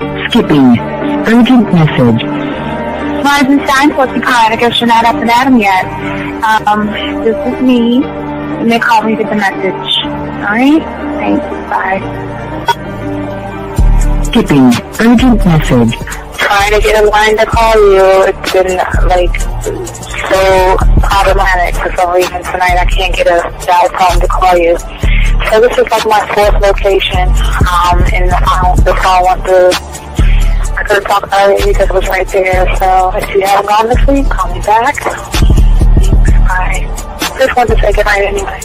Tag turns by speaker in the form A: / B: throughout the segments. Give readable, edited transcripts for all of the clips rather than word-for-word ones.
A: Skipping. Urgent message.
B: Rising sign, what's the card? I guess you're not up and at 'em yet. This is me. And they call me with the message. Alright? Thanks. Bye.
A: Skipping. Urgent message.
B: Trying to get a line to call you. It's been, so problematic for some reason tonight. I can't get a dial phone to call you. So this is my fourth location, and the phone went through. I could have talked about it because it was right there. So if you haven't gone this week, call me back. Thanks. Bye. Just wanted to say goodnight anyway.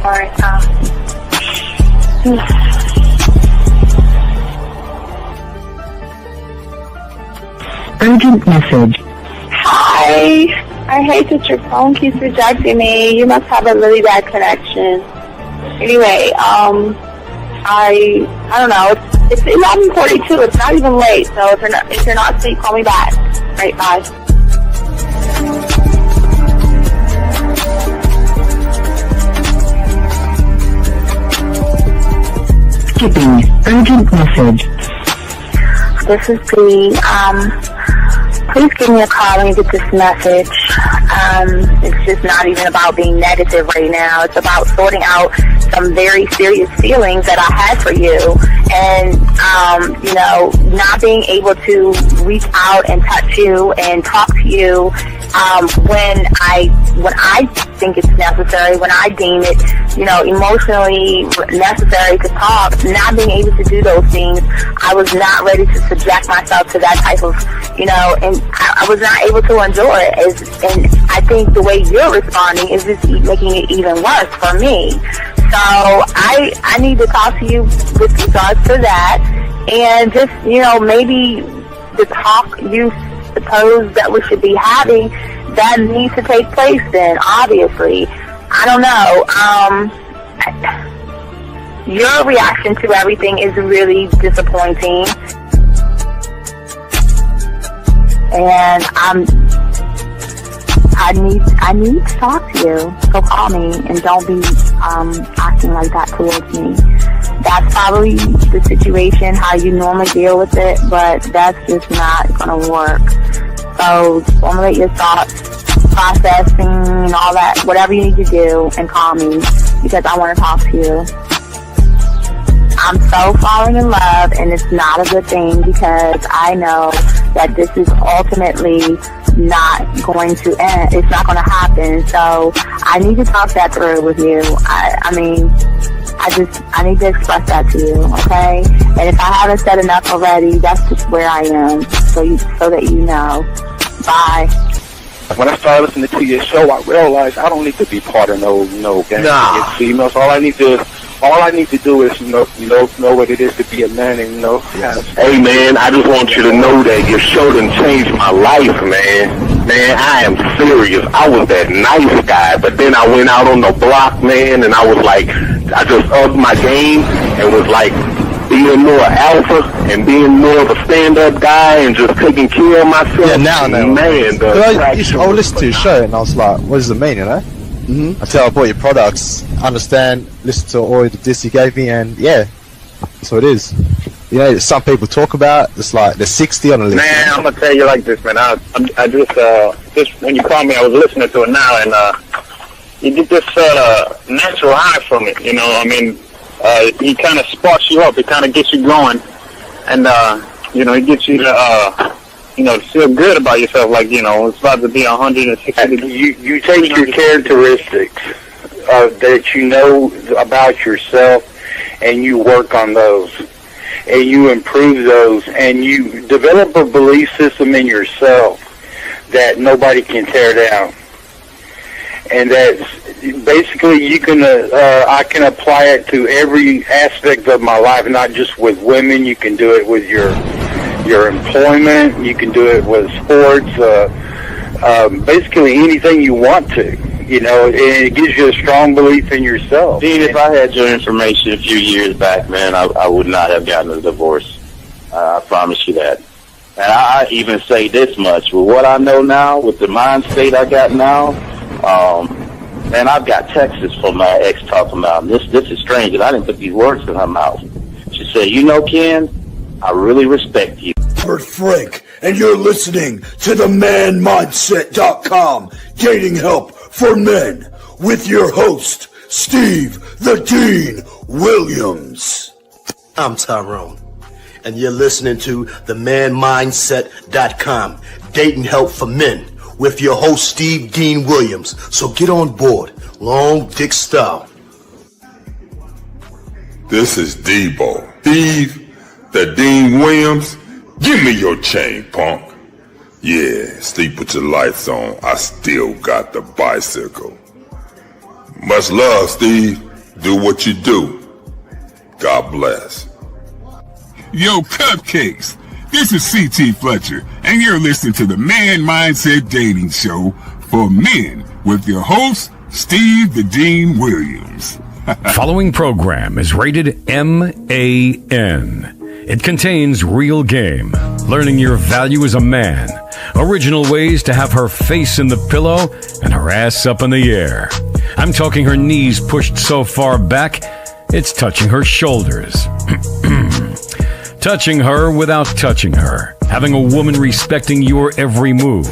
B: Alright,
A: Urgent message.
B: Hi. I hate that your phone keeps rejecting me. You must have a really bad connection. Anyway, I don't know. It's 11:42. It's not even late. So if you're not asleep, call me back. Right, bye.
A: Skipping. Urgent message.
B: This is P. Please give me a call when you get this message. It's just not even about being negative right now. It's about sorting out some very serious feelings that I had for you. And, not being able to reach out and touch you and talk to you when I think it's necessary, when I deem it, emotionally necessary to talk. Not being able to do those things, I was not ready to subject myself to that type of, and I was not able to endure it. And I think the way you're responding is just making it even worse for me. So I need to talk to you with regards to that, and just, maybe the talk you suppose that we should be having, that needs to take place then, obviously. I don't know. Your reaction to everything is really disappointing. And I need to talk to you. So call me and don't be acting like that towards me. That's probably the situation, how you normally deal with it, but that's just not going to work. So formulate your thoughts, processing and all that, whatever you need to do, and call me because I want to talk to you. I'm so falling in love, and it's not a good thing because I know that this is ultimately not going to end. It's not going to happen. So I need to talk that through with you. I need to express that to you, okay? And if I haven't said enough already, that's just where I am, so that you know. Bye.
C: When I started listening to your show, I realized I don't need to be part of no gang against females. All I need to do is know what it is to be a man, and
D: Hey man, I just want you to know that your show done changed my life, man. Man, I am serious. I was that nice guy, but then I went out on the block, man, and I was like, I just upped my game and was like being more alpha and being more of a stand-up guy and just taking care of myself.
E: Yeah, now,
D: man.
E: I listened to your show and I was like, what does it mean, Mm-hmm. Until I bought your products, understand, listen to all the diss you gave me, and yeah, that's what it is. Some people talk about, it's like they're 60 on the list.
C: Man, I'm gonna tell you like this, man. I just when you called me, I was listening to it now, and you get this natural high from it. He kind of sparks you up. It kind of gets you going, and it gets you to to feel good about yourself, it's about to be 160 degrees.
D: You take your characteristics that you know about yourself, and you work on those, and you improve those, and you develop a belief system in yourself that nobody can tear down. And that's basically I can apply it to every aspect of my life, not just with women. You can do it with your employment, you can do it with sports, basically anything you want to, and it gives you a strong belief in yourself.
F: Dean, if I had your information a few years back, man, I would not have gotten a divorce. I promise you that. And I even say this much, with what I know now, with the mind state I got now, man, I've got texts from my ex talking about, this is strange, and I didn't put these words in her mouth. She said, Ken, I really respect you.
G: Robert Frank, and you're listening to the manmindset.com dating help for men with your host, Steve the Dean Williams.
H: I'm Tyrone, and you're listening to the manmindset.com dating help for men with your host, Steve Dean Williams. So get on board, long dick style.
I: This is Debo. Steve the Dean Williams. Give me your chain, punk. Yeah, sleep with your lights on. I still got the bicycle. Much love, Steve. Do what you do. God bless.
J: Yo, cupcakes. This is C.T. Fletcher, and you're listening to the Man Mindset Dating Show for men with your host, Steve the Dean Williams.
K: Following program is rated MAN. It contains real game, learning your value as a man, original ways to have her face in the pillow and her ass up in the air. I'm talking her knees pushed so far back, it's touching her shoulders. Touching her without touching her. Having a woman respecting your every move.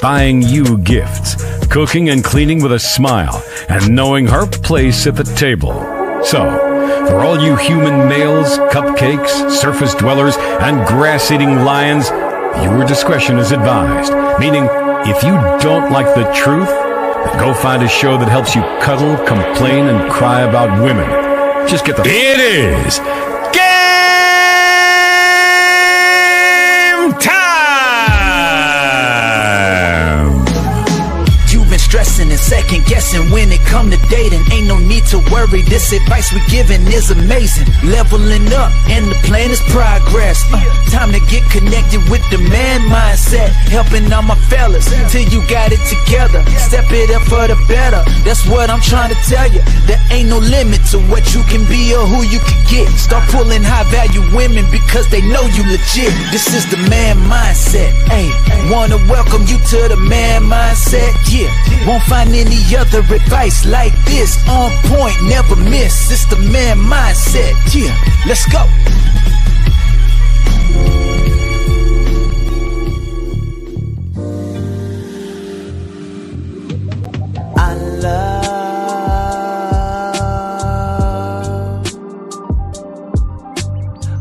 K: Buying you gifts. Cooking and cleaning with a smile. And knowing her place at the table. So, for all you human males, cupcakes, surface dwellers, and grass-eating lions, your discretion is advised. Meaning, if you don't like the truth, then go find a show that helps you cuddle, complain, and cry about women. Just get the... It is game time!
L: You've been stressing and second guessing when it come to dating. Ain't no need to worry, this advice we giving is amazing. Leveling up and the plan is progress. Time to get connected with the man mindset. Helping all my fellas till you got it together. Step it up for the better, that's what I'm trying to tell you. There ain't no limit to what you can be or who you can get. Start pulling high value women because they know you legit. This is the man mindset. Hey, wanna welcome you to the man mindset. Yeah, won't find any other advice like this. On point, never miss. It's the man mindset. Yeah, let's go. I love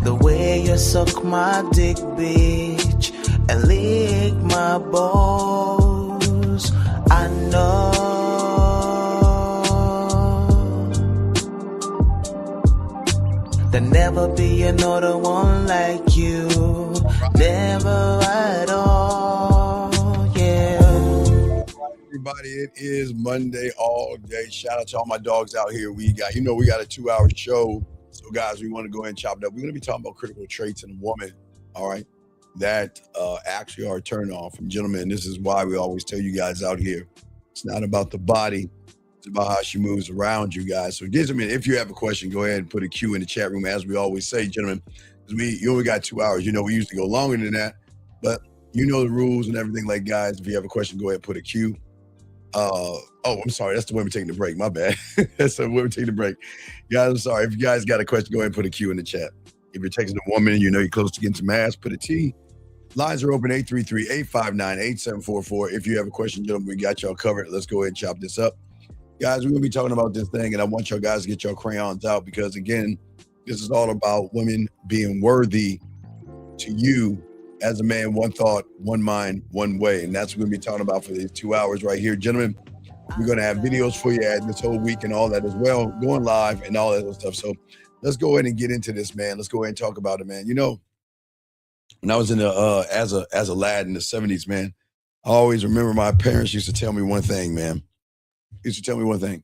L: the way you suck my dick, bitch, and lick my balls. I know there'll never be another one like you. Never at all, yeah.
G: Everybody, it is Monday all day. Shout out to all my dogs out here. We got a 2-hour show. So guys, we want to go ahead and chop it up. We're going to be talking about critical traits in a woman, all right, that actually are a turn off. And gentlemen, this is why we always tell you guys out here, it's not about the body. It's about how she moves around you guys. So gentlemen, if you have a question, go ahead and put a Q in the chat room. As we always say, gentlemen, because you only got 2 hours. You know, we usually go longer than that, but you know the rules and everything. Like, guys, if you have a question, go ahead and put a Q. I'm sorry. That's the way we're taking the break. My bad. That's the way we're taking the break. Guys, I'm sorry. If you guys got a question, go ahead and put a Q in the chat. If you're texting a woman, you know you're close to getting some ass, put a T. Lines are open, 833-859-8744. If you have a question, gentlemen, we got y'all covered. Let's go ahead and chop this up. Guys, we're going to be talking about this thing, and I want y'all guys to get your crayons out because, again, this is all about women being worthy to you as a man, one thought, one mind, one way. And that's what we're going to be talking about for these 2 hours right here. Gentlemen, we're going to have videos for you this whole week and all that as well, going live and all that other stuff. So let's go ahead and get into this, man. Let's go ahead and talk about it, man. You know, when I was in the as a lad in the 70s, man, I always remember my parents used to tell me one thing, man. Used to tell me one thing.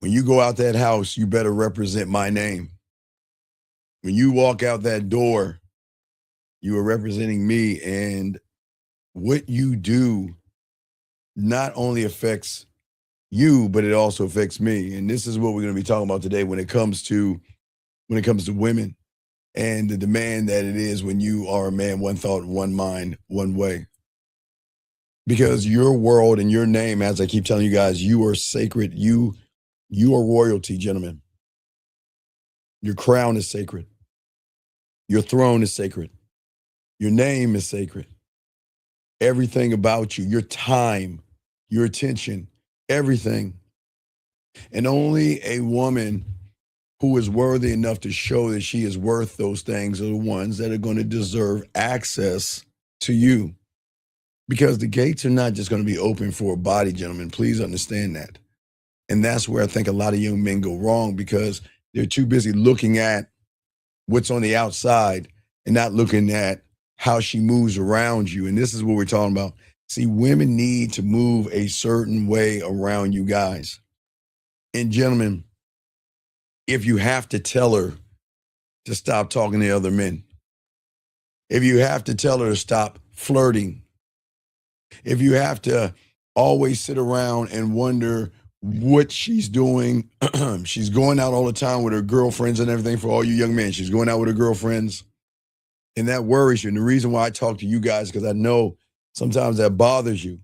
G: When you go out that house, you better represent my name. When you walk out that door, you are representing me, and what you do not only affects you, but it also affects me. And this is what we're going to be talking about today when it comes to women and the demand that it is when you are a man, one thought, one mind, one way. Because your world and your name, as I keep telling you guys, you are sacred. You are royalty, gentlemen. Your crown is sacred. Your throne is sacred. Your name is sacred. Everything about you, your time, your attention, everything. And only a woman who is worthy enough to show that she is worth those things are the ones that are going to deserve access to you. Because the gates are not just going to be open for a body, gentlemen. Please understand that. And that's where I think a lot of young men go wrong, because they're too busy looking at what's on the outside and not looking at how she moves around you. And this is what we're talking about. See, women need to move a certain way around you guys. And gentlemen, if you have to tell her to stop talking to other men, if you have to tell her to stop flirting, if you have to always sit around and wonder what she's doing, she's going out all the time with her girlfriends and everything. For all you young men, she's going out with her girlfriends, and that worries you. And the reason why I talk to you guys, because I know sometimes that bothers you.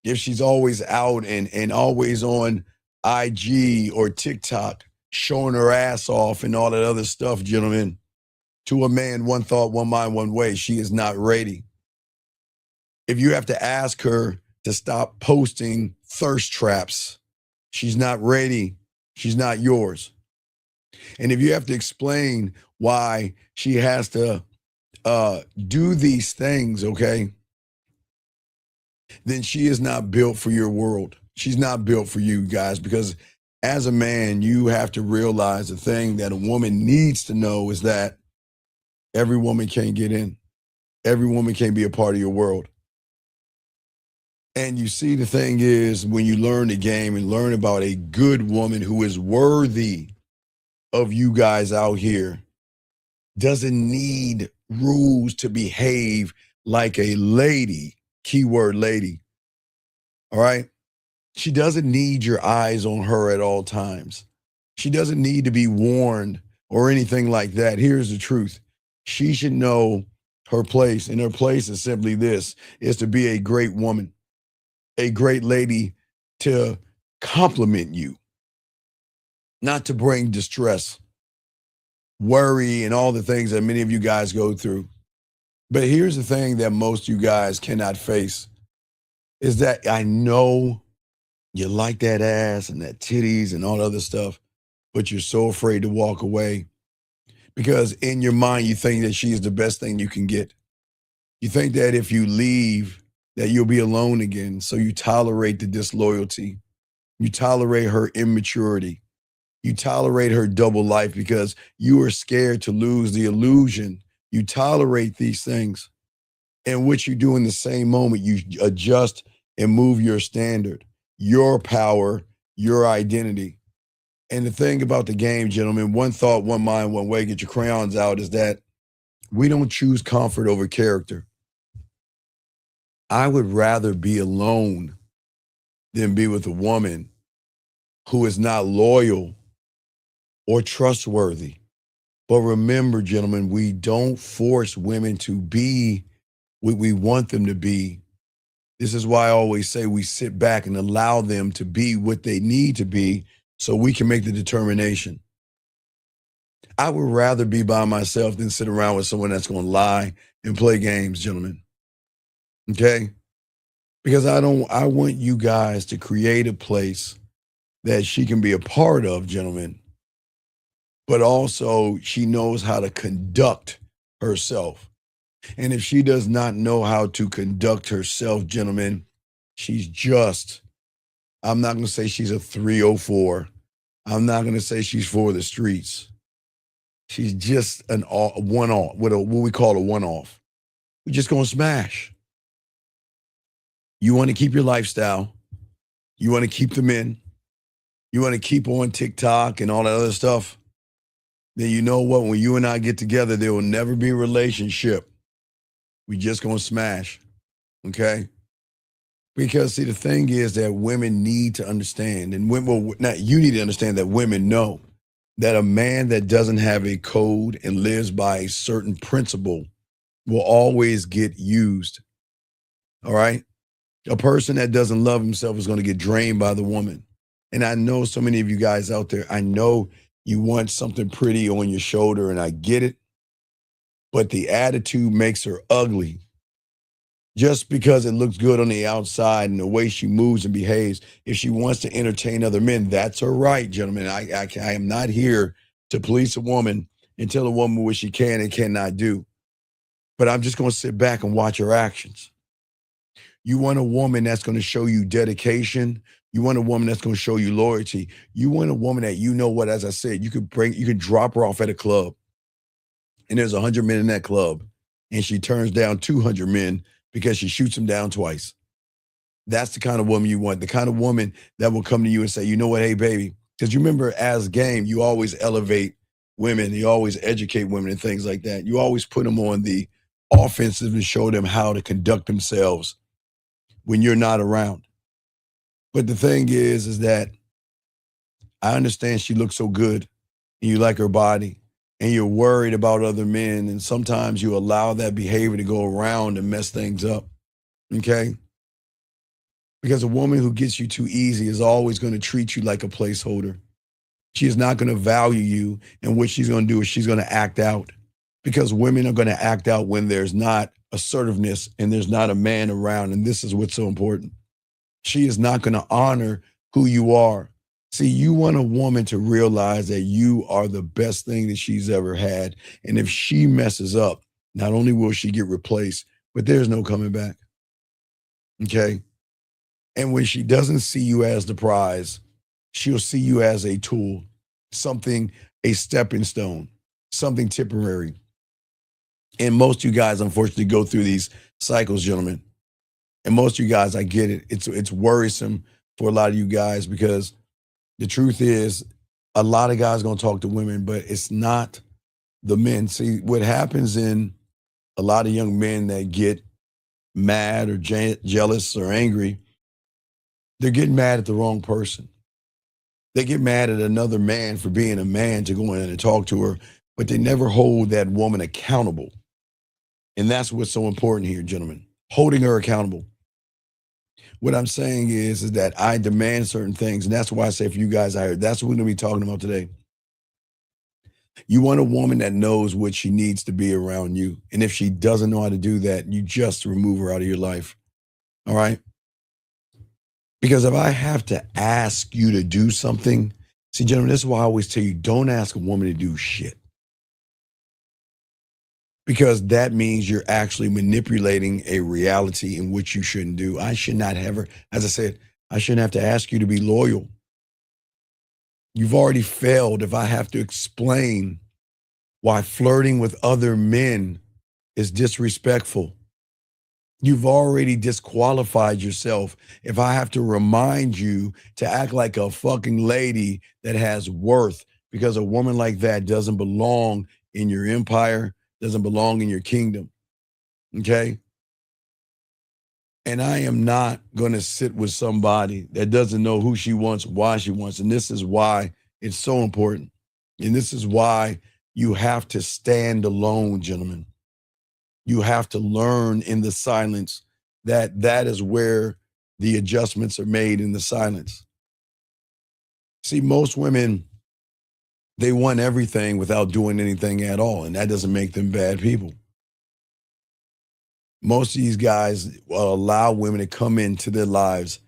G: If she's always out and always on IG or TikTok showing her ass off and all that other stuff, gentlemen, to a man, one thought, one mind, one way, she is not ready. If you have to ask her to stop posting thirst traps, she's not ready. She's not yours. And if you have to explain why she has to do these things, okay, then she is not built for your world. She's not built for you guys, because as a man, you have to realize the thing that a woman needs to know is that every woman can't get in. Every woman can't be a part of your world. And you see, the thing is, when you learn the game and learn about a good woman who is worthy of you guys out here, doesn't need rules to behave like a lady, keyword lady, all right? She doesn't need your eyes on her at all times. She doesn't need to be warned or anything like that. Here's the truth. She should know her place, and her place is simply this, is to be a great woman, a great lady to compliment you, not to bring distress, worry, and all the things that many of you guys go through. But here's the thing that most of you guys cannot face, is that I know you like that ass and that titties and all that other stuff, but you're so afraid to walk away because in your mind, you think that she is the best thing you can get. You think that if you leave, that you'll be alone again. So you tolerate the disloyalty. You tolerate her immaturity. You tolerate her double life because you are scared to lose the illusion. You tolerate these things. And what you do in the same moment, you adjust and move your standard, your power, your identity. And the thing about the game, gentlemen, one thought, one mind, one way, get your crayons out, is that we don't choose comfort over character. I would rather be alone than be with a woman who is not loyal or trustworthy. But remember, gentlemen, we don't force women to be what we want them to be. This is why I always say we sit back and allow them to be what they need to be so we can make the determination. I would rather be by myself than sit around with someone that's going to lie and play games, gentlemen. Okay? Because I want you guys to create a place that she can be a part of, gentlemen, but also she knows how to conduct herself. And if she does not know how to conduct herself, gentlemen, she's just, I'm not going to say she's a 304. I'm not going to say she's for the streets. She's just a one-off, what we call a one-off. We're just going to smash. You want to keep your lifestyle. You want to keep them in. You want to keep on TikTok and all that other stuff. Then you know what? When you and I get together, there will never be a relationship. We just going to smash. Okay? Because, see, the thing is that women need to understand, and women, not you need to understand that women know that a man that doesn't have a code and lives by a certain principle will always get used. All right? A person that doesn't love himself is going to get drained by the woman. And I know so many of you guys out there, I know you want something pretty on your shoulder, and I get it. but the attitude makes her ugly. Just because it looks good on the outside and the way she moves and behaves, if she wants to entertain other men, that's her right, gentlemen. I am not here to police a woman and tell a woman what she can and cannot do. But I'm just going to sit back and watch her actions. You want a woman that's going to show you dedication. You want a woman that's going to show you loyalty. You want a woman that, you know what, as I said, you could drop her off at a club and there's 100 men in that club and she turns down 200 men because she shoots them down twice. That's the kind of woman you want. The kind of woman that will come to you and say, you know what, hey, baby, because you remember as game, you always elevate women. You always educate women and things like that. You always put them on the offensive and show them how to conduct themselves when you're not around. But the thing is that I understand she looks so good and you like her body and you're worried about other men. And sometimes you allow that behavior to go around and mess things up. Okay? Because a woman who gets you too easy is always going to treat you like a placeholder. She is not going to value you. And what she's going to do is she's going to act out. Because women are going to act out when there's not assertiveness and there's not a man around. And this is what's so important. She is not going to honor who you are. See, you want a woman to realize that you are the best thing that she's ever had. And if she messes up, not only will she get replaced, but there's no coming back. Okay? And when she doesn't see you as the prize, she'll see you as a tool, something, a stepping stone, something temporary. And most of you guys, unfortunately, go through these cycles, gentlemen. And most of you guys, I get it. It's worrisome for a lot of you guys because the truth is a lot of guys going to talk to women, but it's not the men. See, what happens in a lot of young men that get mad or jealous or angry, they're getting mad at the wrong person. They get mad at another man for being a man to go in and talk to her, but they never hold that woman accountable. And that's what's so important here, gentlemen, holding her accountable. What I'm saying is that I demand certain things. And that's why I say for you guys out here, that's what we're going to be talking about today. You want a woman that knows what she needs to be around you. And if she doesn't know how to do that, you just remove her out of your life. All right? Because if I have to ask you to do something, see, gentlemen, this is why I always tell you, don't ask a woman to do shit. Because that means you're actually manipulating a reality in which you shouldn't do. I should not have her, as I said, I shouldn't have to ask you to be loyal. You've already failed if I have to explain why flirting with other men is disrespectful. You've already disqualified yourself if I have to remind you to act like a fucking lady that has worth, because a woman like that doesn't belong in your empire, doesn't belong in your kingdom. Okay? And I am not going to sit with somebody that doesn't know who she wants, why she wants. And this is why it's so important. And this is why you have to stand alone, gentlemen. You have to learn in the silence that is where the adjustments are made, in the silence. See, most women, they want everything without doing anything at all, and that doesn't make them bad people. Most of these guys will allow women to come into their lives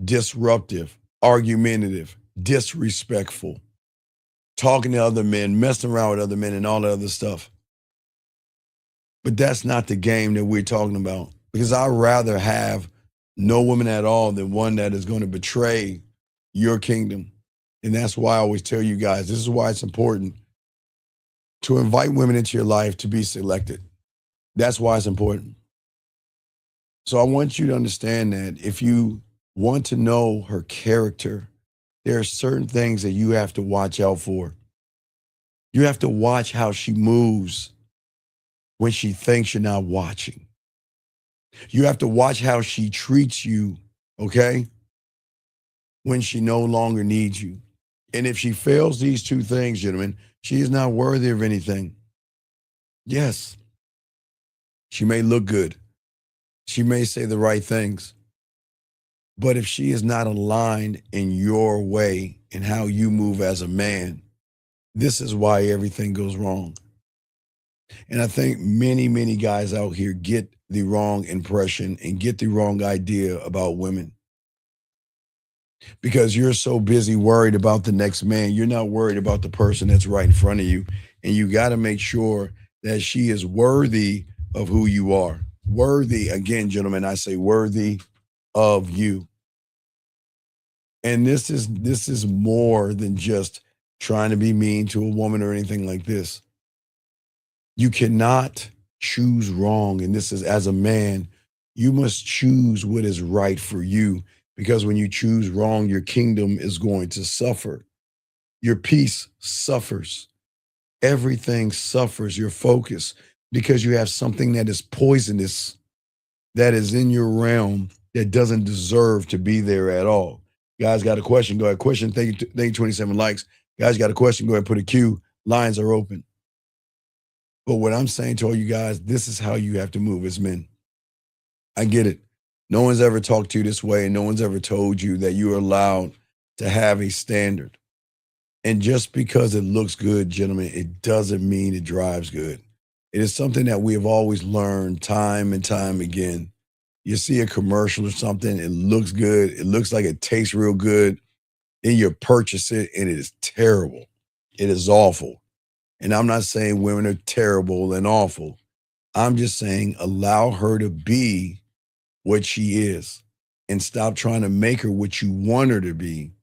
G: disruptive, argumentative, disrespectful, talking to other men, messing around with other men, and all that other stuff. But that's not the game that we're talking about, because I'd rather have no woman at all than one that is going to betray your kingdom. And that's why I always tell you guys, this is why it's important to invite women into your life to be selected. That's why it's important. So I want you to understand that if you want to know her character, there are certain things that you have to watch out for. You have to watch how she moves when she thinks you're not watching. You have to watch how she treats you, okay, when she no longer needs you. And if she fails these two things, gentlemen, she is not worthy of anything. Yes, she may look good. She may say the right things. But if she is not aligned in your way and how you move as a man, this is why everything goes wrong. And I think many, many guys out here get the wrong impression and get the wrong idea about women because you're so busy worried about the next man. You're not worried about the person that's right in front of you. And you got to make sure that she is worthy of who you are. Worthy, again, gentlemen, I say worthy of you. And this is more than just trying to be mean to a woman or anything like this. You cannot choose wrong. And this is, as a man, you must choose what is right for you, because when you choose wrong, your kingdom is going to suffer. Your peace suffers. Everything suffers, your focus, because you have something that is poisonous that is in your realm that doesn't deserve to be there at all. Guys got a question? Go ahead. Question. Thank you 27 likes. Guys got a question? Go ahead. Put a Q. Lines are open. But what I'm saying to all you guys, this is how you have to move as men. I get it. No one's ever talked to you this way, and no one's ever told you that you are allowed to have a standard. And just because it looks good, gentlemen, it doesn't mean it drives good. It is something that we have always learned time and time again. You see a commercial or something, it looks good, it looks like it tastes real good, then you purchase it and it is terrible. It is awful. And I'm not saying women are terrible and awful. I'm just saying allow her to be what she is and stop trying to make her what you want her to be.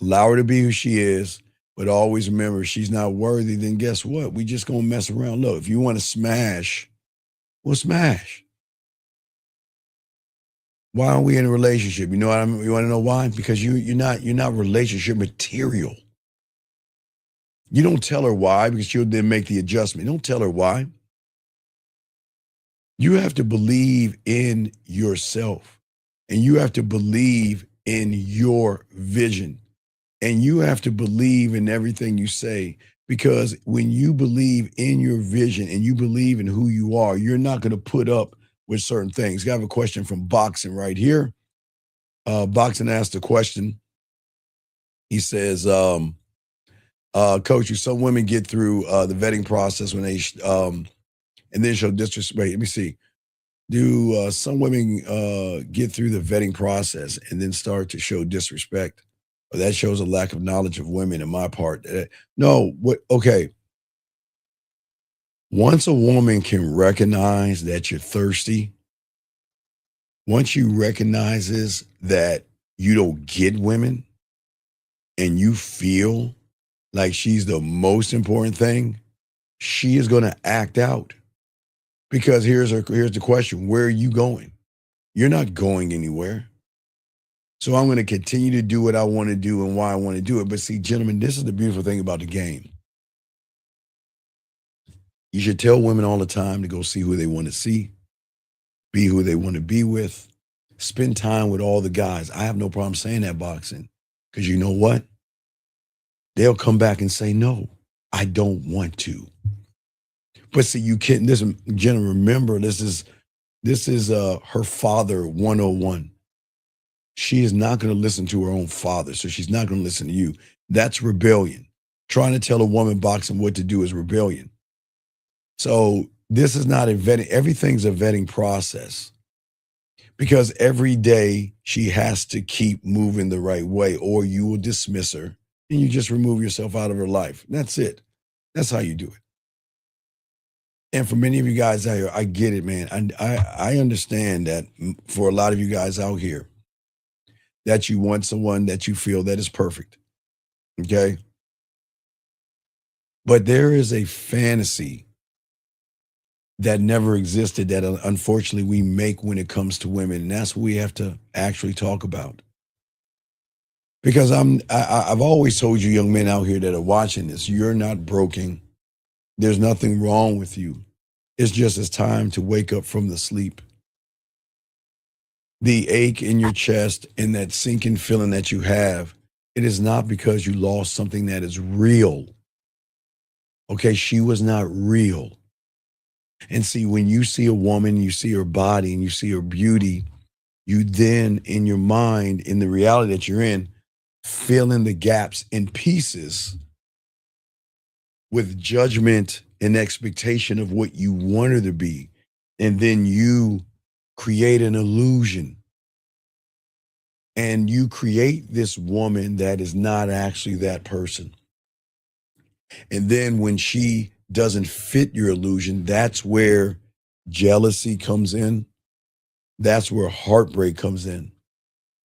G: Allow her to be who she is, but always remember, if she's not worthy, then guess what? We just gonna mess around. Look, if you want to smash, we'll smash. Why aren't we in a relationship? You know what I mean? You want to know why? Because you're not relationship material. You don't tell her why, because she'll then make the adjustment. Don't tell her why. You have to believe in yourself, and you have to believe in your vision. And you have to believe in everything you say, because when you believe in your vision and you believe in who you are, you're not going to put up with certain things. I have a question from Boxing right here. Boxing asked a question. He says, Coach, some women get through the vetting process when they, and then show disrespect. Let me see. Do some women get through the vetting process and then start to show disrespect? Well, that shows a lack of knowledge of women in my part. No, okay. Once a woman can recognize that you're thirsty, once you recognizes that you don't get women and you feel like she's the most important thing, she is going to act out. Because here's the question: where are you going? You're not going anywhere. So I'm going to continue to do what I want to do and why I want to do it. But see, gentlemen, this is the beautiful thing about the game. You should tell women all the time to go see who they want to see, be who they want to be with, spend time with all the guys. I have no problem saying that, Boxing, because you know what? They'll come back and say, no, I don't want to. But see, you can't, gentlemen, remember, this is her father 101. She is not going to listen to her own father, so she's not going to listen to you. That's rebellion. Trying to tell a woman, Boxing, what to do is rebellion. So this is not a vetting. Everything's a vetting process, because every day she has to keep moving the right way, or you will dismiss her and you just remove yourself out of her life. That's it. That's how you do it. And for many of you guys out here, I get it, man. I understand that for a lot of you guys out here, that you want someone that you feel that is perfect, okay? But there is a fantasy that never existed that unfortunately we make when it comes to women, and that's what we have to actually talk about. Because I've always told you young men out here that are watching this, you're not broken. There's nothing wrong with you. It's just it's time to wake up from the sleep. The ache in your chest and that sinking feeling that you have, it is not because you lost something that is real. Okay, she was not real. And see, when you see a woman, you see her body and you see her beauty, you then, in your mind, in the reality that you're in, fill in the gaps and pieces with judgment an expectation of what you want her to be, and then you create an illusion. And you create this woman that is not actually that person. And then when she doesn't fit your illusion, that's where jealousy comes in. That's where heartbreak comes in.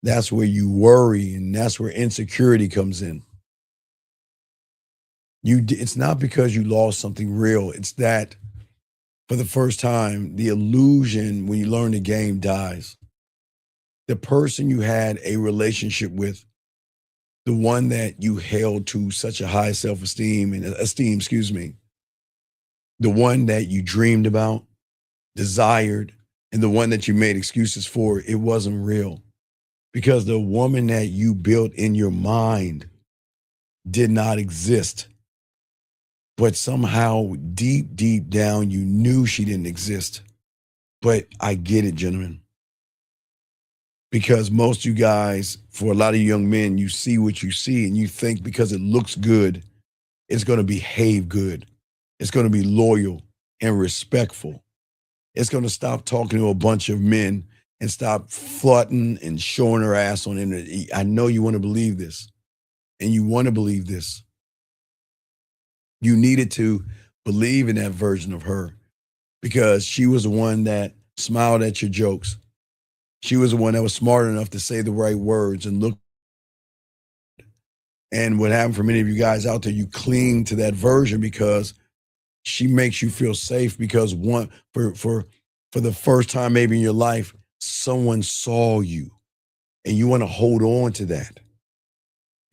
G: That's where you worry, and that's where insecurity comes in. It's not because you lost something real. It's that for the first time, the illusion, when you learn the game, dies. The person you had a relationship with, the one that you held to such a high self-esteem and esteem, the one that you dreamed about, desired, and the one that you made excuses for, it wasn't real. Because the woman that you built in your mind did not exist. But somehow, deep, deep down, you knew she didn't exist. But I get it, gentlemen. Because most of you guys, for a lot of young men, you see what you see and you think because it looks good, it's going to behave good. It's going to be loyal and respectful. It's going to stop talking to a bunch of men and stop flirting and showing her ass on the internet. I know you want to believe this, and you want to believe this. You needed to believe in that version of her because she was the one that smiled at your jokes. She was the one that was smart enough to say the right words and look. And what happened for many of you guys out there, you cling to that version because she makes you feel safe because for the first time maybe in your life, someone saw you and you want to hold on to that.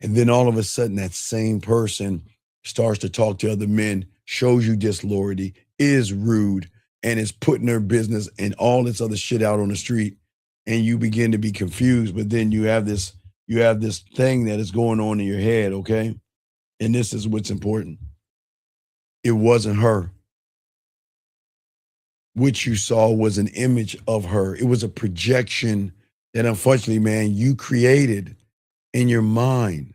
G: And then all of a sudden that same person starts to talk to other men, shows you disloyalty, is rude, and is putting their business and all this other shit out on the street. And you begin to be confused, but then you have this thing that is going on in your head, okay? And this is what's important. It wasn't her. What you saw was an image of her. It was a projection that unfortunately, man, you created in your mind.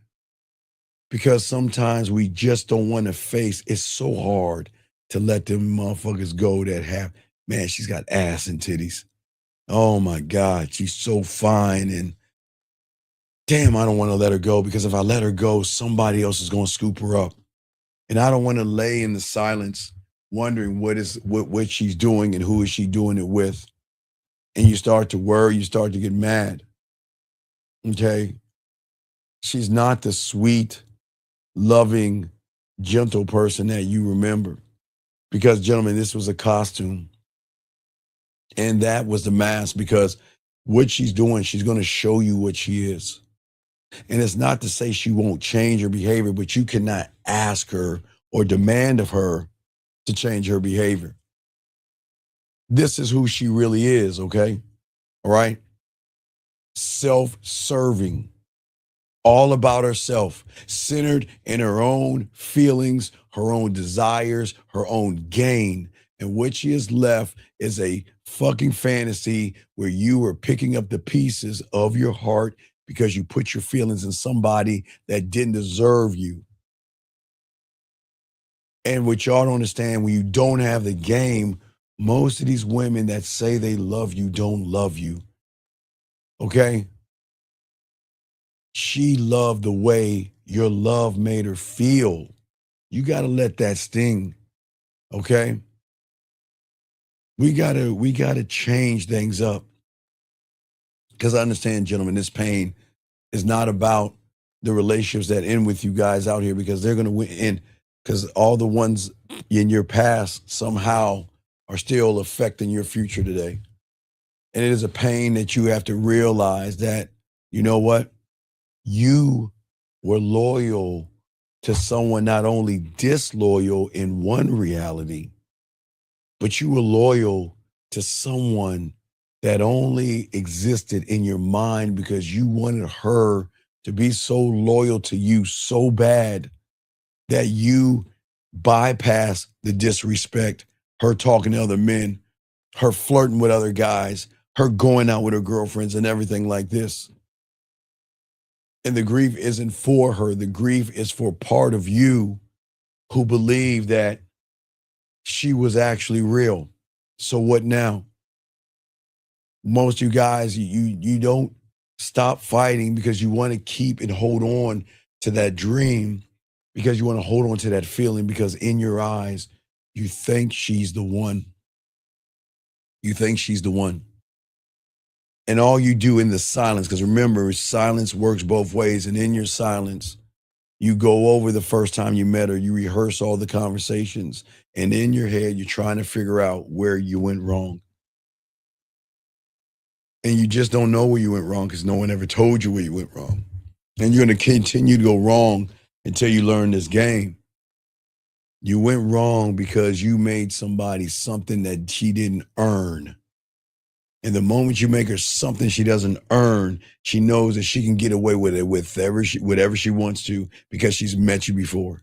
G: Because sometimes we just don't want to face, it's so hard to let them motherfuckers go that have, man, she's got ass and titties. Oh my God, she's so fine. And damn, I don't want to let her go because if I let her go, somebody else is going to scoop her up. And I don't want to lay in the silence wondering what she's doing and who is she doing it with. And you start to worry, you start to get mad. Okay? She's not the sweet, loving, gentle person that you remember. Because, gentlemen, this was a costume. And that was the mask because what she's doing, she's going to show you what she is. And it's not to say she won't change her behavior, but you cannot ask her or demand of her to change her behavior. This is who she really is, okay? All right? Self-serving. All about herself, centered in her own feelings, her own desires, her own gain. And what she has left is a fucking fantasy where you are picking up the pieces of your heart because you put your feelings in somebody that didn't deserve you. And what y'all don't understand, when you don't have the game, most of these women that say they love you don't love you. Okay? She loved the way your love made her feel. You got to let that sting, okay? We got to change things up. Because I understand, gentlemen, this pain is not about the relationships that end with you guys out here because they're going to win. Because all the ones in your past somehow are still affecting your future today. And it is a pain that you have to realize that, you know what? You were loyal to someone not only disloyal in one reality, but you were loyal to someone that only existed in your mind because you wanted her to be so loyal to you so bad that you bypassed the disrespect, her talking to other men, her flirting with other guys, her going out with her girlfriends and everything like this. And the grief isn't for her. The grief is for part of you who believe that she was actually real. So what now? Most of you guys, you don't stop fighting because you want to keep and hold on to that dream, because you want to hold on to that feeling, because in your eyes, you think she's the one. You think she's the one. And all you do in the silence, because remember, silence works both ways. And in your silence, you go over the first time you met her, you rehearse all the conversations. And in your head, you're trying to figure out where you went wrong. And you just don't know where you went wrong because no one ever told you where you went wrong. And you're going to continue to go wrong until you learn this game. You went wrong because you made somebody something that she didn't earn. And the moment you make her something she doesn't earn, she knows that she can get away with it with whatever she wants to because she's met you before.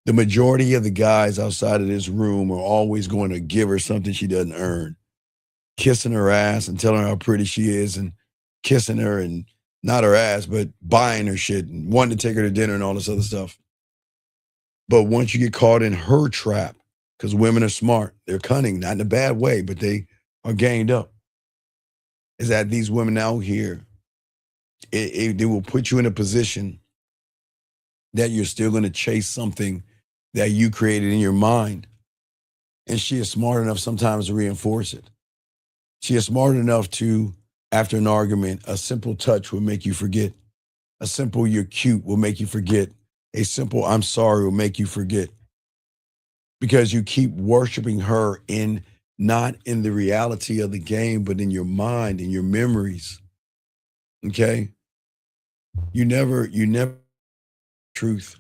G: The majority of the guys outside of this room are always going to give her something she doesn't earn. Kissing her ass and telling her how pretty she is, and kissing her, and not her ass, but buying her shit and wanting to take her to dinner and all this other stuff. But once you get caught in her trap, because women are smart, they're cunning, not in a bad way, but they are ganged up, is that these women out here, they will put you in a position that you're still going to chase something that you created in your mind. And she is smart enough sometimes to reinforce it. She is smart enough to, after an argument, a simple touch will make you forget. A simple "you're cute" will make you forget. A simple "I'm sorry" will make you forget. Because you keep worshiping her not in the reality of the game, but in your mind, in your memories. Okay? You never truth.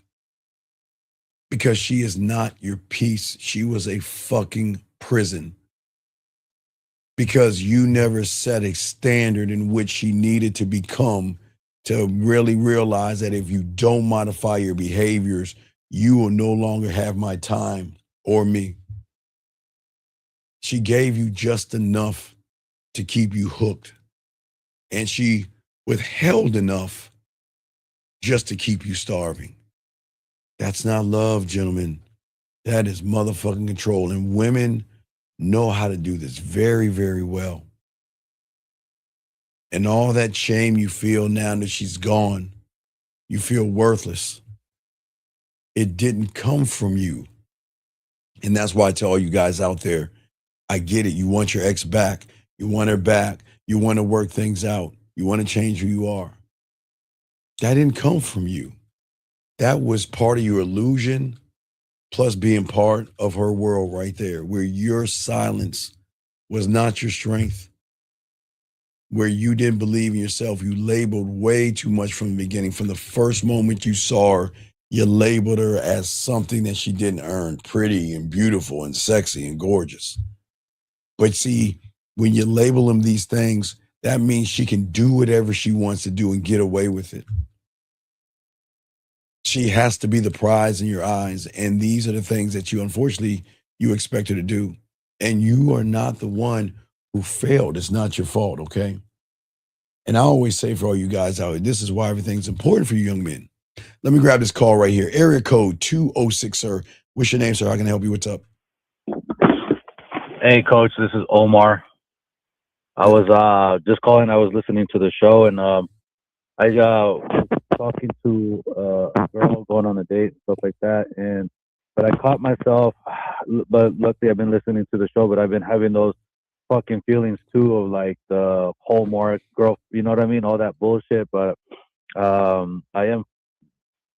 G: Because she is not your piece. She was a fucking prison. Because you never set a standard in which she needed to become to really realize that if you don't modify your behaviors, you will no longer have my time or me. She gave you just enough to keep you hooked. And she withheld enough just to keep you starving. That's not love, gentlemen. That is motherfucking control. And women know how to do this very, very well. And all that shame you feel now that she's gone, you feel worthless. It didn't come from you. And that's why I tell all you guys out there, I get it. You want your ex back. You want her back. You want to work things out. You want to change who you are. That didn't come from you. That was part of your illusion, plus being part of her world right there, where your silence was not your strength, where you didn't believe in yourself. You labeled way too much from the beginning. From the first moment you saw her, you labeled her as something that she didn't earn, pretty and beautiful and sexy and gorgeous. But see, when you label them these things, that means she can do whatever she wants to do and get away with it. She has to be the prize in your eyes. And these are the things that unfortunately, you expect her to do. And you are not the one who failed. It's not your fault, okay? And I always say for all you guys out here, this is why everything's important for you young men. Let me grab this call right here. Area code 206, sir. What's your name, sir? How can I help you? What's up?
M: Hey, Coach. This is Omar. I was just calling. I was listening to the show, and I was talking to a girl going on a date, stuff like that. But I caught myself. But luckily, I've been listening to the show. But I've been having those fucking feelings too of like the Hallmark girl. You know what I mean? All that bullshit. But I am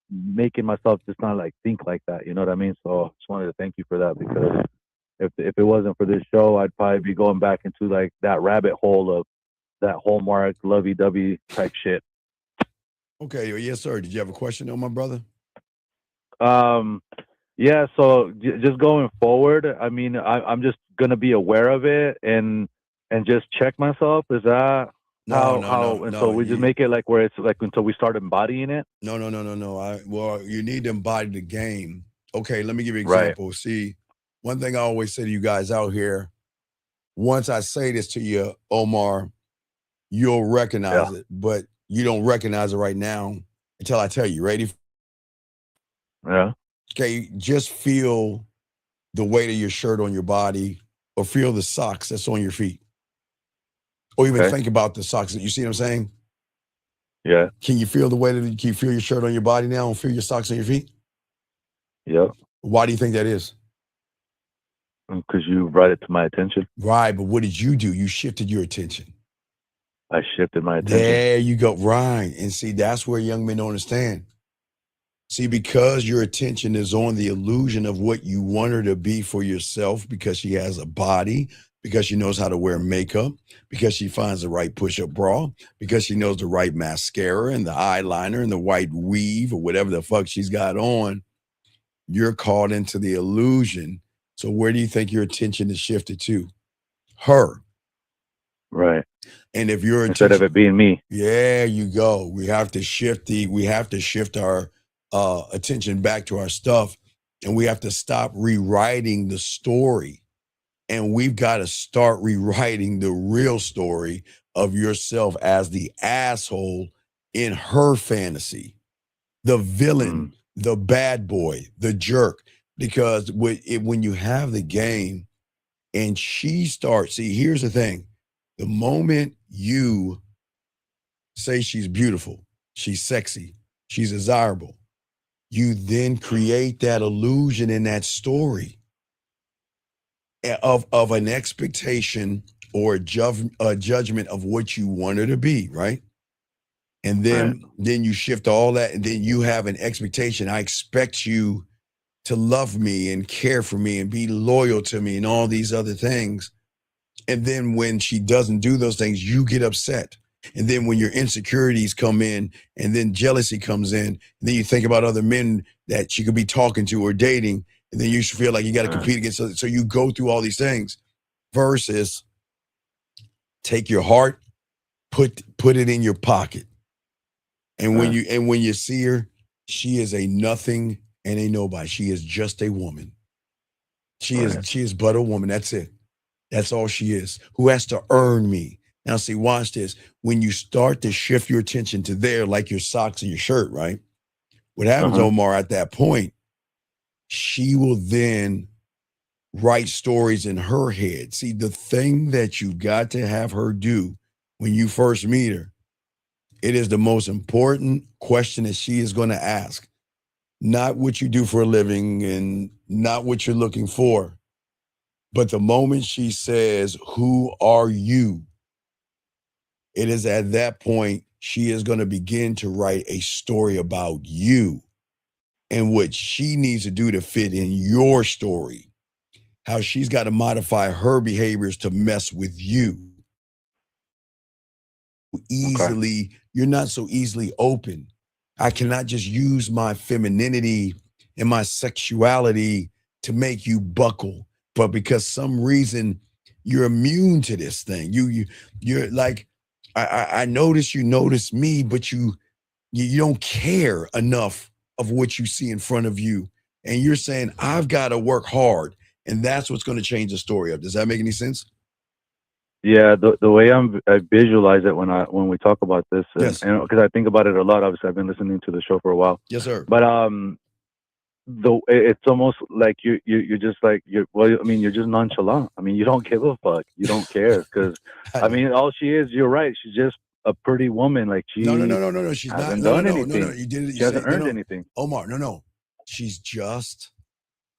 M: making myself just not like think like that. You know what I mean? So I just wanted to thank you for that, because if it wasn't for this show, I'd probably be going back into like that rabbit hole of that Hallmark lovey-dovey type shit.
G: Okay, yes, sir. Did you have a question on my brother?
M: Yeah. So just going forward, I mean, I'm just gonna be aware of it and just check myself. Is that so we just make it like where it's like until we start embodying it?
G: No. Well, you need to embody the game. Okay, let me give you an example. Right. See, one thing I always say to you guys out here, once I say this to you, Omar, you'll recognize it, but you don't recognize it right now until I tell you. Ready?
M: Yeah.
G: Okay, just feel the weight of your shirt on your body, or feel the socks that's on your feet, or even think about the socks. You see what I'm saying?
M: Yeah.
G: Can you feel the weight of it? Can you feel your shirt on your body now and feel your socks on your feet?
M: Yep.
G: Why do you think that is?
M: Because you brought it to my attention.
G: Right, but what did you do? You shifted your attention.
M: I shifted my attention.
G: There you go. Right. And see, that's where young men don't understand. See, because your attention is on the illusion of what you want her to be for yourself, because she has a body, because she knows how to wear makeup, because she finds the right push-up bra, because she knows the right mascara and the eyeliner and the white weave or whatever the fuck she's got on, you're caught into the illusion. So where do you think your attention is shifted to? Her.
M: Right.
G: And if you're
M: instead of it being me.
G: Yeah, you go. We have to shift our attention back to our stuff, and we have to stop rewriting the story. And we've got to start rewriting the real story of yourself as the asshole in her fantasy, the villain, the bad boy, the jerk. Because when you have the game and she starts, see, here's the thing. The moment you say she's beautiful, she's sexy, she's desirable, you then create that illusion in that story of an expectation or a judgment of what you want her to be, right? And then you shift all that, and then you have an expectation. I expect you to love me and care for me and be loyal to me and all these other things. And then when she doesn't do those things, you get upset. And then when your insecurities come in, and then jealousy comes in, and then you think about other men that she could be talking to or dating, and then you should feel like you got to compete against others. So you go through all these things versus take your heart, put it in your pocket. And when you see her, she is a nothing and a nobody. She is just a woman. She is but a woman. That's it. That's all she is. Who has to earn me. Now, see, watch this. When you start to shift your attention to there, like your socks and your shirt, right? What happens, Omar, at that point, she will then write stories in her head. See, the thing that you got to have her do when you first meet her, it is the most important question that she is going to ask. Not what you do for a living and not what you're looking for. But the moment she says, "Who are you?" it is at that point she is going to begin to write a story about you and what she needs to do to fit in your story. How she's got to modify her behaviors to mess with you. You're not so easily open. I cannot just use my femininity and my sexuality to make you buckle. But because some reason you're immune to this thing. You're like, I notice you notice me, but you don't care enough of what you see in front of you. And you're saying, I've got to work hard. And that's what's going to change the story up. Does that make any sense?
M: Yeah, the way I visualize it when we talk about this,
G: yes,
M: and because I think about it a lot. Obviously, I've been listening to the show for a while.
G: Yes, sir.
M: But it's almost like you're just like you're just nonchalant. I mean, you don't give a fuck. You don't care because I mean, all she is. You're right. She's just a pretty woman. Like she.
G: No. She's
M: hasn't
G: not.
M: done anything.
G: No. You did it.
M: She hasn't earned anything.
G: Omar, no. She's just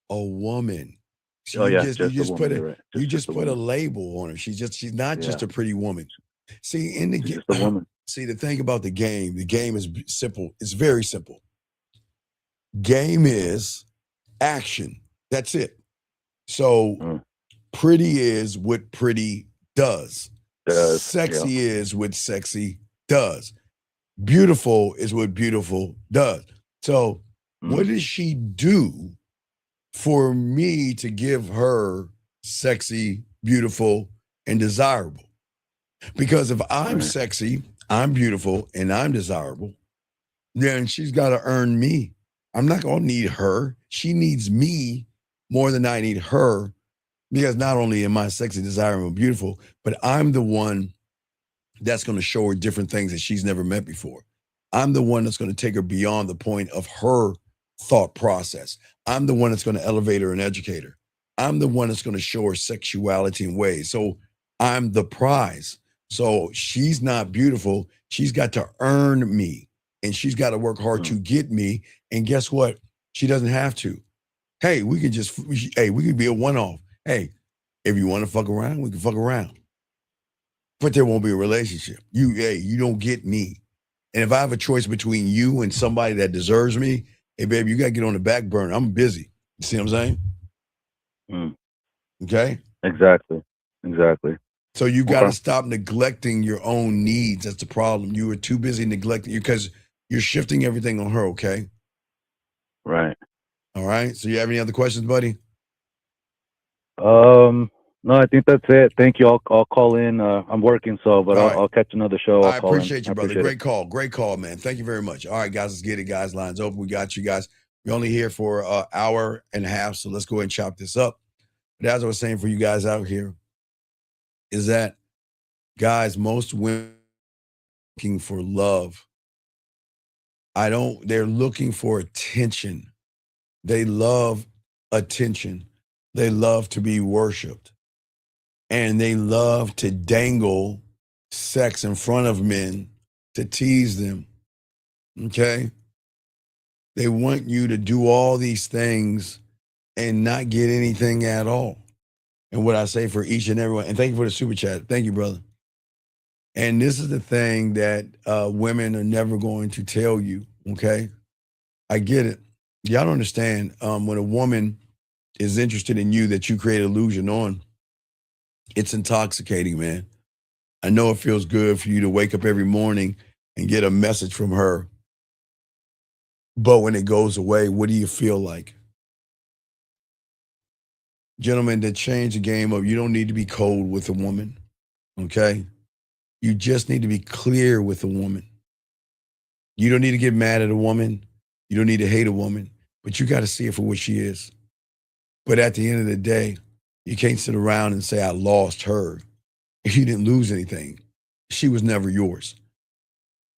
G: a woman.
M: So
G: you just put a label on her. She's not just a pretty woman. See, in the game,
M: just a woman.
G: See, the thing about the game is simple. It's very simple. Game is action. That's it. So pretty is what pretty does. Sexy is what sexy does. Beautiful is what beautiful does. So what does she do for me to give her sexy, beautiful, and desirable? Because if I'm sexy, I'm beautiful, and I'm desirable, then she's got to earn me. I'm not going to need her. She needs me more than I need her, because not only am I sexy, desirable, and beautiful, but I'm the one that's going to show her different things that she's never met before. I'm the one that's going to take her beyond the point of her thought process. I'm the one that's going to elevate her and educate her. I'm the one that's going to show her sexuality in ways. So I'm the prize. So she's not beautiful. She's got to earn me, and she's got to work hard to get me. And guess what? She doesn't have to. Hey, we could be a one-off. Hey, if you want to fuck around, we can fuck around. But there won't be a relationship. You don't get me. And if I have a choice between you and somebody that deserves me, hey, baby, you got to get on the back burner. I'm busy. You see what I'm saying? Okay?
M: Exactly.
G: So you got to stop neglecting your own needs. That's the problem. You were too busy neglecting because you're shifting everything on her, okay?
M: Right.
G: All right. So you have any other questions, buddy?
M: No, I think that's it. Thank you. I'll call in. I'm working, but I'll catch another show.
G: I appreciate you, brother. Great call, man. Thank you very much. All right, guys, let's get it, guys. Lines open. We got you guys. We're only here for an hour and a half, so let's go ahead and chop this up. But as I was saying for you guys out here, is that, guys, most women are looking for love. They're looking for attention. They love attention. They love to be worshiped. And they love to dangle sex in front of men to tease them. Okay? They want you to do all these things and not get anything at all. And what I say for each and every one, and thank you for the super chat. Thank you, brother. And this is the thing that women are never going to tell you, okay? I get it. Y'all don't understand when a woman is interested in you that you create illusion on, it's intoxicating, man. I know it feels good for you to wake up every morning and get a message from her. But when it goes away, what do you feel like? Gentlemen, to change the game of you don't need to be cold with a woman, okay? You just need to be clear with a woman. You don't need to get mad at a woman. You don't need to hate a woman, but you got to see her for what she is. But at the end of the day, you can't sit around and say, I lost her. You didn't lose anything. She was never yours.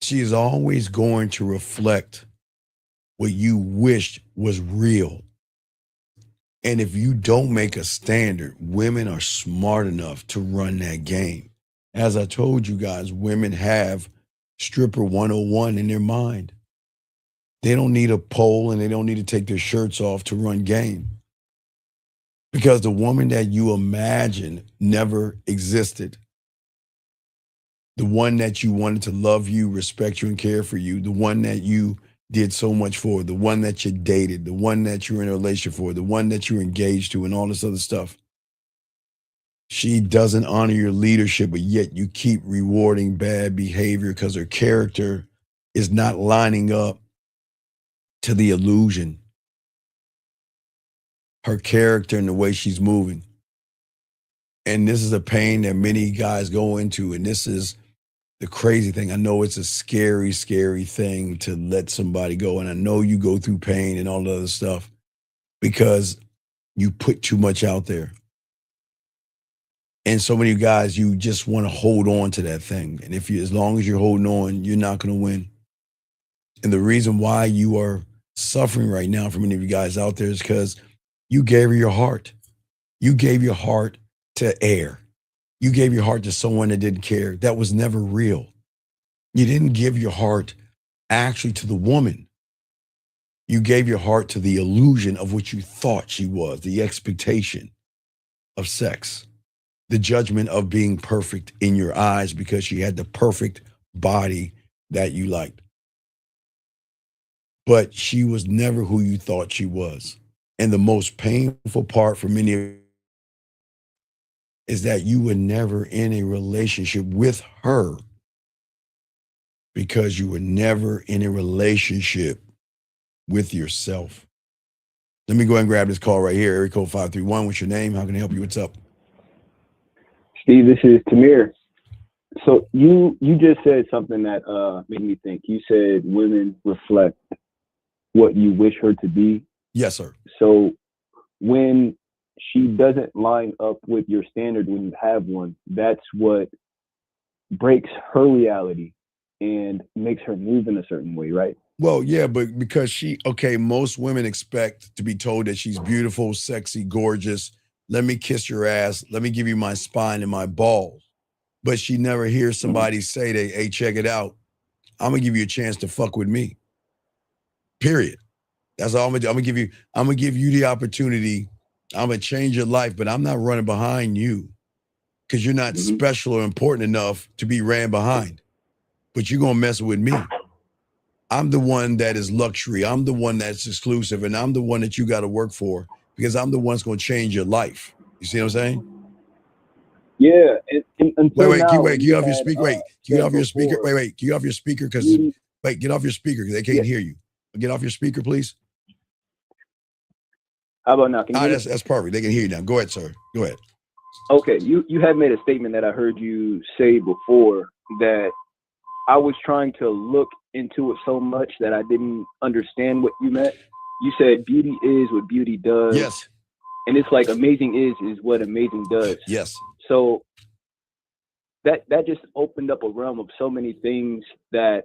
G: She is always going to reflect what you wished was real. And if you don't make a standard, women are smart enough to run that game. As I told you guys, women have stripper 101 in their mind. They don't need a pole and they don't need to take their shirts off to run game. Because the woman that you imagine never existed. The one that you wanted to love you, respect you, and care for you. The one that you did so much for. The one that you dated. The one that you were in a relationship for. The one that you were engaged to and all this other stuff. She doesn't honor your leadership, but yet you keep rewarding bad behavior because her character is not lining up to the illusion. Her character and the way she's moving. And this is a pain that many guys go into. And this is the crazy thing. I know it's a scary, scary thing to let somebody go. And I know you go through pain and all the other stuff because you put too much out there. And so many guys, you just want to hold on to that thing. And as long as you're holding on, you're not going to win. And the reason why you are suffering right now for many of you guys out there is because you gave her your heart. You gave your heart to air. You gave your heart to someone that didn't care. That was never real. You didn't give your heart actually to the woman. You gave your heart to the illusion of what you thought she was, the expectation of sex, the judgment of being perfect in your eyes because she had the perfect body that you liked. But she was never who you thought she was. And the most painful part for many of you is that you were never in a relationship with her because you were never in a relationship with yourself. Let me go ahead and grab this call right here. Area code 531. What's your name? How can I help you? What's up?
N: Steve, this is Tamir. So you just said something that made me think. You said women reflect what you wish her to be.
G: Yes, sir.
N: So when she doesn't line up with your standard when you have one, that's what breaks her reality and makes her move in a certain way, right?
G: Well, yeah, but because most women expect to be told that she's beautiful, sexy, gorgeous, let me kiss your ass, let me give you my spine and my balls. But she never hears somebody say, hey, check it out. I'm gonna give you a chance to fuck with me. Period. That's all I'm gonna do. I'm gonna give you the opportunity. I'm gonna change your life, but I'm not running behind you because you're not special or important enough to be ran behind. But you're gonna mess with me. I'm the one that is luxury. I'm the one that's exclusive, and I'm the one that you got to work for because I'm the one that's gonna change your life. You see what I'm saying?
N: Yeah. And until
G: Wait,
N: now,
G: can you off your speaker? Wait, can you off your speaker?
N: before,
G: Wait, can you off your speaker? Because wait, get off your speaker because they can't hear you. Get off your speaker, please.
N: How about now? Can you hear me?
G: That's perfect. They can hear you now. Go ahead, sir. Go ahead.
N: Okay, you had made a statement that I heard you say before that I was trying to look into it so much that I didn't understand what you meant. You said beauty is what beauty does.
G: Yes.
N: And it's like amazing is what amazing does.
G: Yes.
N: So that just opened up a realm of so many things that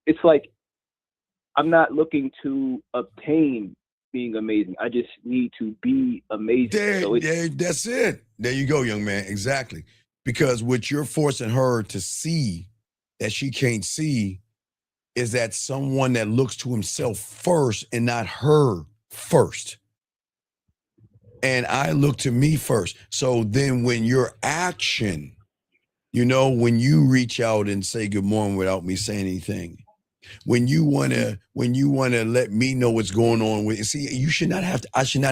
N: it's like I'm not looking to obtain being amazing. I just need to be amazing.
G: That's it. There you go, young man. Exactly. Because what you're forcing her to see that she can't see is that someone that looks to himself first and not her first. And I look to me first. So then when your action, when you reach out and say good morning without me saying anything, when you wanna let me know what's going on with, see, I should not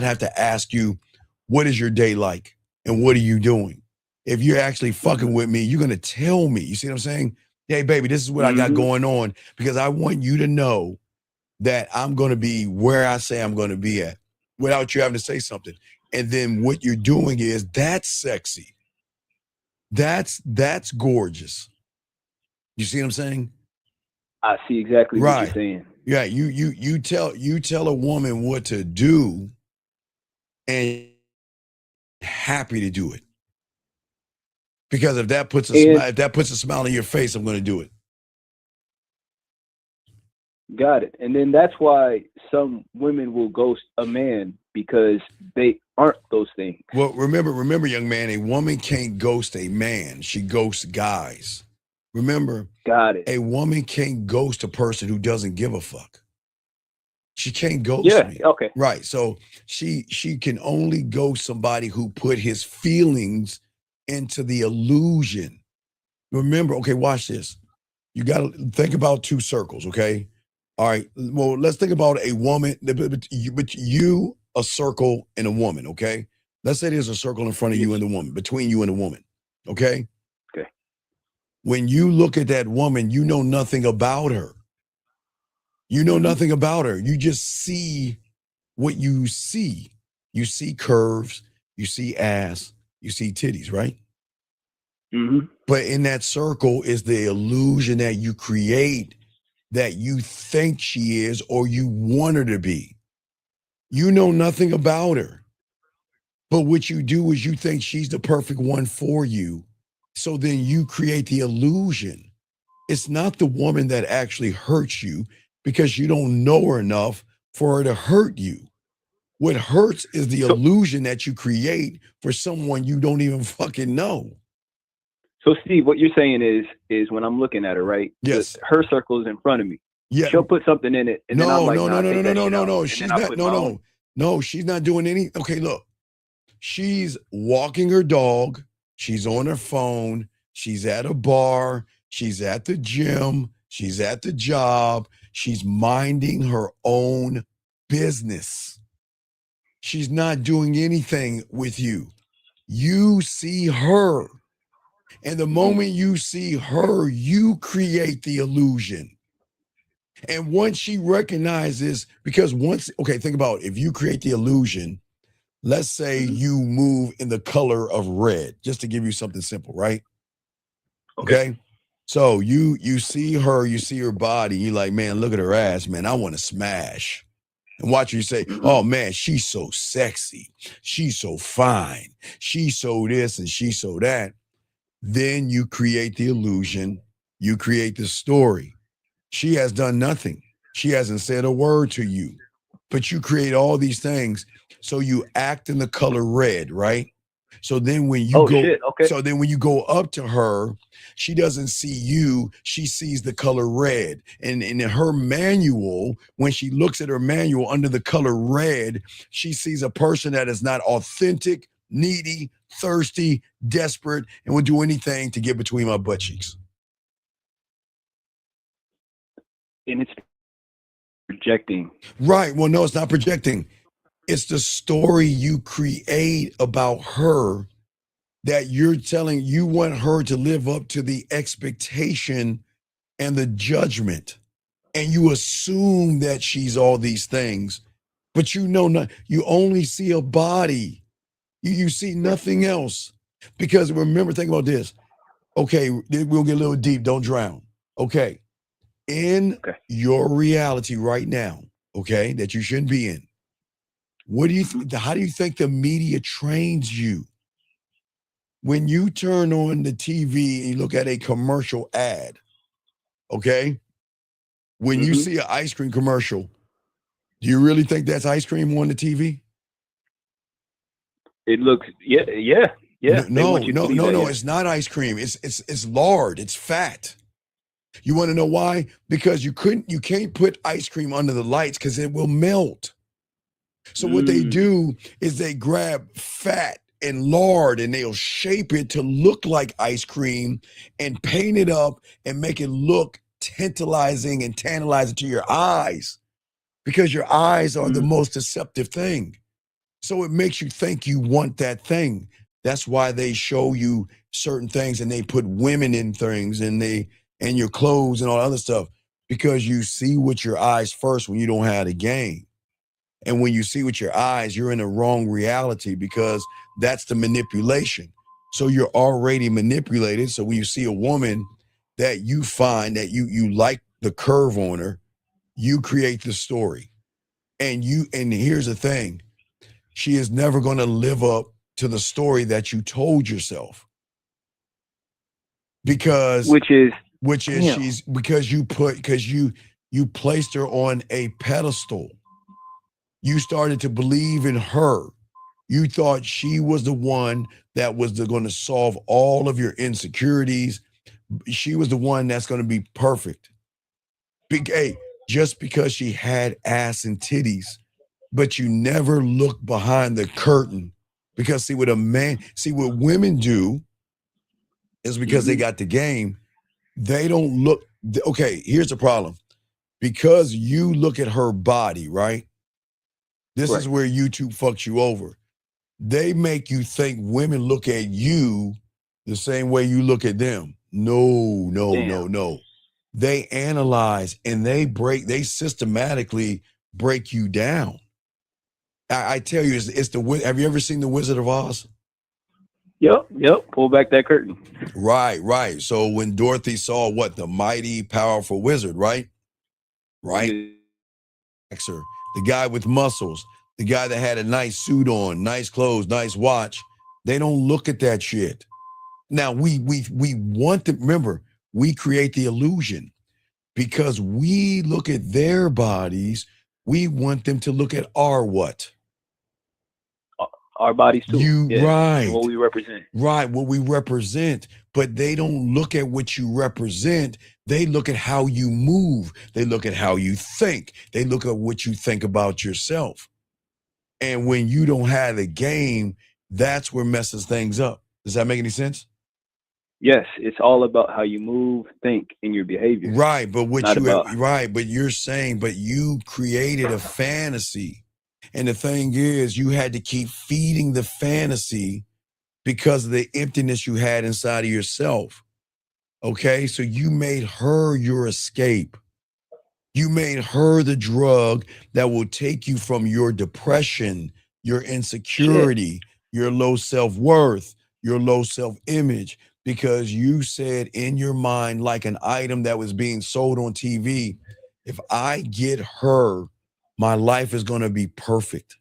G: have to ask you, what is your day like and what are you doing? If you're actually fucking with me, you're gonna tell me. You see what I'm saying? Hey, baby, this is what I got going on, because I want you to know that I'm gonna be where I say I'm gonna be at without you having to say something. And then what you're doing is that's sexy. That's gorgeous. You see what I'm saying?
N: I see exactly what you're saying.
G: Yeah, you tell a woman what to do and happy to do it. Because if that puts a smile on your face, I'm going to do it.
N: Got it. And then that's why some women will ghost a man, because they aren't those things.
G: Well, remember, young man, a woman can't ghost a man. She ghosts guys. Remember,
N: got it.
G: A woman can't ghost a person who doesn't give a fuck. She can't ghost me.
N: Okay.
G: Right. So she can only ghost somebody who put his feelings into the illusion. Remember, okay, watch this. You got to think about two circles, okay? All right. Well, let's think about a woman, but you, a circle, and a woman, okay? Let's say there's a circle in front of you and the woman, between you and the woman, okay?
N: Okay.
G: When you look at that woman, you know nothing about her. You know nothing about her. You just see what you see. You see curves, you see ass, you see titties, right? But in that circle is the illusion that you create that you think she is or you want her to be. You know nothing about her. But what you do is you think she's the perfect one for you. So then you create the illusion. It's not the woman that actually hurts you because you don't know her enough for her to hurt you. What hurts is the illusion that you create for someone you don't even fucking know.
N: So Steve, what you're saying is when I'm looking at her, right?
G: Yes.
N: Her circle is in front of me.
G: Yeah.
N: She'll put something in it. And then I'm like,
G: no. She's not doing any. Okay, look. She's walking her dog. She's on her phone. She's at a bar. She's at the gym. She's at the job. She's minding her own business. She's not doing anything with you. You see her. And the moment you see her, you create the illusion. And once she recognizes, because think about it, if you create the illusion, let's say you move in the color of red, just to give you something simple, right? Okay. So you see her, you see her body, you're like, man, look at her ass, man, I want to smash. And watch you say, oh man, she's so sexy. She's so fine. She's so this and she's so that. Then you create the illusion. You create the story. She has done nothing. She hasn't said a word to you, but you create all these things. So you act in the color red, right? So then when you when you go up to her, she doesn't see you, she sees the color red. And in her manual, when she looks at her manual under the color red, she sees a person that is not authentic, needy, thirsty, desperate, and would do anything to get between my butt cheeks.
N: And it's projecting.
G: Right. Well, no, it's not projecting. It's the story you create about her that you're telling. You want her to live up to the expectation and the judgment. And you assume that she's all these things, but you know not. You only see a body. You see nothing else. Because remember, think about this. Okay, we'll get a little deep. Don't drown. Okay. In your reality right now, okay, that you shouldn't be in. What do you how do you think the media trains you? When you turn on the TV and you look at a commercial ad, okay? When you see an ice cream commercial, do you really think that's ice cream on the TV?
N: It looks, yeah.
G: No, it's not ice cream. It's lard, it's fat. You want to know why? Because you can't put ice cream under the lights because it will melt. So what they do is they grab fat and lard and they'll shape it to look like ice cream and paint it up and make it look tantalizing and tantalizing to your eyes, because your eyes are the most deceptive thing. So it makes you think you want that thing. That's why they show you certain things and they put women in things and your clothes and all that other stuff, because you see with your eyes first when you don't have the game. And when you see with your eyes, you're in a wrong reality, because that's the manipulation. So you're already manipulated. So when you see a woman that you find that you like the curve on her, you create the story. And here's the thing, she is never going to live up to the story that you told yourself. Because you placed her on a pedestal. You started to believe in her. You thought she was the one that was going to solve all of your insecurities. She was the one that's going to be perfect. Just because she had ass and titties, but you never look behind the curtain. Because what women do is, because they got the game, they don't look. Okay, here's the problem. Because you look at her body, right? This is where YouTube fucks you over. They make you think women look at you the same way you look at them. No. They analyze and they systematically break you down. I tell you, have you ever seen The Wizard of Oz?
N: Yep. Pull back that curtain.
G: Right. So when Dorothy saw the mighty, powerful wizard, right? The guy with muscles, the guy that had a nice suit on, nice clothes, nice watch. They don't look at that shit. Now we want to remember, we create the illusion because we look at their bodies. We want them to look at our what?
N: Our bodies too.
G: Right.
N: What we represent.
G: Right, what we represent. But they don't look at what you represent. They look at how you move. They look at how you think. They look at what you think about yourself. And when you don't have the game, that's where messes things up. Does that make any sense?
N: Yes, it's all about how you move, think, and your behavior.
G: Right, but but you're saying, but you created a fantasy. And the thing is, you had to keep feeding the fantasy because of the emptiness you had inside of yourself. Okay, so you made her your escape. You made her the drug that will take you from your depression, your insecurity, your low self-worth, your low self-image, because you said in your mind, like an item that was being sold on TV, if I get her, my life is going to be perfect.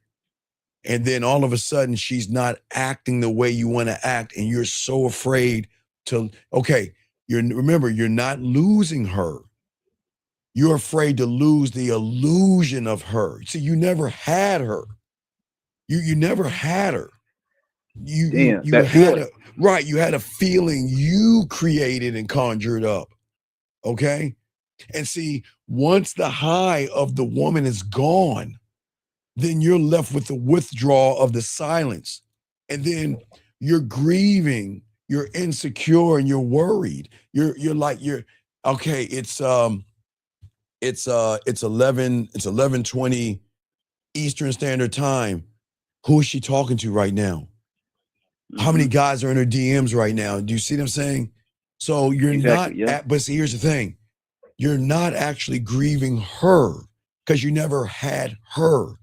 G: And then all of a sudden, she's not acting the way you want to act. And you're so afraid remember, you're not losing her. You're afraid to lose the illusion of her. See, you never had her. You never had her.
N: Damn,
G: You
N: that
G: had
N: feeling.
G: you had a feeling you created and conjured up. Okay. And see, once the high of the woman is gone, then you're left with the withdrawal of the silence. And then you're grieving, you're insecure, and you're worried. You're okay, it's 11:20 Eastern Standard Time. Who is she talking to right now? How many guys are in her DMs right now? Do you see what I'm saying? So you're
N: Exactly,
G: not
N: yeah.
G: but see, here's the thing. You're not actually grieving her because you never had her.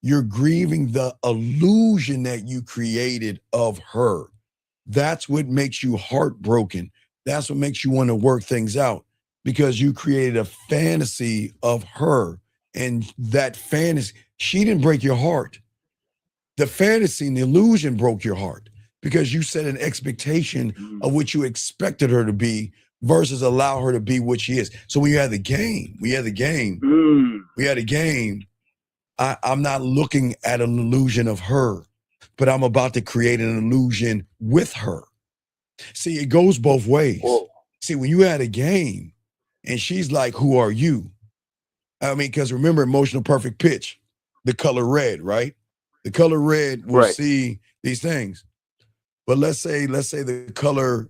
G: You're grieving the illusion that you created of her. That's what makes you heartbroken. That's what makes you want to work things out because you created a fantasy of her. And that fantasy, she didn't break your heart. The fantasy and the illusion broke your heart because you set an expectation of what you expected her to be versus allow her to be what she is. So when you had the game, I'm not looking at an illusion of her, but I'm about to create an illusion with her. See, it goes both ways.
N: Whoa.
G: See, when you had a game and she's like, who are you? I mean, because remember emotional perfect pitch, the color red, right? The color red will see these things. But let's say the color,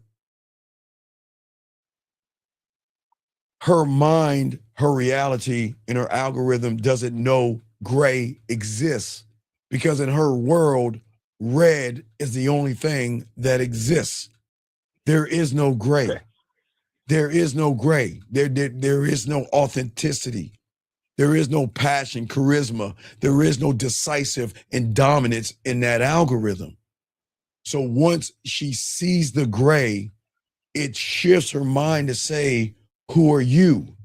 G: her mind, her reality, and her algorithm doesn't know gray exists because in her world, red is the only thing that exists. There is no gray.
N: Okay.
G: There is no gray. There is no authenticity. There is no passion, charisma. There is no decisive and dominance in that algorithm. So once she sees the gray, it shifts her mind to say, who are you?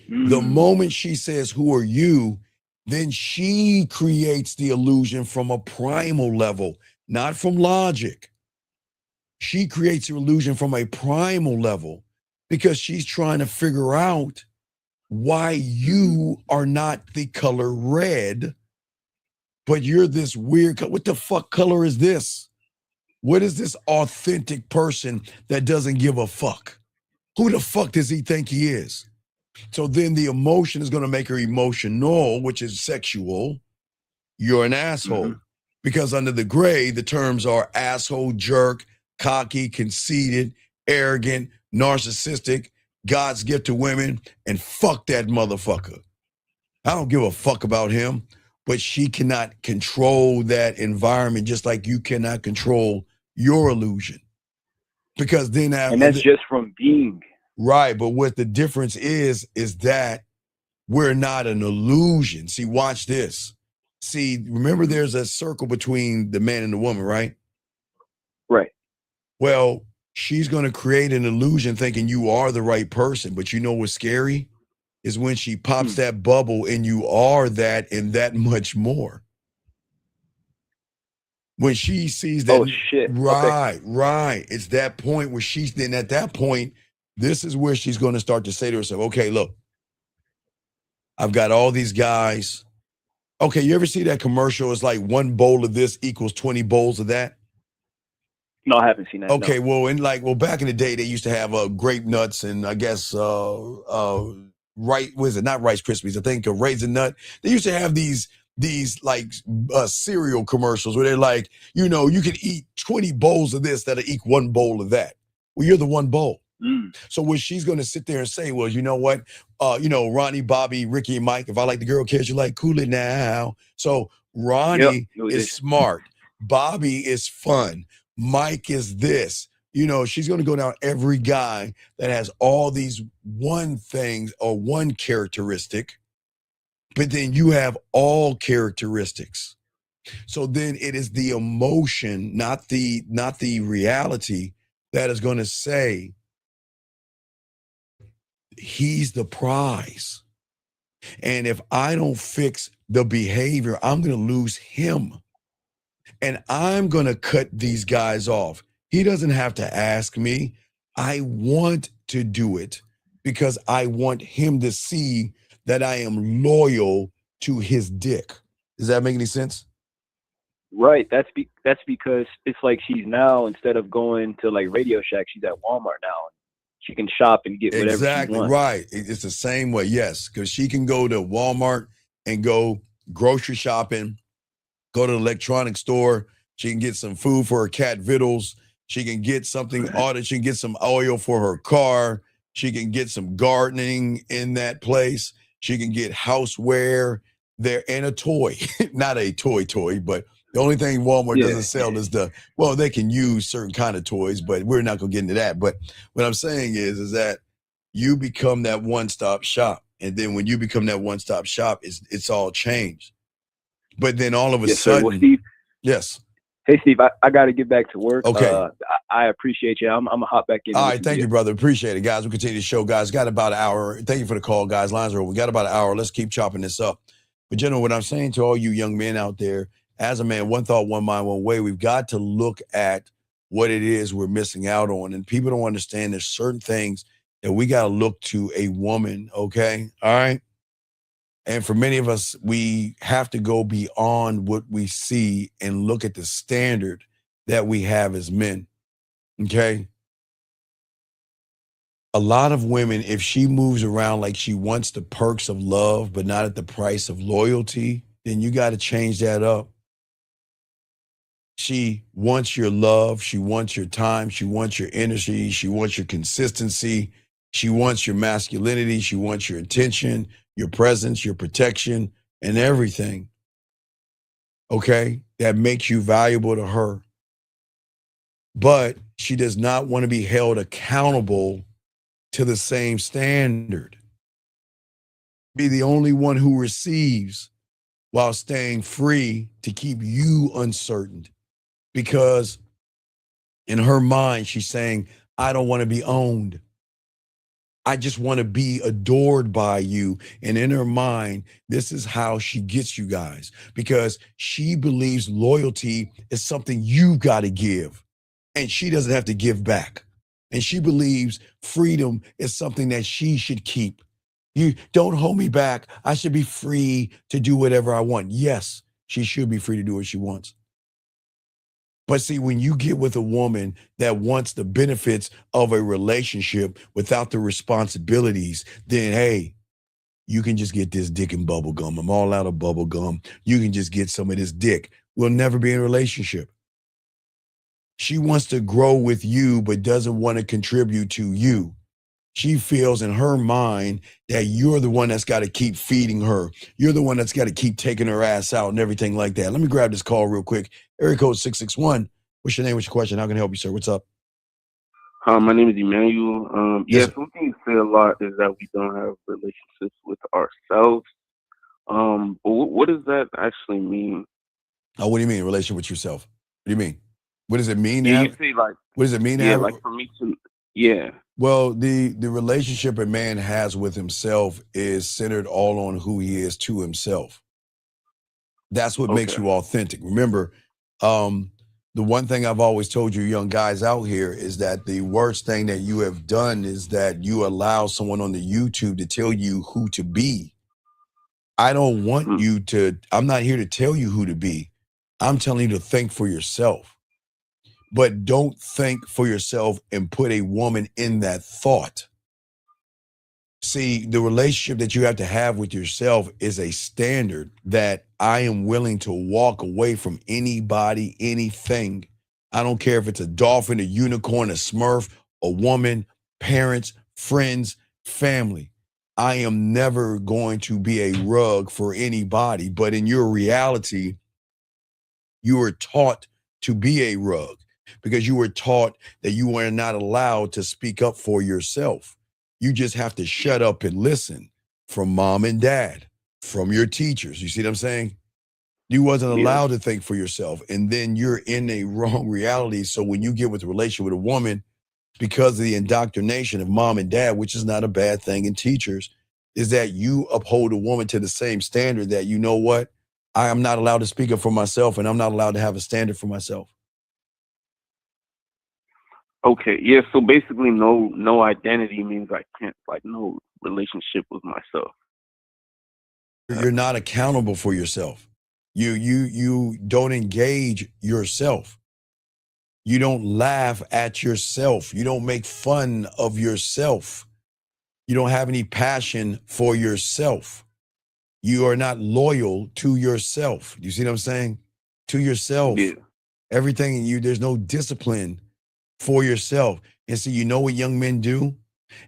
G: The moment she says, who are you? Then she creates the illusion from a primal level, not from logic. She creates the illusion from a primal level because she's trying to figure out why you are not the color red, but you're this weird, what the fuck color is this? What is this authentic person that doesn't give a fuck? Who the fuck does he think he is? So then the emotion is going to make her emotional, which is sexual. You're an asshole. Because under the gray, the terms are asshole, jerk, cocky, conceited, arrogant, narcissistic, God's gift to women, and fuck that motherfucker. I don't give a fuck about him, but she cannot control that environment just like you cannot control your illusion. Because then
N: and that's just from being.
G: Right, but what the difference is that we're not an illusion. See, watch this. See, remember there's a circle between the man and the woman, right?
N: Right.
G: Well, she's going to create an illusion thinking you are the right person. But you know what's scary? Is when she pops that bubble and you are that and that much more. When she sees that.
N: Oh, shit.
G: Right, right. It's that point where then at that point, this is where she's going to start to say to herself, okay, look, I've got all these guys. Okay, you ever see that commercial? It's like one bowl of this equals 20 bowls of that.
N: No, I haven't seen that.
G: Okay,
N: no.
G: well, back in the day, they used to have grape nuts and I guess not Rice Krispies? I think a raisin nut. They used to have these like cereal commercials where they're like, you can eat 20 bowls of this that'll eat one bowl of that. Well, you're the one bowl. So when she's going to sit there and say, well, you know what? Ronnie, Bobby, Ricky, and Mike, if I like the girl kids, you like, cool it now. So Ronnie is smart. Bobby is fun. Mike is this. She's going to go down every guy that has all these one things or one characteristic, but then you have all characteristics. So then it is the emotion, not the reality, that is going to say, he's the prize. And if I don't fix the behavior, I'm going to lose him. And I'm going to cut these guys off. He doesn't have to ask me. I want to do it because I want him to see that I am loyal to his dick. Does that make any sense?
N: Right. That's because it's like she's now, instead of going to like Radio Shack, she's at Walmart now. She can shop and get whatever she
G: Exactly
N: wants.
G: right. It's the same way, yes, because she can go to Walmart and go grocery shopping, go to the electronics store. She can get some food for her cat vittles. She can get something ordered. She can get some oil for her car. She can get some gardening in that place. She can get houseware there and a toy. Not a toy, but the only thing Walmart doesn't sell is they can use certain kind of toys, but we're not going to get into that. But what I'm saying is that you become that one-stop shop. And then when you become that one-stop shop, it's all changed. But then all of a sudden,
N: sir. Well, Steve,
G: yes.
N: Hey, Steve, I got to get back to work.
G: Okay.
N: I appreciate you. I'm going to hop back in.
G: All right. Thank you, brother. Appreciate it, guys. We'll continue the show, guys. Got about an hour. Thank you for the call, guys. Lines are open. We got about an hour. Let's keep chopping this up. But, gentlemen, what I'm saying to all you young men out there, as a man, one thought, one mind, one way, we've got to look at what it is we're missing out on. And people don't understand there's certain things that we got to look to a woman, okay? All right? And for many of us, we have to go beyond what we see and look at the standard that we have as men, okay? A lot of women, if she moves around like she wants the perks of love, but not at the price of loyalty, then you got to change that up. She wants your love. She wants your time. She wants your energy. She wants your consistency. She wants your masculinity. She wants your attention, your presence, your protection, and everything, okay, that makes you valuable to her. But she does not want to be held accountable to the same standard. Be the only one who receives while staying free to keep you uncertain. Because in her mind, she's saying, I don't want to be owned. I just want to be adored by you. And in her mind, this is how she gets you guys, because she believes loyalty is something you got to give and she doesn't have to give back. And she believes freedom is something that she should keep. You don't hold me back. I should be free to do whatever I want. Yes, she should be free to do what she wants. But see, when you get with a woman that wants the benefits of a relationship without the responsibilities, then, hey, you can just get this dick and bubble gum. I'm all out of bubble gum. You can just get some of this dick. We'll never be in a relationship. She wants to grow with you, but doesn't want to contribute to you. She feels in her mind that you're the one that's got to keep feeding her. You're the one that's got to keep taking her ass out and everything like that. Let me grab this call real quick. Area code 661. What's your name? What's your question? How can I help you, sir? What's up?
O: My name is Emmanuel. Something you say a lot is that we don't have relationships with ourselves. But what does that actually mean?
G: Oh, what do you mean, relationship with yourself? What do you mean? What does it mean?
O: Yeah, you say like.
G: What does it mean?
O: Yeah, like for me to. Yeah.
G: Well, the relationship a man has with himself is centered all on who he is to himself. That's what makes you authentic. Remember, the one thing I've always told you young guys out here is that the worst thing that you have done is that you allow someone on the YouTube to tell you who to be. I don't want you to, I'm not here to tell you who to be. I'm telling you to think for yourself. But don't think for yourself and put a woman in that thought. See, the relationship that you have to have with yourself is a standard that I am willing to walk away from anybody, anything. I don't care if it's a dolphin, a unicorn, a smurf, a woman, parents, friends, family. I am never going to be a rug for anybody. But in your reality, you are taught to be a rug, because you were taught that you are not allowed to speak up for yourself. You just have to shut up and listen from mom and dad, from your teachers. You see what I'm saying? You wasn't allowed to think for yourself. And then you're in a wrong reality. So when you get with a relationship with a woman, because of the indoctrination of mom and dad, which is not a bad thing, and teachers, is that you uphold a woman to the same standard that, you know what, I am not allowed to speak up for myself, and I'm not allowed to have a standard for myself.
O: Okay, yeah, so basically no identity means I can't, like, no relationship with myself.
G: You're not accountable for yourself. You don't engage yourself. You don't laugh at yourself. You don't make fun of yourself. You don't have any passion for yourself. You are not loyal to yourself. You see what I'm saying? To yourself.
O: Yeah.
G: Everything in you, there's no discipline for yourself. And so you know what young men do?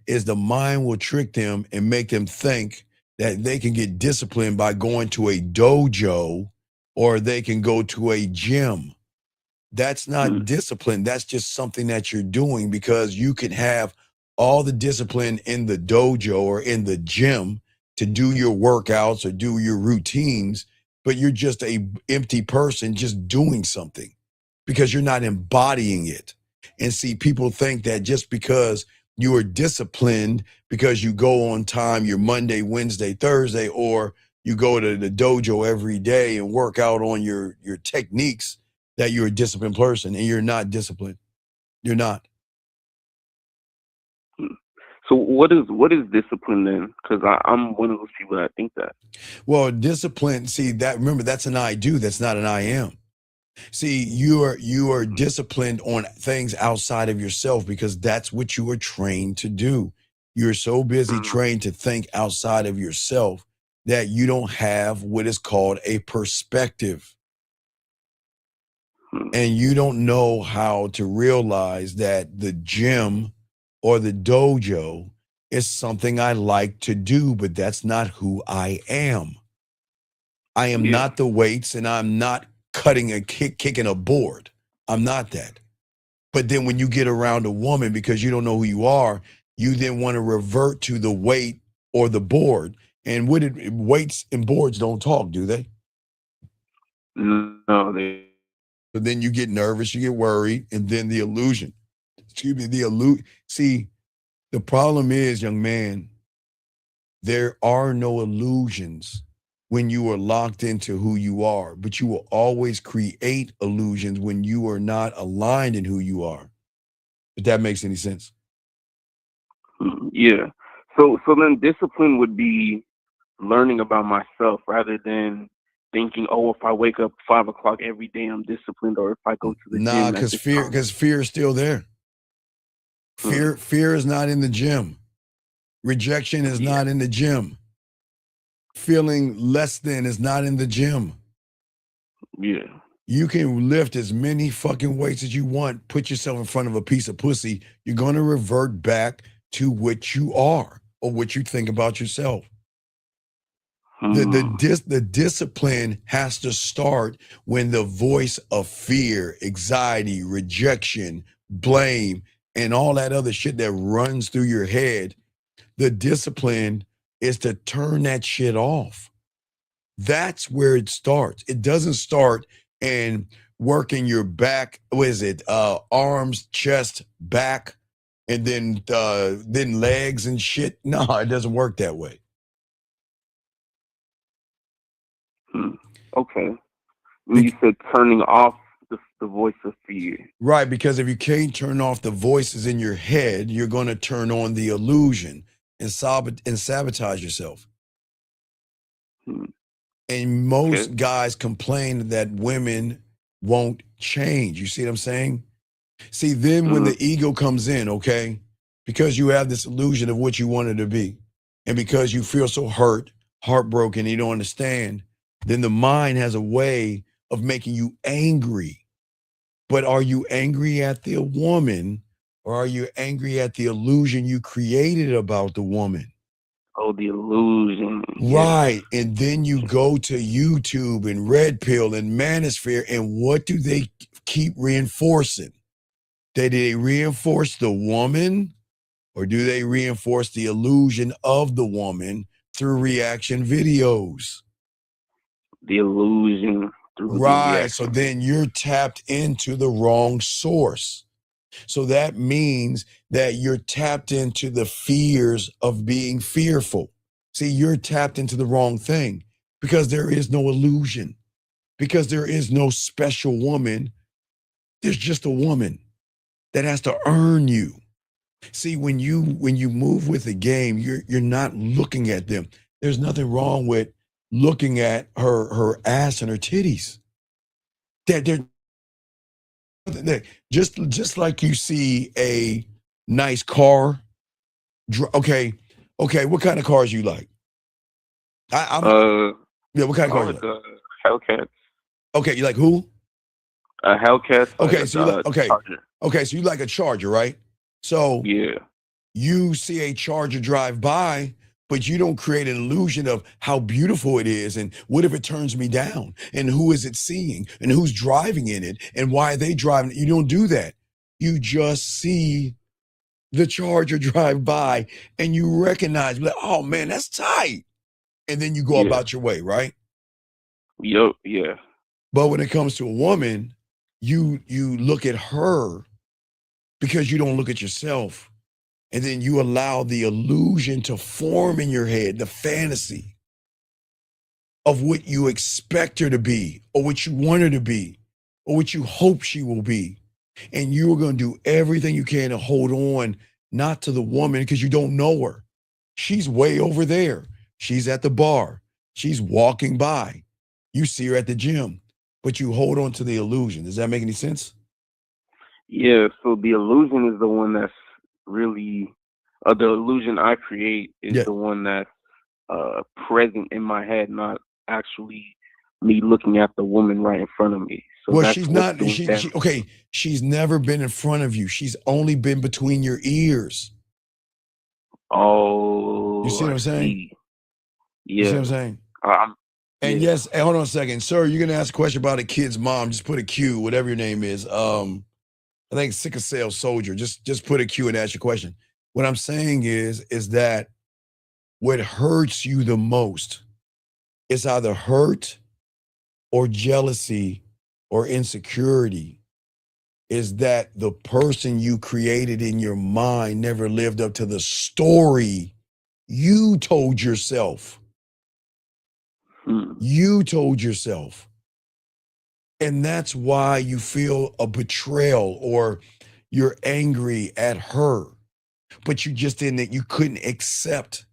G: Is the mind will trick them and make them think that they can get disciplined by going to a dojo or they can go to a gym. That's not discipline. That's just something that you're doing because you can have all the discipline in the dojo or in the gym to do your workouts or do your routines, but you're just a empty person just doing something because you're not embodying it. And see, people think that just because you are disciplined because you go on time, your Monday, Wednesday, Thursday, or you go to the dojo every day and work out on your techniques, that you're a disciplined person, and you're not disciplined. You're not.
O: So what is discipline then? Because I'm one of those people that think that.
G: Well, discipline, see that, remember, that's an I do, that's not an I am. See, you are disciplined on things outside of yourself because that's what you were trained to do. You're so busy trained to think outside of yourself that you don't have what is called a perspective. And you don't know how to realize that the gym or the dojo is something I like to do, but that's not who I am. I am not the weights, and I'm not kicking a board. I'm not that. But then when you get around a woman, because you don't know who you are, you then want to revert to the weight or the board. And weights and boards don't talk, do they?
O: No, they.
G: But then you get nervous, you get worried, and then the illusion. See, the problem is, young man, there are no illusions when you are locked into who you are, but you will always create illusions when you are not aligned in who you are. If that makes any sense.
O: Yeah. So then discipline would be learning about myself rather than thinking, oh, if I wake up 5 o'clock every day, I'm disciplined, or if I go to the gym.
G: Because fear is still there. Fear is not in the gym. Rejection is not in the gym. Feeling less than is not in the gym.
O: Yeah.
G: You can lift as many fucking weights as you want, put yourself in front of a piece of pussy, you're going to revert back to what you are or what you think about yourself. The discipline has to start when the voice of fear, anxiety, rejection, blame, and all that other shit that runs through your head, the discipline is to turn that shit off. That's where it starts. It doesn't start in working your back, arms, chest, back, and then legs and shit. No, it doesn't work that way.
O: Okay. You said turning off the voice of fear.
G: Right, because if you can't turn off the voices in your head, you're going to turn on the illusion and sabotage yourself. And most guys complain that women won't change. You see what I'm saying? See, then when the ego comes in, okay, because you have this illusion of what you wanted to be, and because you feel so heartbroken, you don't understand, then the mind has a way of making you angry. But are you angry at the woman, or are you angry at the illusion you created about the woman?
O: Oh, the illusion.
G: Right. And then you go to YouTube and Red Pill and Manosphere, and what do they keep reinforcing? Do they reinforce the woman, or do they reinforce the illusion of the woman through reaction videos?
O: The illusion through
G: right. So then you're tapped into the wrong source. So that means that you're tapped into the fears of being fearful. See, you're tapped into the wrong thing because there is no illusion, because there is no special woman. There's just a woman that has to earn you. See, when you move with the game, you're not looking at them. There's nothing wrong with looking at her ass and her titties. They're just like you see a nice car. Okay, what kind of cars you like? Yeah, what kind of cars you like?
O: Hellcat.
G: Okay, you like who?
O: A Hellcat.
G: Okay, so you like
O: Charger.
G: okay, so you like a Charger, right? So
O: Yeah.
G: you see a Charger drive by, but you don't create an illusion of how beautiful it is and what if it turns me down and who is it seeing and who's driving in it and why are they driving it? You don't do that. You just see the Charger drive by and you recognize, like, oh man, that's tight. And then you go about your way, right?
O: Yup, yeah.
G: But when it comes to a woman, you look at her because you don't look at yourself. And then you allow the illusion to form in your head, the fantasy of what you expect her to be, or what you want her to be, or what you hope she will be. And you are going to do everything you can to hold on, not to the woman because you don't know her. She's way over there. She's at the bar. She's walking by. You see her at the gym, but you hold on to the illusion. Does that make any sense?
O: Yeah, so the illusion is the one that's really, the illusion I create is the one that's present in my head, not actually me looking at the woman right in front of me. So
G: Well,
O: that's
G: she's
O: what's
G: not,
O: doing
G: she's never been in front of you. She's only been between your ears.
O: Oh,
G: You see what I'm saying?
O: Yeah.
G: You see what I'm saying? And yes, hey, hold on a second. Sir, you're going to ask a question about a kid's mom. Just put a Q, whatever your name is. I think sickle cell soldier. Just put a Q and ask your question. What I'm saying is that what hurts you the most is either hurt or jealousy or insecurity, is that the person you created in your mind never lived up to the story you told yourself. You told yourself. And that's why you feel a betrayal or you're angry at her. But you just didn't, you couldn't accept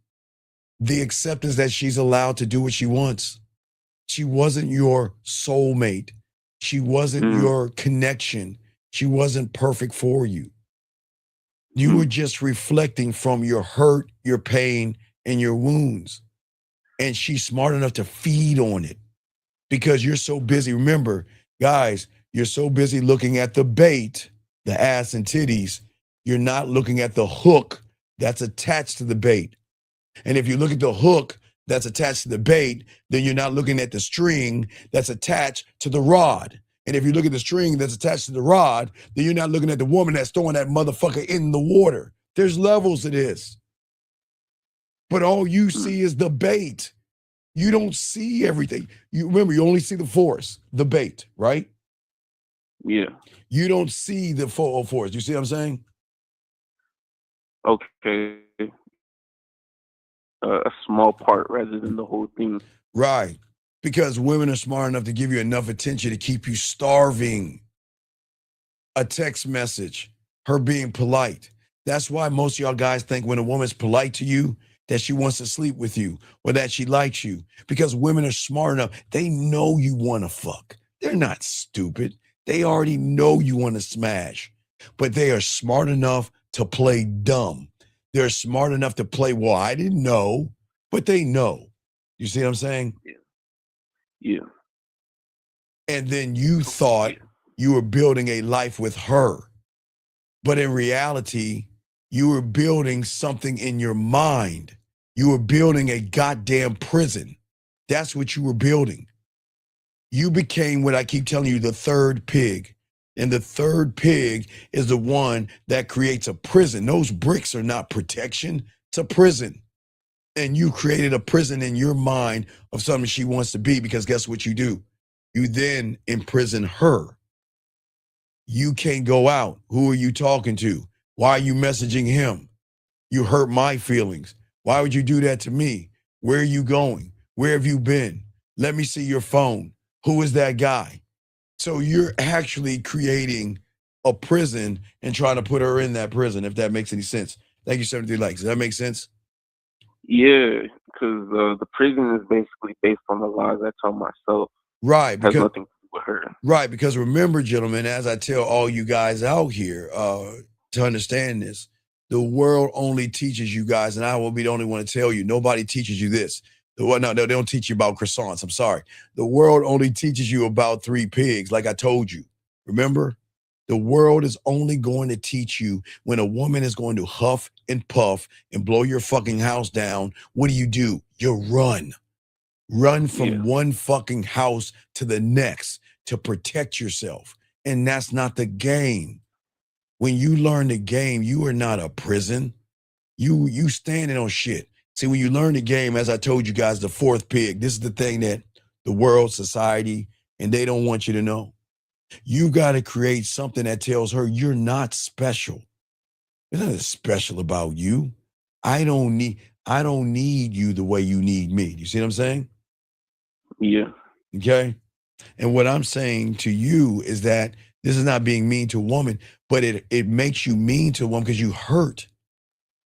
G: the acceptance that she's allowed to do what she wants. She wasn't your soulmate. She wasn't your connection. She wasn't perfect for you. You were just reflecting from your hurt, your pain, and your wounds. And she's smart enough to feed on it because you're so busy. Remember, guys, you're so busy looking at the bait, the ass and titties. You're not looking at the hook that's attached to the bait. And if you look at the hook that's attached to the bait, then you're not looking at the string that's attached to the rod. And if you look at the string that's attached to the rod, then you're not looking at the woman that's throwing that motherfucker in the water. There's levels to this. But all you see is the bait. You don't see everything. You remember, you only see the force, the bait, right?
O: Yeah.
G: You don't see the full force. You see what I'm saying?
O: Okay. A small part rather than the whole thing.
G: Right. Because women are smart enough to give you enough attention to keep you starving. A text message, her being polite. That's why most of y'all guys think when a woman's polite to you, that she wants to sleep with you or that she likes you. Because women are smart enough. They know you want to fuck. They're not stupid. They already know you want to smash. But they are smart enough to play dumb. They're smart enough to play, well, I didn't know, but they know. You see what I'm saying?
O: Yeah.
G: And then you thought you were building a life with her. But in reality, you were building something in your mind. You were building a goddamn prison. That's what you were building. You became what I keep telling you, the third pig. And the third pig is the one that creates a prison. Those bricks are not protection, it's a prison. And you created a prison in your mind of something she wants to be, because guess what you do? You then imprison her. You can't go out. Who are you talking to? Why are you messaging him? You hurt my feelings. Why would you do that to me? Where are you going? Where have you been? Let me see your phone. Who is that guy? So you're actually creating a prison and trying to put her in that prison, if that makes any sense. Thank you, 73 likes. Does that make sense?
O: Yeah, because the prison is basically based on the lies I tell myself.
G: Right.
O: Has
G: Because,
O: nothing to do with her.
G: right. Because remember, gentlemen, as I tell all you guys out here to understand this, the world only teaches you guys, and I will be the only one to tell you, nobody teaches you this. No, they don't teach you about croissants. I'm sorry. The world only teaches you about 3 pigs, like I told you. Remember? The world is only going to teach you when a woman is going to huff and puff and blow your fucking house down. What do? You run. Run from one fucking house to the next to protect yourself. And that's not the game. When you learn the game, you are not a prison. You standing on shit. See, when you learn the game, as I told you guys, the 4th pig, this is the thing that the world, society, and they don't want you to know. You got to create something that tells her you're not special. There's nothing special about you. I don't need you the way you need me. You see what I'm saying?
O: Yeah.
G: Okay. And what I'm saying to you is that this is not being mean to a woman, but it makes you mean to a woman because you hurt.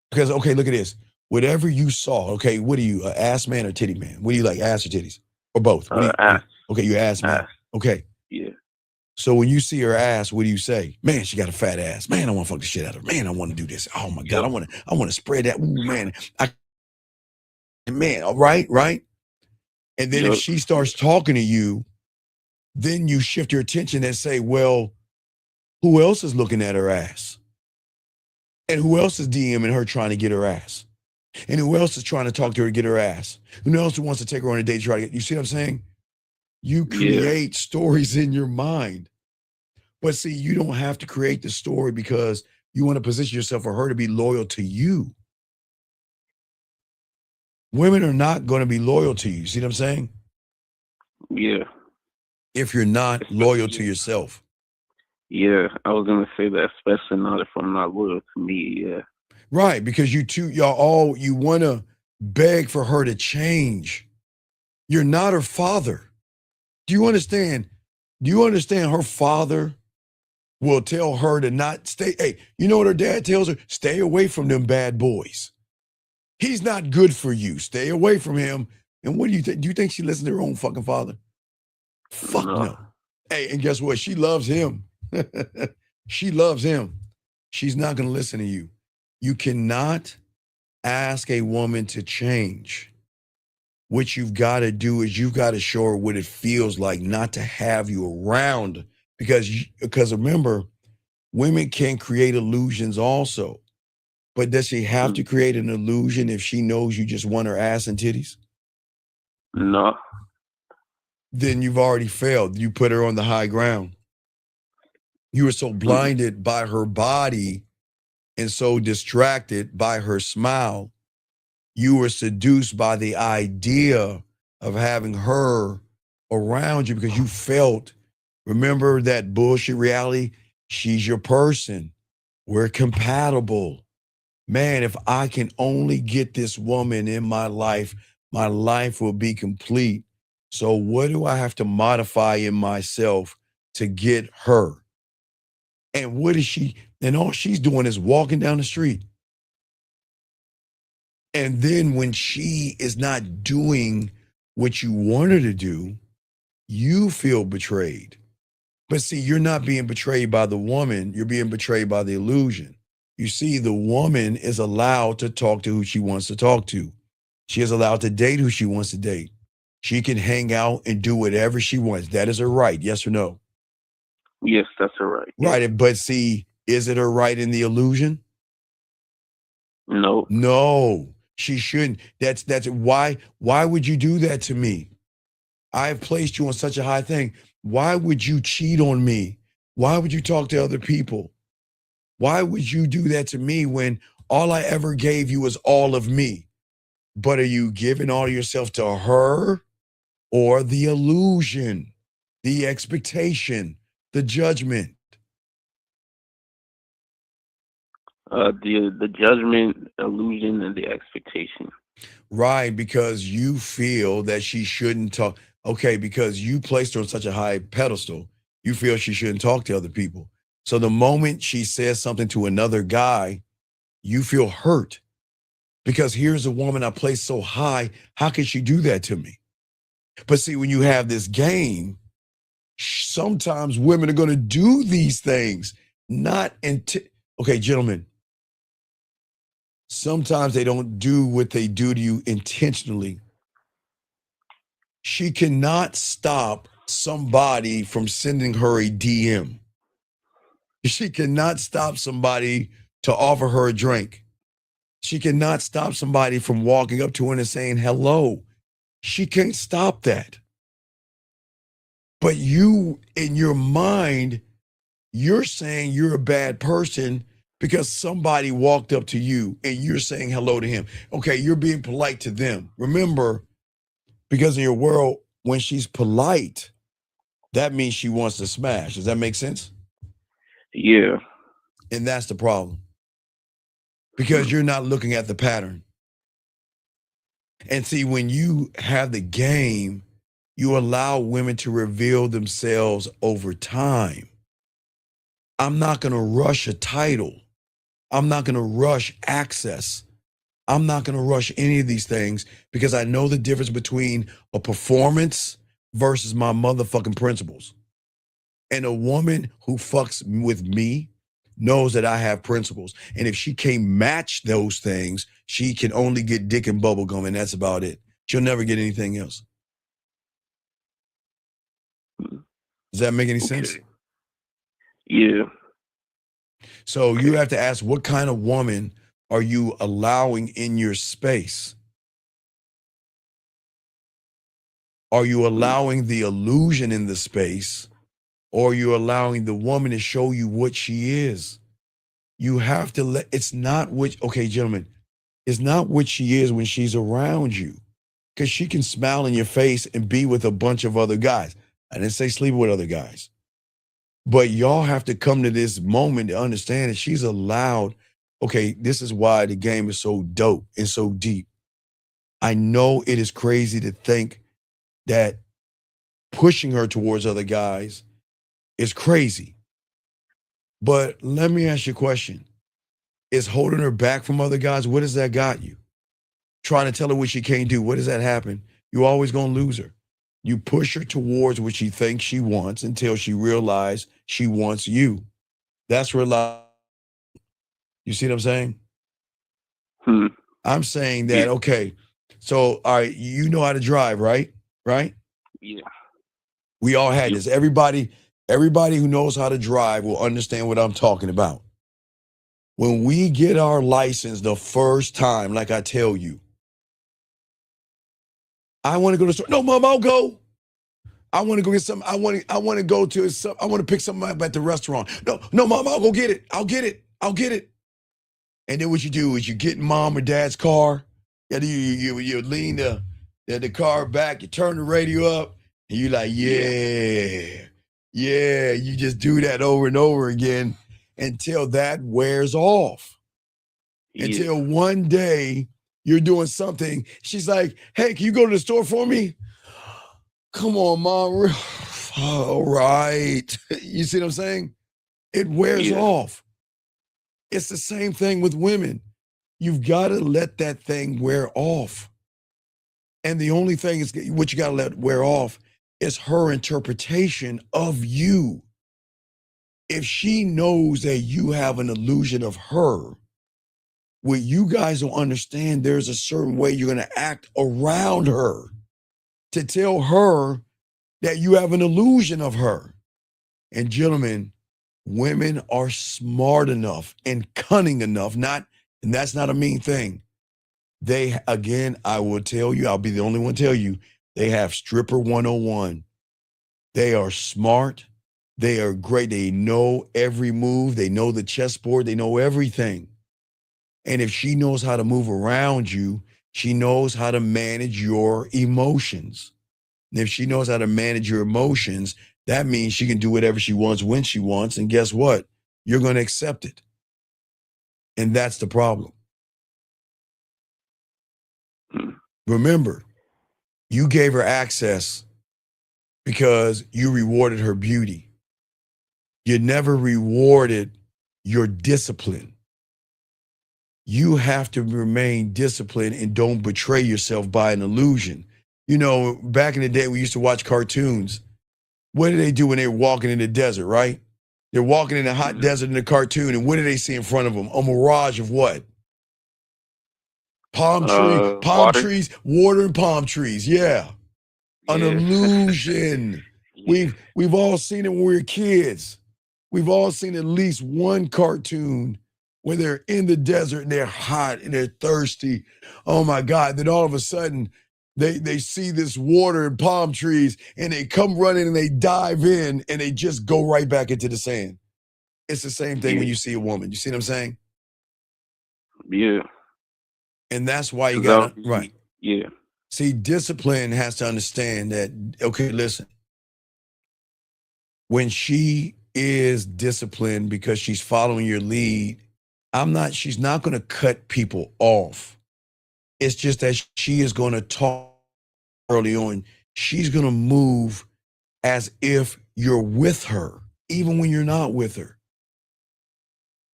G: Because, okay, look at this. Whatever you saw, okay, what are you, an ass man or titty man? What do you like, ass or titties? Or both?
O: Ass.
G: Okay, you ass man.
O: Ass.
G: Okay.
O: Yeah.
G: So when you see her ass, what do you say? Man, she got a fat ass. Man, I want to fuck the shit out of her. Man, I want to do this. Oh my God, I want to spread that. Ooh, man. Man, all right. And then if she starts talking to you, then you shift your attention and say, well, who else is looking at her ass? And who else is DMing her trying to get her ass? And who else is trying to talk to her to get her ass? Who else wants to take her on a date to try to get, you see what I'm saying? You create stories in your mind. But see, you don't have to create the story because you want to position yourself for her to be loyal to you. Women are not going to be loyal to you. See what I'm saying?
O: Yeah.
G: If you're not loyal to yourself.
O: Yeah, I was going to say that, especially not if I'm not loyal to me, yeah.
G: Right, because you want to beg for her to change. You're not her father. Do you understand? Her father will tell her to not stay. Hey, you know what her dad tells her? Stay away from them bad boys. He's not good for you. Stay away from him. And what do you think? Do you think she listens to her own fucking father? Fuck no. Hey, and guess what? She loves him. She loves him. She's not going to listen to you. You cannot ask a woman to change. What you've got to do is you've got to show her what it feels like not to have you around. Because remember, women can create illusions also. But does she have to create an illusion if she knows you just want her ass and titties?
O: No.
G: Then you've already failed. You put her on the high ground. You were so blinded by her body and so distracted by her smile. You were seduced by the idea of having her around you because you felt, remember that bullshit reality? She's your person. We're compatible. Man, if I can only get this woman in my life will be complete. So what do I have to modify in myself to get her? And what is she? And all she's doing is walking down the street. And then when she is not doing what you want her to do, you feel betrayed. But see, you're not being betrayed by the woman. You're being betrayed by the illusion. You see, the woman is allowed to talk to who she wants to talk to. She is allowed to date who she wants to date. She can hang out and do whatever she wants. That is her right. Yes or no?
O: Yes, that's her right.
G: Right. But see, is it her right in the illusion?
O: No.
G: No, she shouldn't. That's why would you do that to me? I have placed you on such a high thing. Why would you cheat on me? Why would you talk to other people? Why would you do that to me when all I ever gave you was all of me? But are you giving all of yourself to her or the illusion, the expectation, the judgment?
O: The judgment, illusion, and the expectation.
G: Right, because you feel that she shouldn't talk. Okay, because you placed her on such a high pedestal, you feel she shouldn't talk to other people. So the moment she says something to another guy, you feel hurt because here's a woman I place so high. How can she do that to me? But see, when you have this game, sometimes women are going to do these things, not okay, gentlemen. Sometimes they don't do what they do to you intentionally. She cannot stop somebody from sending her a DM. She cannot stop somebody to offer her a drink. She cannot stop somebody from walking up to her and saying hello. She can't stop that. But you, in your mind, you're saying you're a bad person because somebody walked up to you and you're saying hello to him. Okay, you're being polite to them. Remember, because in your world, when she's polite, that means she wants to smash. Does that make sense?
O: Yeah.
G: And that's the problem. Because you're not looking at the pattern. And see, when you have the game, you allow women to reveal themselves over time. I'm not going to rush a title. I'm not going to rush access. I'm not going to rush any of these things because I know the difference between a performance versus my motherfucking principles. And a woman who fucks with me knows that I have principles. And if she can't match those things, she can only get dick and bubble gum, and that's about it. She'll never get anything else. Does that make any sense?
O: Yeah.
G: So you have to ask, what kind of woman are you allowing in your space? Are you allowing the illusion in the space, or are you allowing the woman to show you what she is? You have to let, it's not what, okay, gentlemen, it's not what she is when she's around you. Because she can smile in your face and be with a bunch of other guys. I didn't say sleep with other guys. But y'all have to come to this moment to understand that she's allowed, okay, this is why the game is so dope and so deep. I know it is crazy to think that pushing her towards other guys is crazy. But let me ask you a question. Is holding her back from other guys, what has that got you? Trying to tell her what she can't do, what does that happen? You're always going to lose her. You push her towards what she thinks she wants until she realizes she wants you. That's reliable. You see what I'm saying? I'm saying that, okay, so, all right, you know how to drive, right? Right?
O: Yeah.
G: We all had this. Everybody who knows how to drive will understand what I'm talking about. When we get our license the first time, like I tell you, I want to go to the store. No, Mom, I'll go. I want to go get something. I want to go to some. I want to pick something up at the restaurant. No, Mom, I'll go get it. I'll get it. And then what you do is you get in Mom or Dad's car. Yeah, you lean the car back. You turn the radio up, and you're like, yeah. You just do that over and over again until that wears off. Until one day you're doing something. She's like, hey, can you go to the store for me? Come on, Mom. All right. You see what I'm saying? It wears off. It's the same thing with women. You've got to let that thing wear off. And the only thing is what you got to let wear off is her interpretation of you. If she knows that you have an illusion of her, what you guys don't understand, there's a certain way you're going to act around her to tell her that you have an illusion of her. And gentlemen, women are smart enough and cunning enough, and that's not a mean thing. They, again, I will tell you, I'll be the only one to tell you, they have stripper 101. They are smart. They are great. They know every move. They know the chessboard. They know everything. And if she knows how to move around you, she knows how to manage your emotions. And if she knows how to manage your emotions, that means she can do whatever she wants when she wants. And guess what? You're going to accept it. And that's the problem. Remember, you gave her access because you rewarded her beauty. You never rewarded your discipline. you have to remain disciplined and don't betray yourself by an illusion. You know, back in the day, we used to watch cartoons. What do they do when they're walking in the desert, right? They're walking in the hot desert in the cartoon, and what do they see in front of them? A mirage of what? Palm
O: Water.
G: trees, water and palm trees. Yeah. An illusion. We've all seen it when we were kids. We've all seen at least one cartoon where they're in the desert and they're hot and they're thirsty. Oh my God. Then all of a sudden they see this water and palm trees and they come running and they dive in and they just go right back into the sand. It's the same thing when you see a woman. You see what I'm saying?
O: Yeah.
G: And that's why you gotta, right.
O: Yeah.
G: See, discipline has to understand that, okay, listen, when she is disciplined because she's following your lead, she's not going to cut people off. It's just that she is going to talk early on. She's going to move as if you're with her, even when you're not with her.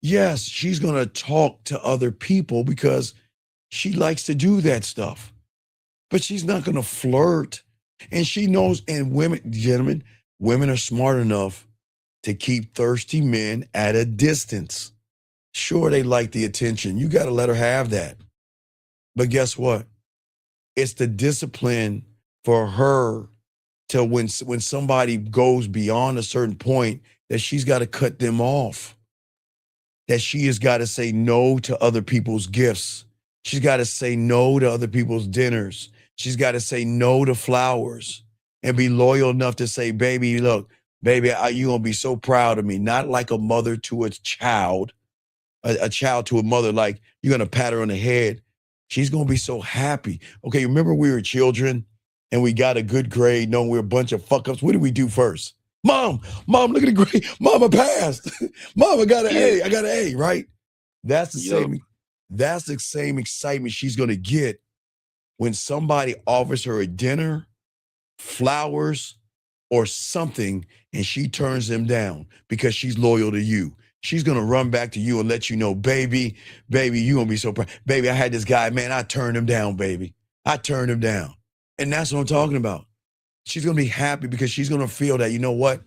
G: Yes, she's going to talk to other people because she likes to do that stuff, but she's not going to flirt. And she knows, and women, gentlemen, women are smart enough to keep thirsty men at a distance. Sure, they like the attention. You got to let her have that. But guess what? It's the discipline for her to when somebody goes beyond a certain point that she's got to cut them off. That she has got to say no to other people's gifts. She's got to say no to other people's dinners. She's got to say no to flowers and be loyal enough to say, baby, look, baby, you're going to be so proud of me. Not like a mother to a child, a child to a mother, like you're going to pat her on the head. She's going to be so happy. Okay, remember we were children and we got a good grade, knowing we're a bunch of fuck-ups. What did we do first? Mom, look at the grade. Mom, I passed. Mom, I got an A. I got an A, right? That's the same excitement she's going to get when somebody offers her a dinner, flowers, or something, and she turns them down because she's loyal to you. She's going to run back to you and let you know, baby, you're going to be so proud. Baby, I had this guy, man, I turned him down, baby. I turned him down. And that's what I'm talking about. She's going to be happy because she's going to feel that, you know what?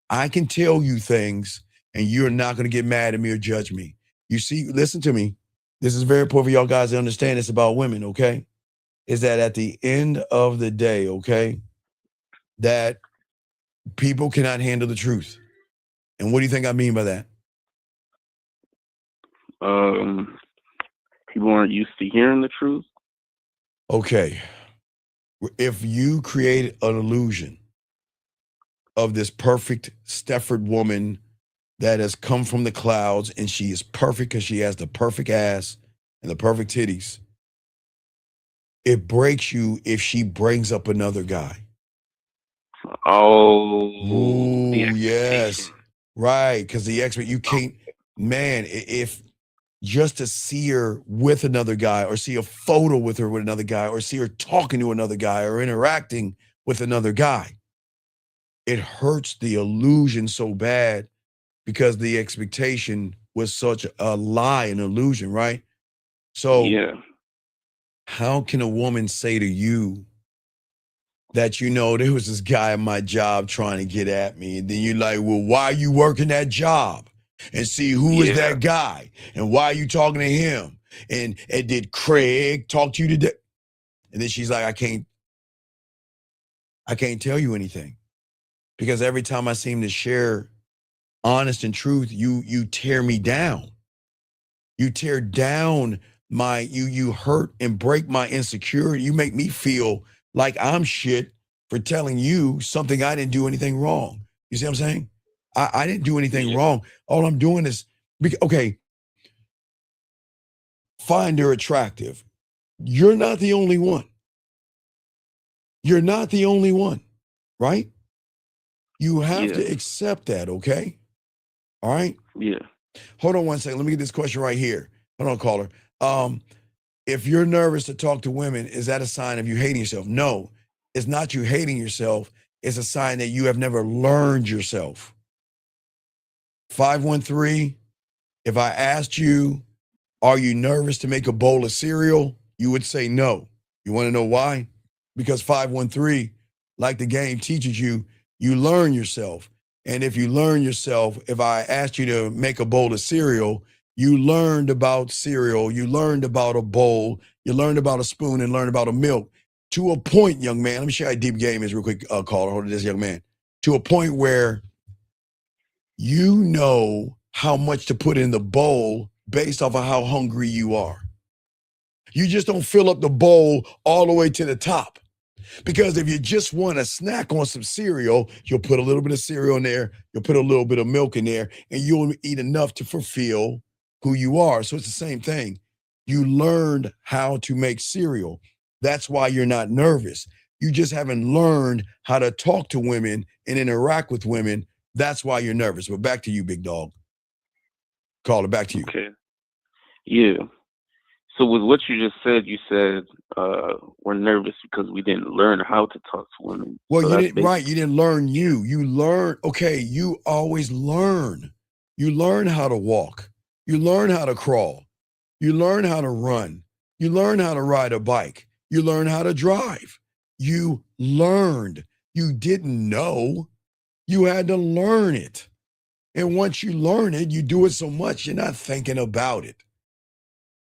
G: I can tell you things and you're not going to get mad at me or judge me. You see, listen to me. This is very important for y'all guys to understand this about women, okay? Is that at the end of the day, okay, that people cannot handle the truth. And what do you think I mean by that?
O: People aren't used to hearing the truth.
G: Okay. If you create an illusion of this perfect Stefford woman that has come from the clouds and she is perfect because she has the perfect ass and the perfect titties, it breaks you if she brings up another guy.
O: Oh,
G: yes. Right, because you can't, man, if just to see her with another guy or see a photo with her with another guy or see her talking to another guy or interacting with another guy, it hurts the illusion so bad because the expectation was such a lie, an illusion, right? So how can a woman say to you that, you know, there was this guy at my job trying to get at me, and then you're like, well, why are you working that job? And see, who is that guy? And why are you talking to him? And did Craig talk to you today? And then she's like, I can't tell you anything. Because every time I seem to share honest and truth, you tear me down. You tear down you hurt and break my insecurity. You make me feel like I'm shit for telling you something I didn't do anything wrong. You see what I'm saying? I didn't do anything wrong. All I'm doing is, okay, find her attractive. You're not the only one. You're not the only one, right? You have to accept that, okay? All right?
O: Yeah.
G: Hold on one second. Let me get this question right here. Hold on, caller. If you're nervous to talk to women, is that a sign of you hating yourself? No, it's not you hating yourself. It's a sign that you have never learned yourself. 513, if I asked you, Are you nervous to make a bowl of cereal? You would say no. You want to know why? Because 513, like the game teaches you, you learn yourself. And if you learn yourself, if I asked you to make a bowl of cereal, you learned about cereal, you learned about a bowl, you learned about a spoon, and learned about a milk. To a point, young man, let me show you how deep game is real quick, caller. Hold on, this young man. To a point where you know how much to put in the bowl based off of how hungry you are. You just don't fill up the bowl all the way to the top. Because if you just want to snack on some cereal, you'll put a little bit of cereal in there, you'll put a little bit of milk in there, and you'll eat enough to fulfill who you are. So it's the same thing. You learned how to make cereal. That's why you're not nervous. You just haven't learned how to talk to women and interact with women. That's why you're nervous. But back to you, big dog. Call it back to you.
O: Okay. Yeah. So with what you just said, you said we're nervous because we didn't learn how to talk to women.
G: Well,
O: So
G: you
O: that's
G: didn't, right. You didn't learn you. You learn, okay, you always learn. You learn how to walk. You learn how to crawl. You learn how to run. You learn how to ride a bike. You learn how to drive. You learned. You didn't know. You had to learn it. And once you learn it, you do it so much, you're not thinking about it.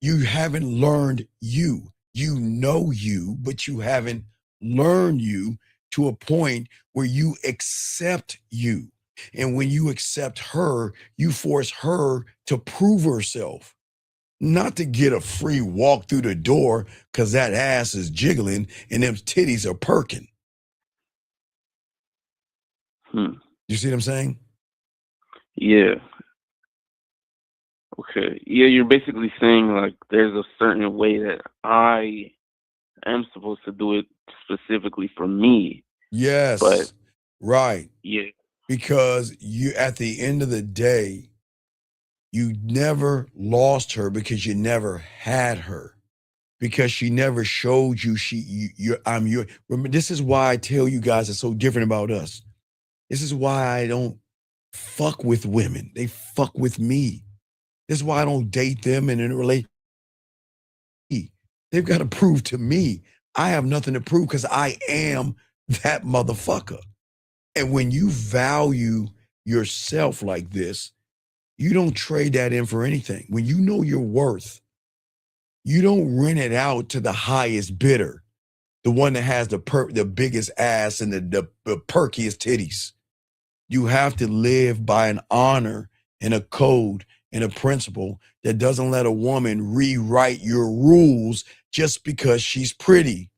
G: You haven't learned you. You know you, but you haven't learned you to a point where you accept you. And when you accept her, you force her to prove herself. Not to get a free walk through the door because that ass is jiggling and them titties are perking. You see what I'm saying?
O: Yeah. Okay. Yeah, you're basically saying like there's a certain way that I am supposed to do it specifically for me.
G: Yes.
O: But
G: right.
O: Yeah.
G: Because you, at the end of the day, you never lost her because you never had her. Because she never showed you I'm your. Remember, this is why I tell you guys it's so different about us. This is why I don't fuck with women. They fuck with me. This is why I don't date them and relate. They've got to prove to me. I have nothing to prove because I am that motherfucker. And when you value yourself like this, you don't trade that in for anything. When you know your worth, you don't rent it out to the highest bidder, the one that has the biggest ass and the perkiest titties. You have to live by an honor and a code and a principle that doesn't let a woman rewrite your rules just because she's pretty,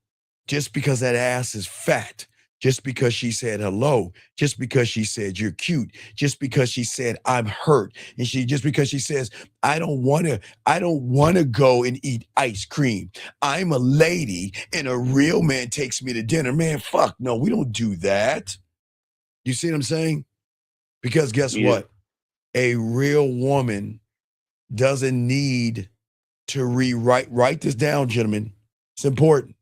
G: just because that ass is fat, just because she said hello, just because she said you're cute, just because she said I'm hurt, and just because she says I don't want to go and eat ice cream. I'm a lady and a real man takes me to dinner. Man, fuck no, we don't do that. You see what I'm saying? Because guess what? A real woman doesn't need to write this down, gentlemen. It's important.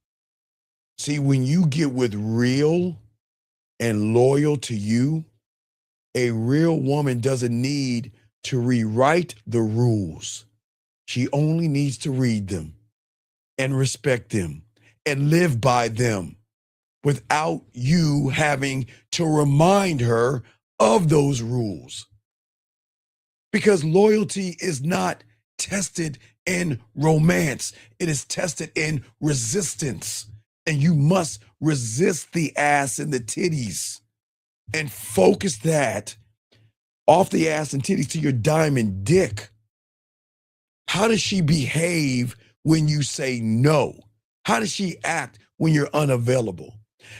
G: See, when you get with real and loyal to you, a real woman doesn't need to rewrite the rules. She only needs to read them and respect them and live by them without you having to remind her of those rules. Because loyalty is not tested in romance. It is tested in resistance. And you must resist the ass and the titties and focus that off the ass and titties to your diamond dick. How does she behave when you say no? How does she act when you're unavailable?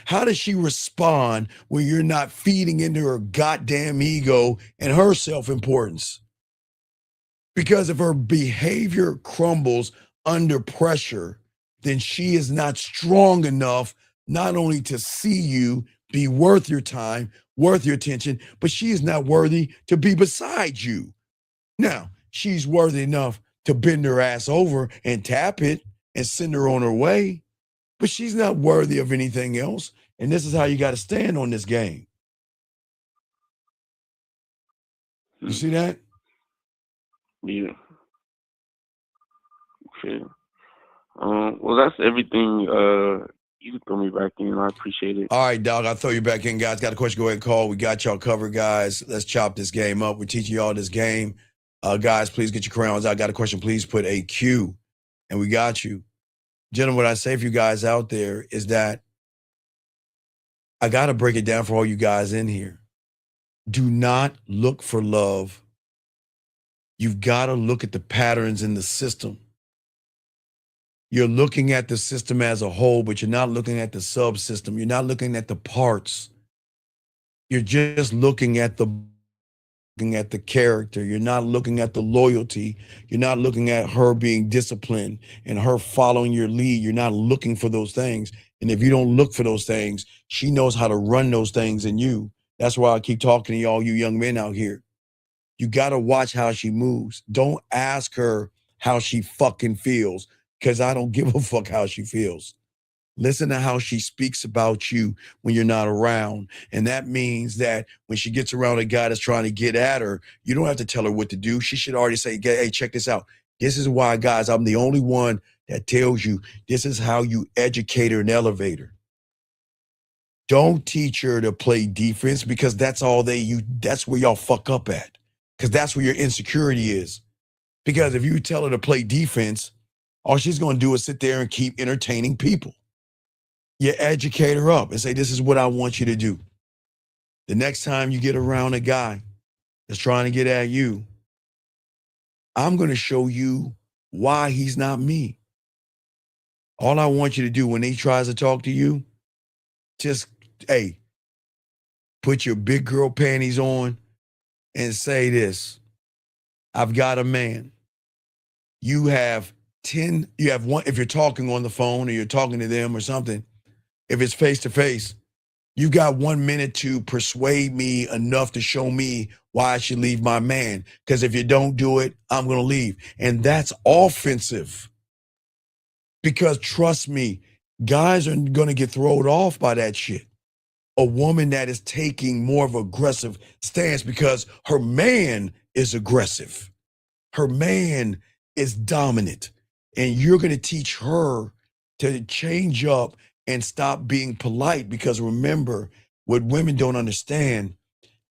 G: How does she respond when you're not feeding into her goddamn ego and her self-importance? Because if her behavior crumbles under pressure, then she is not strong enough not only to see you be worth your time, worth your attention, but she is not worthy to be beside you. Now, she's worthy enough to bend her ass over and tap it and send her on her way, but she's not worthy of anything else. And this is how you got to stand on this game. You see that?
O: Yeah. Okay. Well, that's everything. You can throw me back in. I appreciate it.
G: All right, dog. I'll throw you back in, guys. Got a question? Go ahead and call. We got y'all covered, guys. Let's chop this game up. We're teaching y'all this game. Guys, please get your crayons out. Got a question? Please put a Q, and we got you. Gentlemen, what I say for you guys out there is that I got to break it down for all you guys in here. Do not look for love. You've got to look at the patterns in the system. You're looking at the system as a whole, but you're not looking at the subsystem. You're not looking at the parts. You're just looking at the character. You're not looking at the loyalty. You're not looking at her being disciplined and her following your lead. You're not looking for those things. And if you don't look for those things, she knows how to run those things in you. That's why I keep talking to y'all, you young men out here. You got to watch how she moves. Don't ask her how she fucking feels, because I don't give a fuck how she feels. Listen to how she speaks about you when you're not around. And that means that when she gets around a guy that's trying to get at her, you don't have to tell her what to do. She should already say, hey, check this out. This is why, guys, I'm the only one that tells you this is how you educate her and elevate her. Don't teach her to play defense, because that's that's where y'all fuck up at. Because that's where your insecurity is. Because if you tell her to play defense, all she's going to do is sit there and keep entertaining people. You educate her up and say, this is what I want you to do. The next time you get around a guy that's trying to get at you, I'm going to show you why he's not me. All I want you to do when he tries to talk to you, just, hey, put your big girl panties on and say this. I've got a man. You have one, if you're talking on the phone or you're talking to them or something, if it's face to face, you got 1 minute to persuade me enough to show me why I should leave my man. Because if you don't do it, I'm going to leave. And that's offensive. Because trust me, guys are going to get thrown off by that shit. A woman that is taking more of an aggressive stance because her man is aggressive. Her man is dominant. And you're going to teach her to change up and stop being polite, because remember, what women don't understand,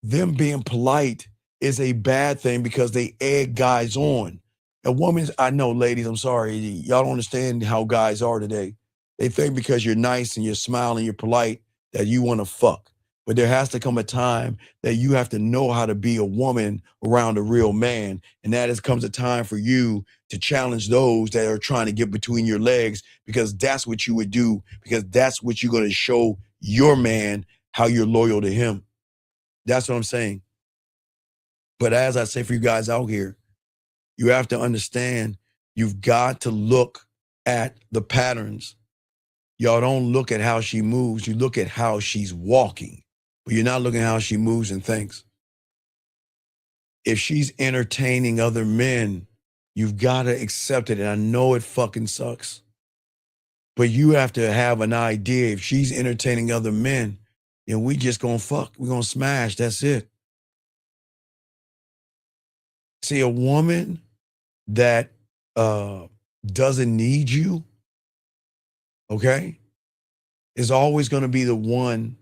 G: them being polite is a bad thing because they egg guys on. A woman's, I know, ladies, I'm sorry, y'all don't understand how guys are today. They think because you're nice and you're smiling, you're polite, that you want to fuck. But there has to come a time that you have to know how to be a woman around a real man. And that comes a time for you to challenge those that are trying to get between your legs, because that's what you would do, because that's what you're going to show your man, how you're loyal to him. That's what I'm saying. But as I say for you guys out here, you have to understand, you've got to look at the patterns. Y'all don't look at how she moves. You look at how she's walking, but you're not looking at how she moves and thinks. If she's entertaining other men, you've got to accept it. And I know it fucking sucks, but you have to have an idea. If she's entertaining other men, then we just gonna fuck. We're gonna smash. That's it. See, a woman that doesn't need you, okay, is always going to be the one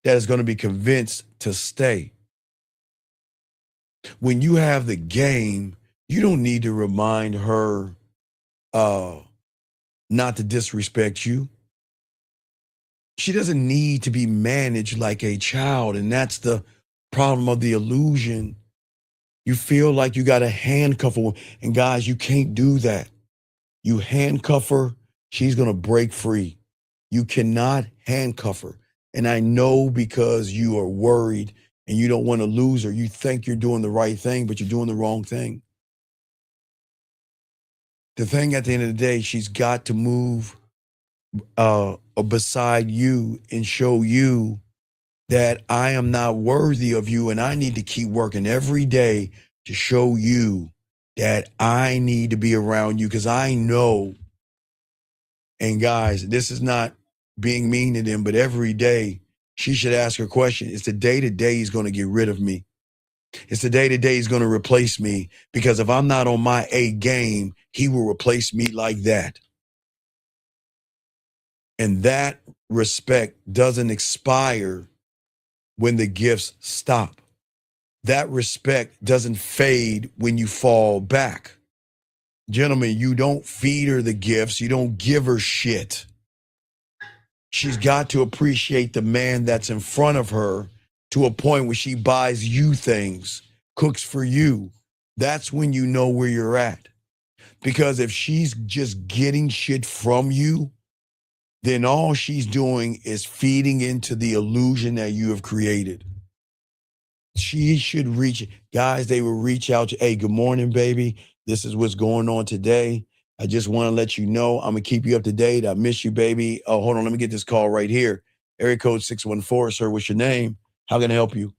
G: that is going to be convinced to stay. When you have the game, you don't need to remind her not to disrespect you. She doesn't need to be managed like a child, and that's the problem of the illusion. You feel like you got to handcuff her, and guys, you can't do that. You handcuff her, she's going to break free. You cannot handcuff her. And I know, because you are worried and you don't want to lose her. You think you're doing the right thing, but you're doing the wrong thing. The thing at the end of the day, she's got to move beside you and show you that I am not worthy of you, and I need to keep working every day to show you that I need to be around you, because I know. And guys, this is not being mean to them, but every day she should ask her question, is the day-to-day he's going to get rid of me? It's the day today is going to replace me, because if I'm not on my A game, he will replace me like that. And that respect doesn't expire when the gifts stop. That respect doesn't fade when you fall back. Gentlemen, you don't feed her the gifts. You don't give her shit. She's got to appreciate the man that's in front of her to a point where she buys you things, cooks for you. That's when you know where you're at. Because if she's just getting shit from you, then all she's doing is feeding into the illusion that you have created. She should guys, they will reach out to, hey, good morning, baby. This is what's going on today. I just want to let you know, I'm going to keep you up to date. I miss you, baby. Oh, hold on. Let me get this call right here. Area code 614, sir. What's your name? How can I help you?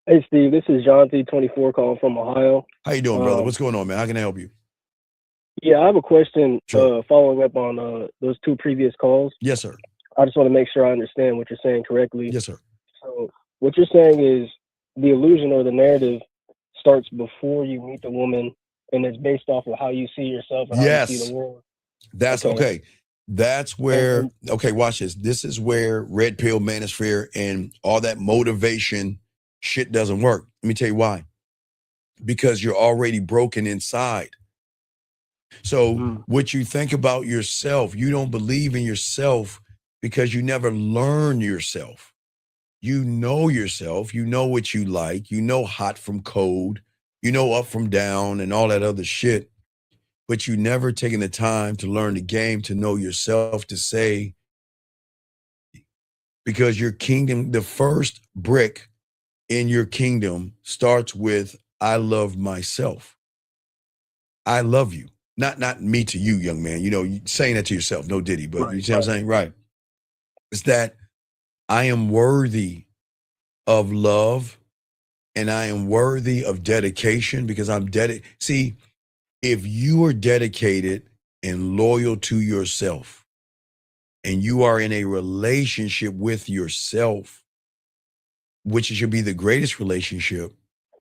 P: Hey, Steve. This is John T24 calling from Ohio.
G: How you doing, brother? What's going on, man? How can I help you?
P: Yeah, I have a question
G: Sure.
P: following up on those two previous calls.
G: Yes, sir.
P: I just want to make sure I understand what you're saying correctly.
G: Yes, sir.
P: So what you're saying is the illusion or the narrative starts before you meet the woman, and it's based off of how you see yourself and how you see the world.
G: That's okay. That's where, okay, watch this. This is where red pill manosphere and all that motivation shit doesn't work. Let me tell you why. Because you're already broken inside. So what you think about yourself, you don't believe in yourself because you never learn yourself. You know yourself, you know what you like, you know hot from cold, you know up from down and all that other shit, but you never taken the time to learn the game, to know yourself, to say, because your kingdom, the first brick in your kingdom starts with, I love myself. I love you. Not me to you, young man. You know, you saying that to yourself, no diddy, but you see what I'm saying? Right. It's that I am worthy of love and I am worthy of dedication because I'm dedicated. See, if you are dedicated and loyal to yourself and you are in a relationship with yourself, which should be the greatest relationship,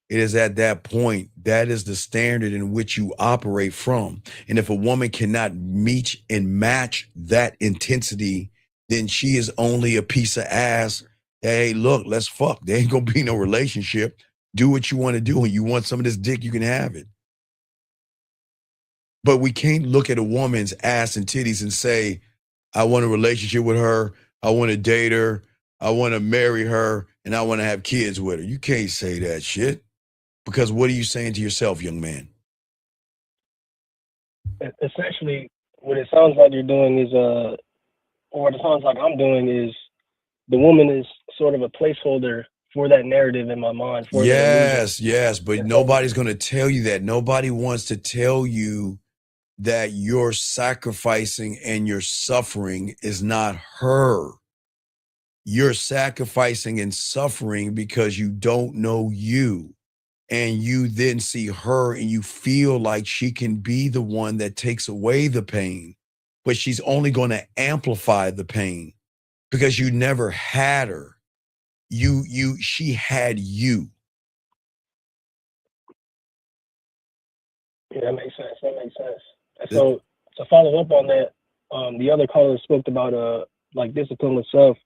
G: it is at that point, that is the standard in which you operate from. And if a woman cannot meet and match that intensity, then she is only a piece of ass. Hey, look, let's fuck. There ain't gonna be no relationship. Do what you want to do. And you want some of this dick, you can have it. But we can't look at a woman's ass and titties and say, I want a relationship with her. I want to date her. I want to marry her. And I want to have kids with her. You can't say that shit. Because what are you saying to yourself, young man?
P: Essentially, what it sounds like you're doing is, or what it sounds like I'm doing is, the woman is sort of a placeholder for that narrative in my mind. For
G: Yes, but nobody's going to tell you that. Nobody wants to tell you that your sacrificing and your suffering is not her. You're sacrificing and suffering because you don't know you. And you then see her and you feel like she can be the one that takes away the pain, but she's only going to amplify the pain because you never had her. She had you.
P: Yeah, that makes sense. And so to follow up on that, the other caller spoke about like discipline with self.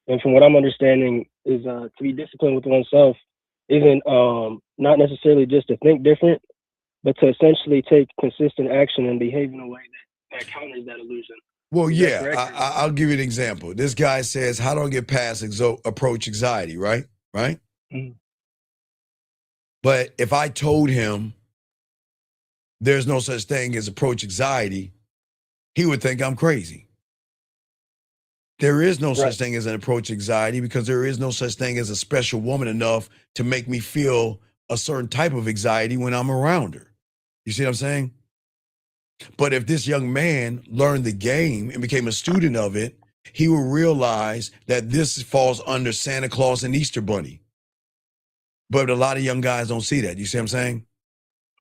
P: And from what I'm understanding is to be disciplined with oneself isn't not necessarily just to think different, but to essentially take consistent action and behave in a way that counters that illusion.
G: Well, yeah, I'll give you an example. This guy says, how do I get past approach anxiety, right? Right?
P: Mm-hmm.
G: But if I told him there's no such thing as approach anxiety, he would think I'm crazy. There is no such thing as an approach anxiety because there is no such thing as a special woman enough to make me feel a certain type of anxiety when I'm around her. You see what I'm saying? But if this young man learned the game and became a student of it, he will realize that this falls under Santa Claus and Easter Bunny. But a lot of young guys don't see that. You see what I'm saying?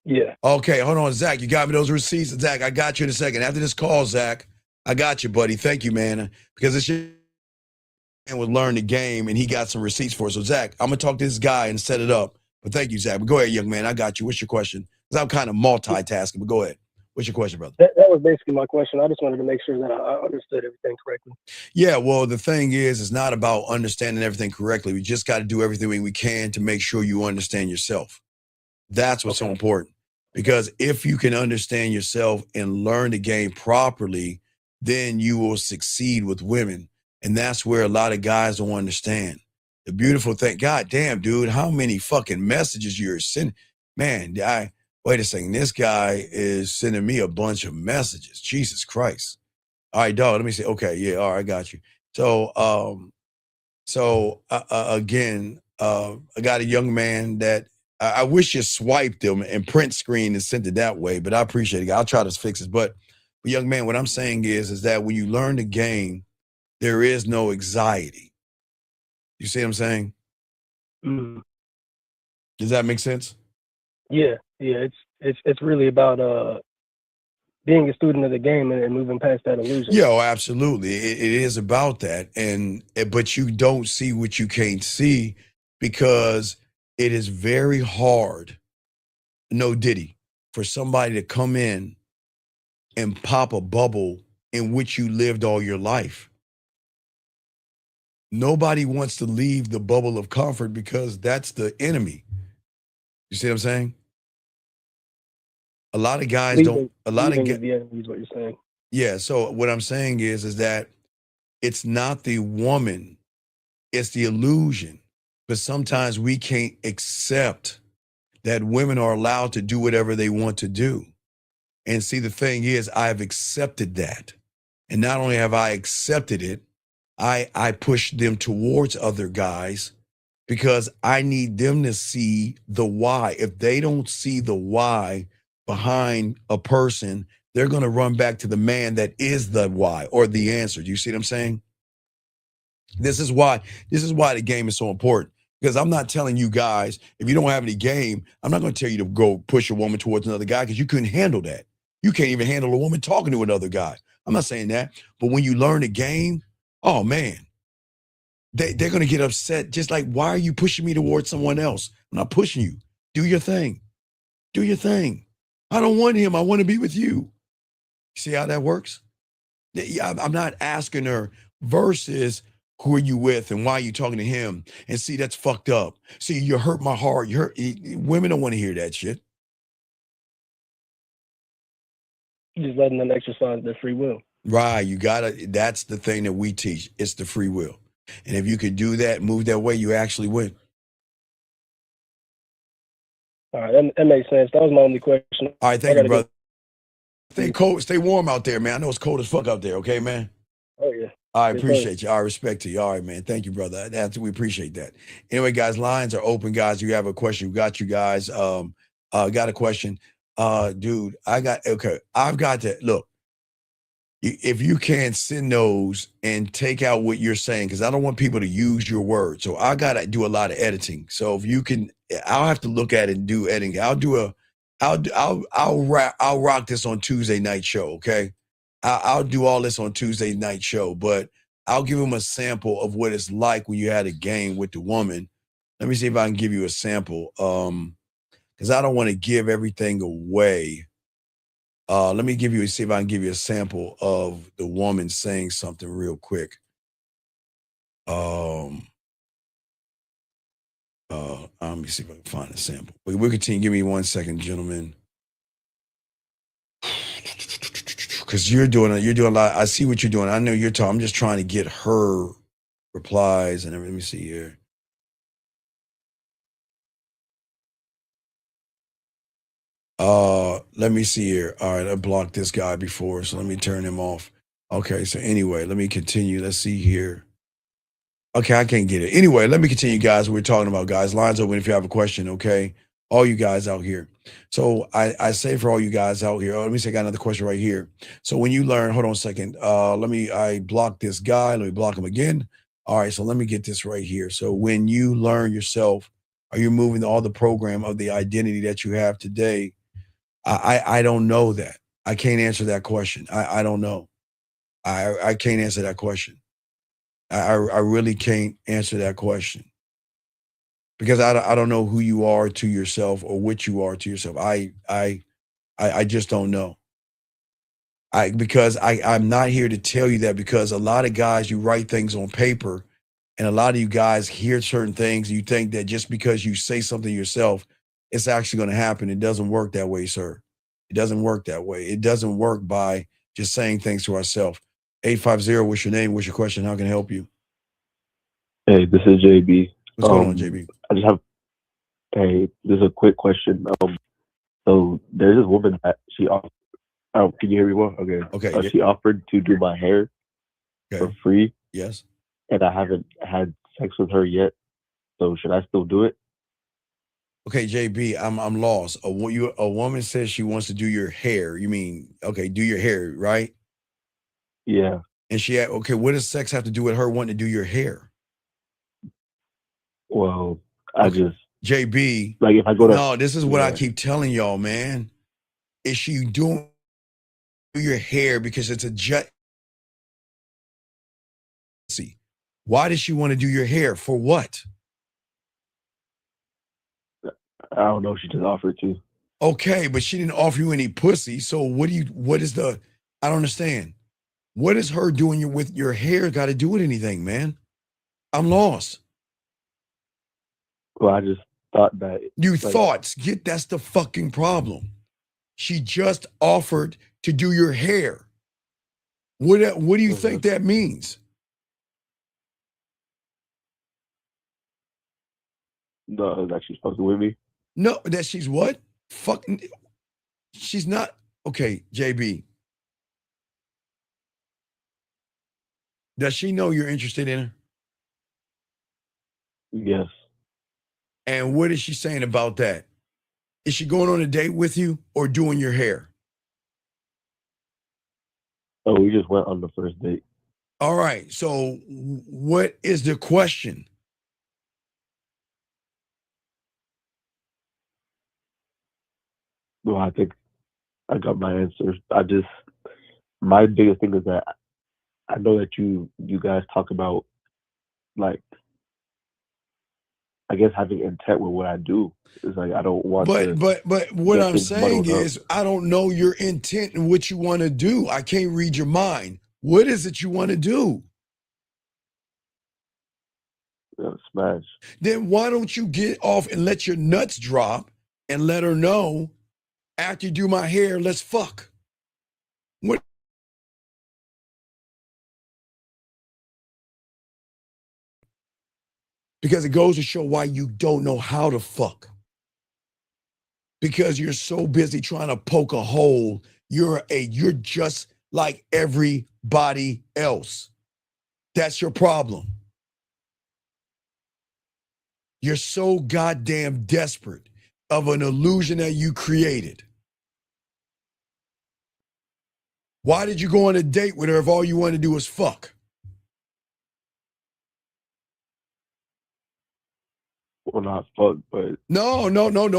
P: Yeah.
G: Okay, hold on, Zach. You got me those receipts. Zach, I got you in a second. After this call, Zach, I got you, buddy. Thank you, man. Because it's and would learn the game, and he got some receipts for it. So, Zach, I'm going to talk to this guy and set it up. But thank you, Zach. But go ahead, young man. I got you. What's your question? Because I'm kind of multitasking, but go ahead. What's your question, brother?
P: That was basically my question. I just wanted to make sure that I understood everything correctly.
G: Yeah, well, the thing is, it's not about understanding everything correctly. We just got to do everything we can to make sure you understand yourself. That's what's so important. Because if you can understand yourself and learn the game properly, then you will succeed with women. And that's where a lot of guys don't understand. The beautiful thing, God damn, dude, how many fucking messages you're sending? Man, wait a second. This guy is sending me a bunch of messages. Jesus Christ. All right, dog, let me see. Okay, yeah, all right, I got you. So, again, I got a young man that I wish you swiped him and print screen and sent it that way, but I appreciate it. I'll try to fix it. But young man, what I'm saying is that when you learn the game, there is no anxiety. You see what I'm saying?
P: Mm.
G: Does that make sense?
P: Yeah. It's really about being a student of the game and moving past that illusion.
G: Yeah, absolutely. It is about that. But you don't see what you can't see because it is very hard, no diddy, for somebody to come in and pop a bubble in which you lived all your life. Nobody wants to leave the bubble of comfort because that's the enemy. You see what I'm saying? A lot of guys don't. A lot of
P: the enemy is what you're saying.
G: Yeah. So what I'm saying is that it's not the woman, it's the illusion. But sometimes we can't accept that women are allowed to do whatever they want to do. And see, the thing is, I've accepted that. And not only have I accepted it, I push them towards other guys because I need them to see the why. If they don't see the why behind a person, they're going to run back to the man that is the why or the answer. Do you see what I'm saying? This is why the game is so important. Because I'm not telling you guys, if you don't have any game, I'm not going to tell you to go push a woman towards another guy because you couldn't handle that. You can't even handle a woman talking to another guy. I'm not saying that. But when you learn the game, oh man, they're going to get upset. Just like, why are you pushing me towards someone else? I'm not pushing you. Do your thing. Do your thing. I don't want him. I want to be with you. See how that works? I'm not asking her versus who are you with and why are you talking to him? And see, that's fucked up. See, you hurt my heart. Women don't want to hear that shit.
P: You're just letting them exercise their free will.
G: Right. That's the thing that we teach. It's the free will. And if you could do that, move that way, you actually win.
P: All right. That makes sense. That was my only question.
G: All right. Thank you, brother. Stay cold. Stay warm out there, man. I know it's cold as fuck out there. Okay, man?
P: Oh, yeah.
G: I appreciate you. I respect you. All right, man. Thank you, brother. We appreciate that. Anyway, guys, lines are open, guys. You have a question? We got you guys. Got a question. Dude, I've got to look. If you can't send those and take out what you're saying, because I don't want people to use your words. So I got to do a lot of editing. So if you can, I'll have to look at it and do editing. I'll rock this on Tuesday night show. Okay. I'll do all this on Tuesday night show, but I'll give them a sample of what it's like when you had a game with the woman. Let me see if I can give you a sample. Because I don't want to give everything away. Let me see if I can give you a sample of the woman saying something real quick. Let me see if I can find a sample. We'll continue. Give me 1 second, gentlemen. Because you're doing a lot. I see what you're doing. I know you're talking. I'm just trying to get her replies and everything. Let me see here. Let me see here. All right, I blocked this guy before, so let me turn him off. Okay, so anyway, let me continue. Let's see here. Okay, I can't get it. Anyway, let me continue, guys. We're talking about, guys. Lines open if you have a question, okay? All you guys out here. So I say for all you guys out here, let me say I got another question right here. So when you learn, hold on a second. I blocked this guy. Let me block him again. All right, so let me get this right here. So when you learn yourself, are you moving all the program of the identity that you have today? I don't know that. I can't answer that question. I don't know. I can't answer that question. I really can't answer that question because I don't know who you are to yourself or what you are to yourself. I just don't know. I'm not here to tell you that because a lot of guys, you write things on paper and a lot of you guys hear certain things. You think that just because you say something yourself, it's actually going to happen. It doesn't work that way, sir. It doesn't work that way. It doesn't work by just saying things to ourselves. 850, what's your name? What's your question? How can I help you?
Q: Hey, this is JB.
G: What's going on, JB?
Q: I just have, hey, this is a quick question. So there's this woman that she offered, can you hear me well? Okay.
G: Okay.
Q: She offered to do my hair for free.
G: Yes.
Q: And I haven't had sex with her yet. So should I still do it?
G: Okay, JB, I'm lost. A woman says she wants to do your hair. You mean, okay, do your hair, right?
Q: Yeah.
G: And she had, okay, what does sex have to do with her wanting to do your hair?
Q: Well, I just
G: JB,
Q: like if I go to
G: no, this is what I keep telling y'all, man. Is she doing your hair because it's a jet? See, why does she want to do your hair? For what?
Q: I don't know. She just offered to.
G: Okay, but she didn't offer you any pussy. So what is the, I don't understand. What is her doing with your hair got to do with anything, man? I'm lost.
Q: Well, I just thought that.
G: That's the fucking problem. She just offered to do your hair. What do you think that means?
Q: No, that she's fucking with me.
G: No, that she's what? Fucking. She's not. Okay, JB. Does she know you're interested in her?
Q: Yes.
G: And what is she saying about that? Is she going on a date with you or doing your hair?
Q: Oh, we just went on the first date.
G: All right. So what is the question?
Q: Well, I think I got my answer. My biggest thing is that I know that you guys talk about, like, I guess having intent with what I do. It's like I don't want to.
G: But what I'm saying is I don't know your intent and what you want to do. I can't read your mind. What is it you want to do?
Q: Smash.
G: Then why don't you get off and let your nuts drop and let her know after you do my hair, let's fuck. What? Because it goes to show why you don't know how to fuck. Because you're so busy trying to poke a hole. You're just like everybody else. That's your problem. You're so goddamn desperate of an illusion that you created. Why did you go on a date with her if all you want to do is fuck?
Q: Well, not fuck, but
G: No. You're not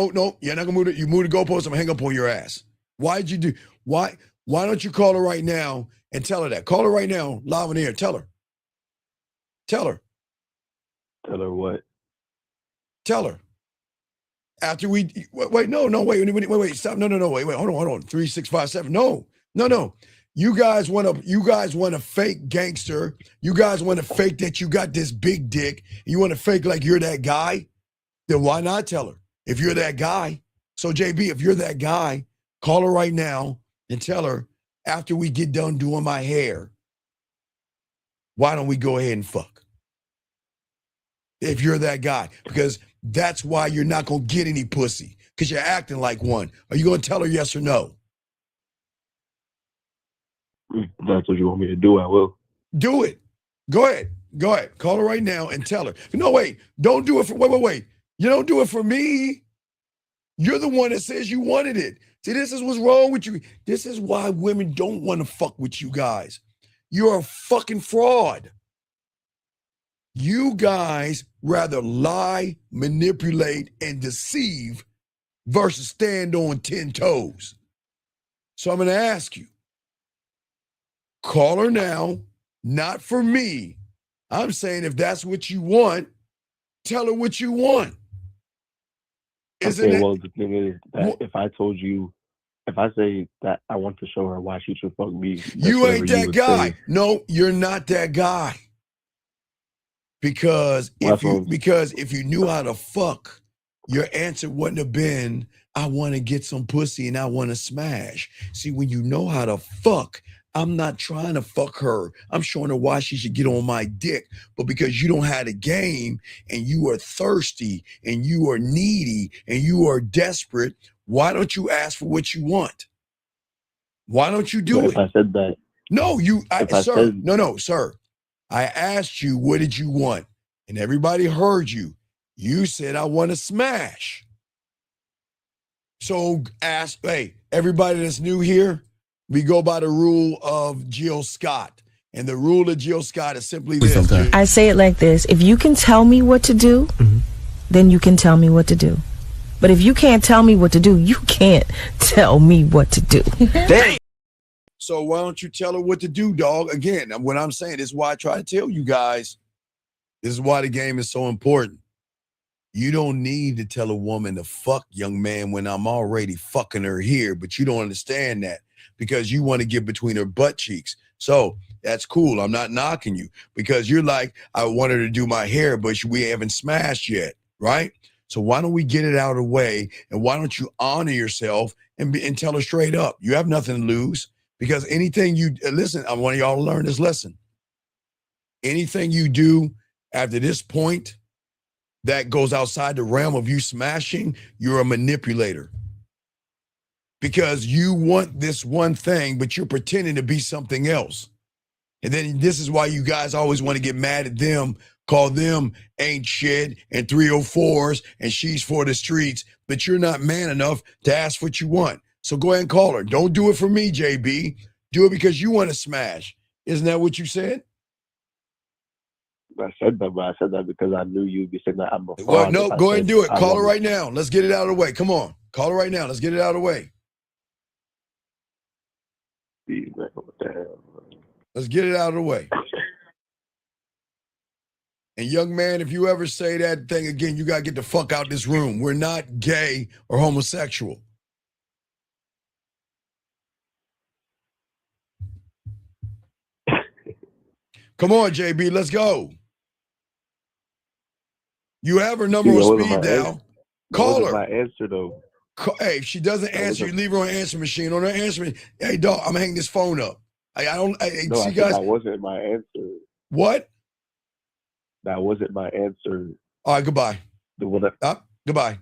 G: gonna move it. You move the goalpost, I'm gonna hang up on your ass. Why'd you do? Why don't you call her right now and tell her that? Call her right now, live on the air. Tell her. Tell her.
Q: Tell her what?
G: Tell her. After we wait, wait, stop. No, wait, hold on. 3, 6, 5, 7. No. You guys want to fake gangster. You guys want to fake that you got this big dick. You want to fake like you're that guy. Then why not tell her if you're that guy? So JB, if you're that guy, call her right now and tell her after we get done doing my hair, why don't we go ahead and fuck? If you're that guy, because that's why you're not going to get any pussy because you're acting like one. Are you going to tell her yes or no?
Q: If that's what you want me to do, I will.
G: Do it. Go ahead. Call her right now and tell her. No, wait. Don't do it for, wait. You don't do it for me. You're the one that says you wanted it. See, this is what's wrong with you. This is why women don't want to fuck with you guys. You're a fucking fraud. You guys rather lie, manipulate, and deceive versus stand on 10 toes. So I'm going to ask you, call her now, not for me, I'm saying if that's what you want, tell her what you want. Isn't
Q: okay, well, the thing is that if I say that I want to show her why she should fuck me,
G: you ain't that guy. No, you're not that guy. Because if you knew how to fuck, your answer wouldn't have been, I want to get some pussy and I want to smash. See, when you know how to fuck, I'm not trying to fuck her. I'm showing her why she should get on my dick. But because you don't have the game and you are thirsty and you are needy and you are desperate, why don't you ask for what you want? Why don't you do it?
Q: If I said that.
G: No, sir. I asked you, what did you want? And everybody heard you. You said, I want to smash. So ask, hey, everybody that's new here, we go by the rule of Jill Scott. And the rule of Jill Scott is simply this.
R: I say it like this. If you can tell me what to do, then you can tell me what to do. But if you can't tell me what to do, you can't tell me what to do.
G: So why don't you tell her what to do, dog? Again, what I'm saying, this is why I try to tell you guys, this is why the game is so important. You don't need to tell a woman to fuck, young man, when I'm already fucking her here, but you don't understand that because you want to get between her butt cheeks. So that's cool. I'm not knocking you because you're like, I want her to do my hair, but we haven't smashed yet, right? So why don't we get it out of the way, and why don't you honor yourself and tell her straight up? You have nothing to lose. Because anything you, listen, I want y'all to learn this lesson. Anything you do after this point that goes outside the realm of you smashing, you're a manipulator. Because you want this one thing, but you're pretending to be something else. And then this is why you guys always want to get mad at them, call them ain't shit and 304s and she's for the streets, but you're not man enough to ask what you want. So go ahead and call her. Don't do it for me, JB. Do it because you want to smash. Isn't that what you said?
Q: I said that, but I said that because I knew you'd be saying that I'm a fraud.
G: Well, no, go ahead and do it. Call her right now. Let's get it out of the way. Come on. Call her right now. Let's get it out of the way.
Q: What the hell?
G: Let's get it out of the way. And young man, if you ever say that thing again, you got to get the fuck out this room. We're not gay or homosexual. Come on, JB, let's go. You have her number on speed dial. Call her.
Q: My answer though.
G: Hey, if she doesn't answer, you leave her on answer machine. On her answer machine, hey dog, I'm hanging this phone up.
Q: No,
G: see guys.
Q: That wasn't my answer.
G: What?
Q: That wasn't my answer.
G: All right, goodbye.
Q: Goodbye.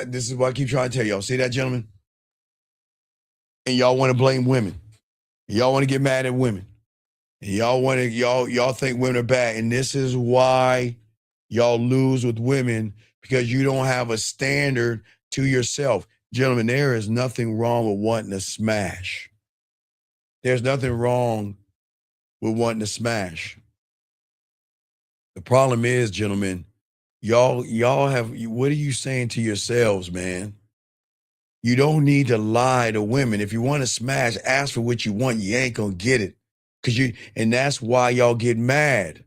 G: This is what I keep trying to tell y'all. See that, gentlemen? And y'all want to blame women. Y'all want to get mad at women. And y'all think women are bad. And this is why y'all lose with women, because you don't have a standard to yourself. Gentlemen, there is nothing wrong with wanting to smash. There's nothing wrong with wanting to smash. The problem is, gentlemen, y'all have, what are you saying to yourselves, man? You don't need to lie to women. If you want to smash, ask for what you want. You ain't gonna get it. And that's why y'all get mad.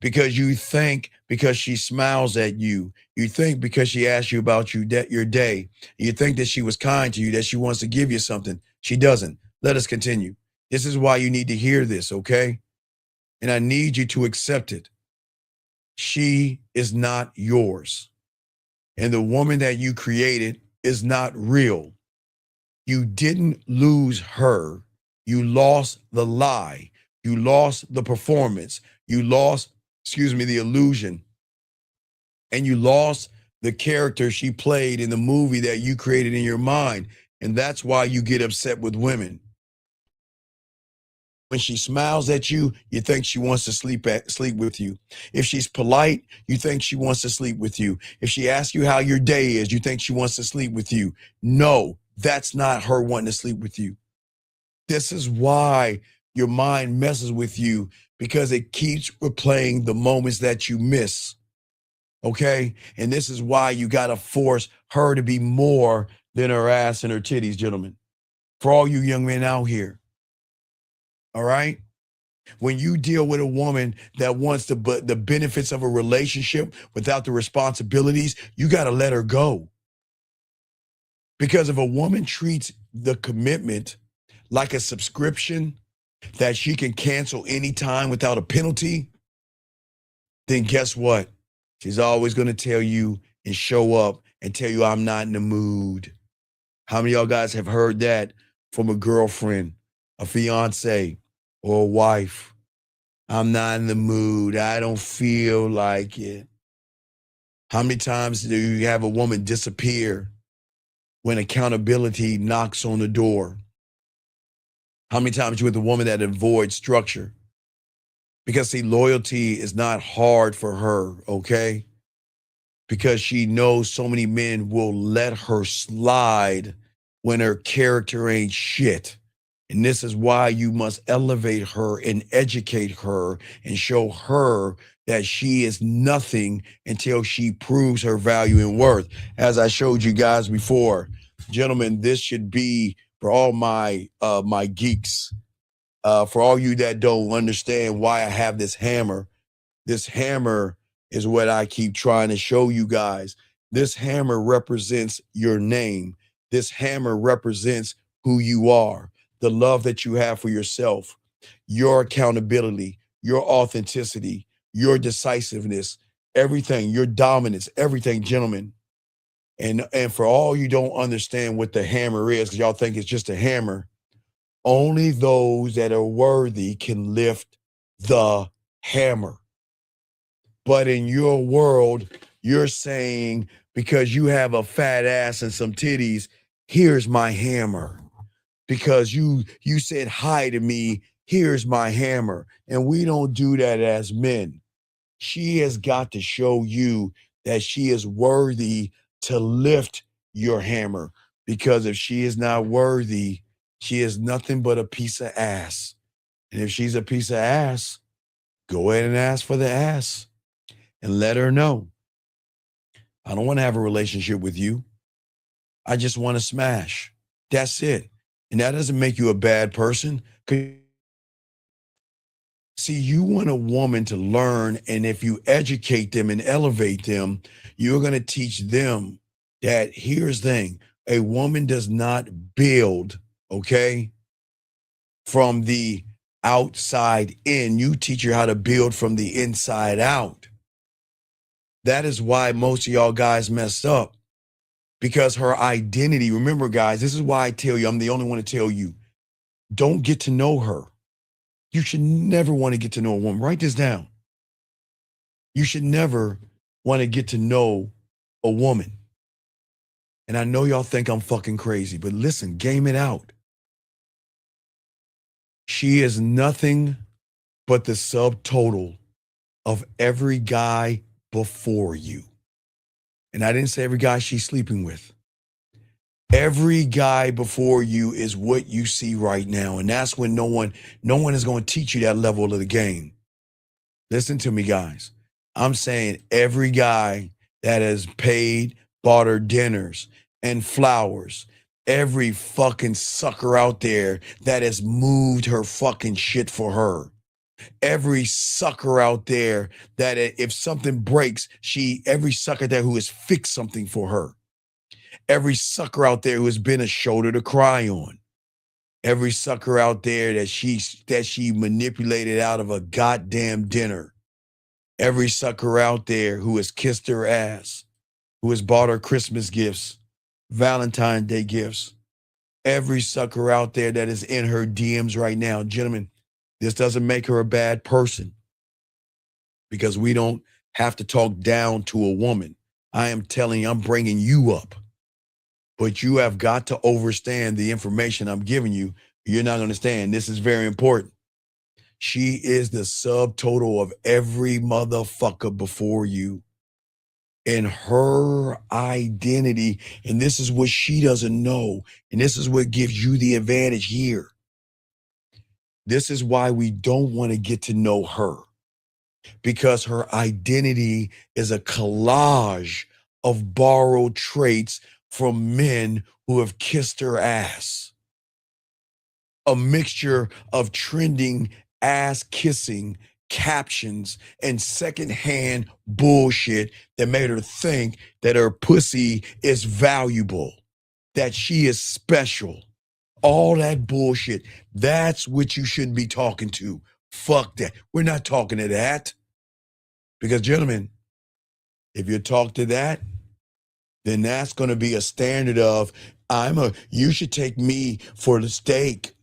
G: Because you think because she smiles at you, you think because she asks you about your day, you think that she was kind to you, that she wants to give you something. She doesn't. Let us continue. This is why you need to hear this, okay? And I need you to accept it. She is not yours. And the woman that you created is not real. You didn't lose her. You lost the lie. You lost the performance. You lost, the illusion. And you lost the character she played in the movie that you created in your mind. And that's why you get upset with women. When she smiles at you, you think she wants to sleep with you. If she's polite, you think she wants to sleep with you. If she asks you how your day is, you think she wants to sleep with you. No, that's not her wanting to sleep with you. This is why your mind messes with you, because it keeps replaying the moments that you miss. Okay? And this is why you got to force her to be more than her ass and her titties, gentlemen. For all you young men out here. All right? When you deal with a woman that wants the benefits of a relationship without the responsibilities, you got to let her go. Because if a woman treats the commitment like a subscription that she can cancel anytime without a penalty, then guess what? She's always going to tell you and show up and tell you, I'm not in the mood. How many of y'all guys have heard that from a girlfriend, a fiance, or a wife? I'm not in the mood. I don't feel like it. How many times do you have a woman disappear when accountability knocks on the door? How many times you with a woman that avoids structure? Because see, loyalty is not hard for her, okay? Because she knows so many men will let her slide when her character ain't shit. And this is why you must elevate her and educate her and show her that she is nothing until she proves her value and worth. As I showed you guys before, gentlemen, this should be for all my my geeks, for all you that don't understand why I have this hammer. This hammer is what I keep trying to show you guys. This hammer represents your name. This hammer represents who you are, the love that you have for yourself, your accountability, your authenticity, your decisiveness, everything, your dominance, everything, gentlemen. And for all you don't understand what the hammer is, because y'all think it's just a hammer, only those that are worthy can lift the hammer. But in your world, you're saying, because you have a fat ass and some titties, here's my hammer. Because you said hi to me, here's my hammer. And we don't do that as men. She has got to show you that she is worthy to lift your hammer. Because if she is not worthy, she is nothing but a piece of ass. And if she's a piece of ass, go ahead and ask for the ass and let her know, I don't want to have a relationship with you. I just want to smash. That's it. And that doesn't make you a bad person. See, you want a woman to learn, and if you educate them and elevate them, you're going to teach them that here's the thing. A woman does not build, okay, from the outside in. You teach her how to build from the inside out. That is why most of y'all guys messed up, because her identity, remember guys, this is why I tell you, I'm the only one to tell you, don't get to know her. You should never want to get to know a woman. Write this down. You should never want to get to know a woman. And I know y'all think I'm fucking crazy, but listen, game it out. She is nothing but the subtotal of every guy before you. And I didn't say every guy she's sleeping with. Every guy before you is what you see right now. And that's when no one is going to teach you that level of the game. Listen to me, guys. I'm saying every guy that has paid, bought her dinners and flowers, every fucking sucker out there that has moved her fucking shit for her, every sucker out there that if something breaks, every sucker there who has fixed something for her, every sucker out there who has been a shoulder to cry on, every sucker out there that she manipulated out of a goddamn dinner, every sucker out there who has kissed her ass, who has bought her Christmas gifts, Valentine's Day gifts, every sucker out there that is in her DMs right now. Gentlemen, this doesn't make her a bad person, because we don't have to talk down to a woman. I am telling you, I'm bringing you up. But you have got to understand the information I'm giving you. You're not going to understand. This is very important. She is the subtotal of every motherfucker before you. And her identity, and this is what she doesn't know, and this is what gives you the advantage here. This is why we don't want to get to know her, because her identity is a collage of borrowed traits from men who have kissed her ass. A mixture of trending ass kissing captions and secondhand bullshit that made her think that her pussy is valuable, that she is special. All that bullshit. That's what you shouldn't be talking to. Fuck that. We're not talking to that. Because, gentlemen, if you talk to that, then that's going to be a standard of, you should take me for the steak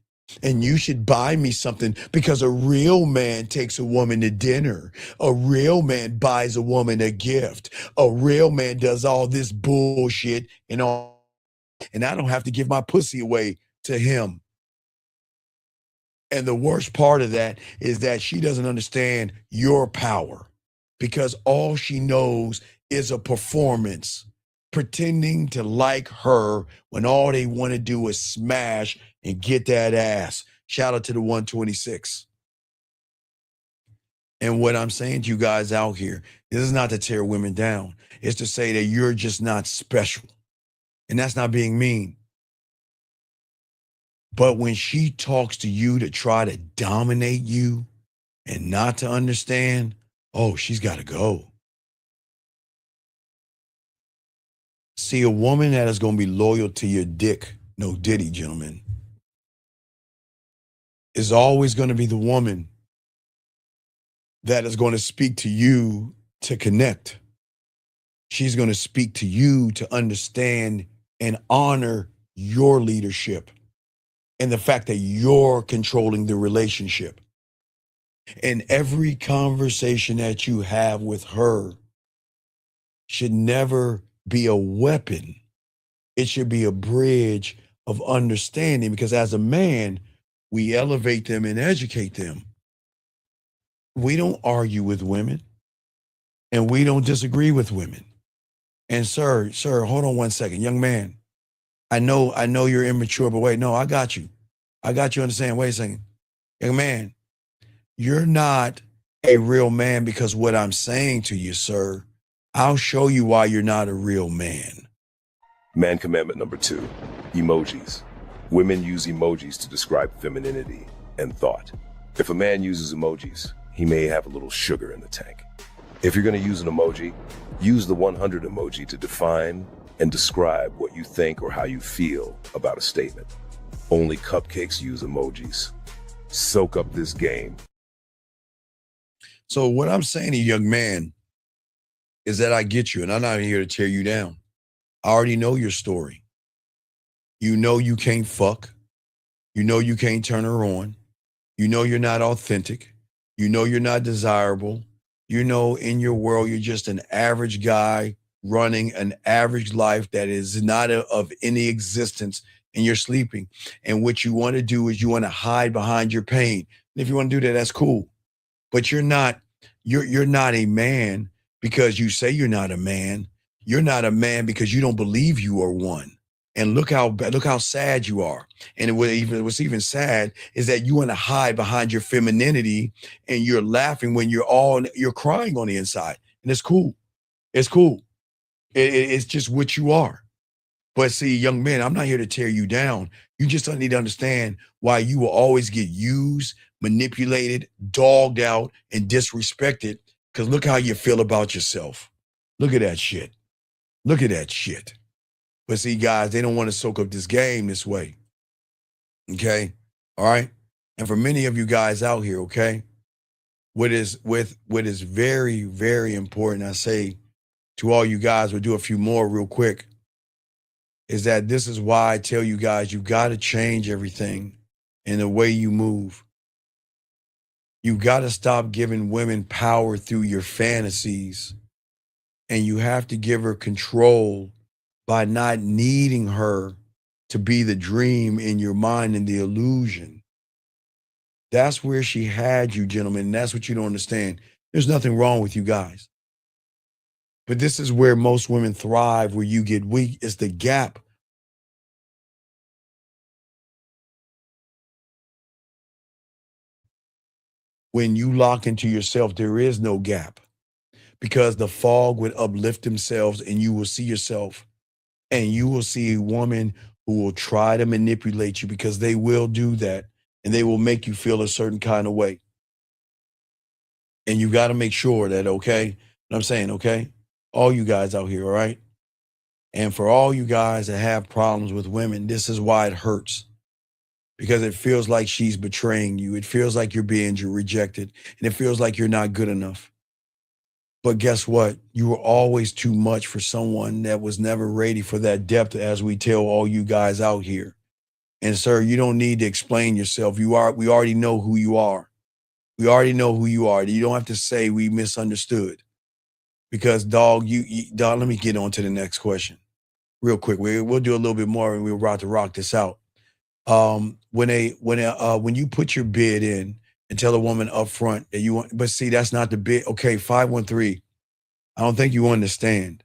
G: and you should buy me something, because a real man takes a woman to dinner. A real man buys a woman a gift. A real man does all this bullshit and all, and I don't have to give my pussy away to him. And the worst part of that is that she doesn't understand your power, because all she knows is a performance, pretending to like her when all they want to do is smash and get that ass. Shout out to the 126. And what I'm saying to you guys out here, this is not to tear women down. It's to say that you're just not special. And that's not being mean. But when she talks to you to try to dominate you and not to understand, oh, she's got to go. See, a woman that is going to be loyal to your dick, no diddy, gentlemen, is always going to be the woman that is going to speak to you to connect. She's going to speak to you to understand and honor your leadership and the fact that you're controlling the relationship. And every conversation that you have with her should never be a weapon. It should be a bridge of understanding, because as a man, we elevate them and educate them. We don't argue with women, and we don't disagree with women. And sir, hold on one second. Young man, I know you're immature, but wait, no, I got you. I got you understand. Wait a second. Young man, you're not a real man because what I'm saying to you, sir, I'll show you why you're not a real man.
S: Man commandment number 2, emojis. Women use emojis to describe femininity and thought. If a man uses emojis, he may have a little sugar in the tank. If you're going to use an emoji, use the 100 emoji to define and describe what you think or how you feel about a statement. Only cupcakes use emojis. Soak up this game.
G: So what I'm saying to you, young man, is that I get you, and I'm not here to tear you down. I already know your story. You know you can't fuck. You know you can't turn her on. You know you're not authentic. You know you're not desirable. You know in your world you're just an average guy running an average life that is not of any existence, and you're sleeping. And what you want to do is you want to hide behind your pain. And if you want to do that, that's cool. But you're not a man because you say you're not a man. You're not a man because you don't believe you are one. And look how sad you are. And what's even sad is that you want to hide behind your femininity, and you're laughing when you're crying on the inside. And it's cool. It's cool. It's just what you are. But see, young men, I'm not here to tear you down. You just don't need to understand why you will always get used, manipulated, dogged out, and disrespected. Because look how you feel about yourself. Look at that shit. Look at that shit. But see, guys, they don't want to soak up this game this way. Okay? All right? And for many of you guys out here, okay, what is very, very important, I say to all you guys, we'll do a few more real quick, is that this is why I tell you guys, you got to change everything in the way you move. You got to stop giving women power through your fantasies, and you have to give her control by not needing her to be the dream in your mind and the illusion. That's where she had you, gentlemen. And that's what you don't understand. There's nothing wrong with you guys. But this is where most women thrive, where you get weak. It's the gap. When you lock into yourself, there is no gap, because the fog would uplift themselves and you will see yourself, and you will see a woman who will try to manipulate you, because they will do that, and they will make you feel a certain kind of way. And you got to make sure that, okay, what I'm saying, okay, all you guys out here, all right? And for all you guys that have problems with women, this is why it hurts. Because it feels like she's betraying you. It feels like you're being rejected. And it feels like you're not good enough. But guess what? You were always too much for someone that was never ready for that depth, as we tell all you guys out here. And sir, you don't need to explain yourself. We already know who you are. We already know who you are. You don't have to say we misunderstood. Because dog, dog, let me get on to the next question real quick. We'll do a little bit more and we're about to rock this out. When you put your bid in and tell a woman up front that you want, but see, that's not the bid. Okay, 513. I don't think you understand.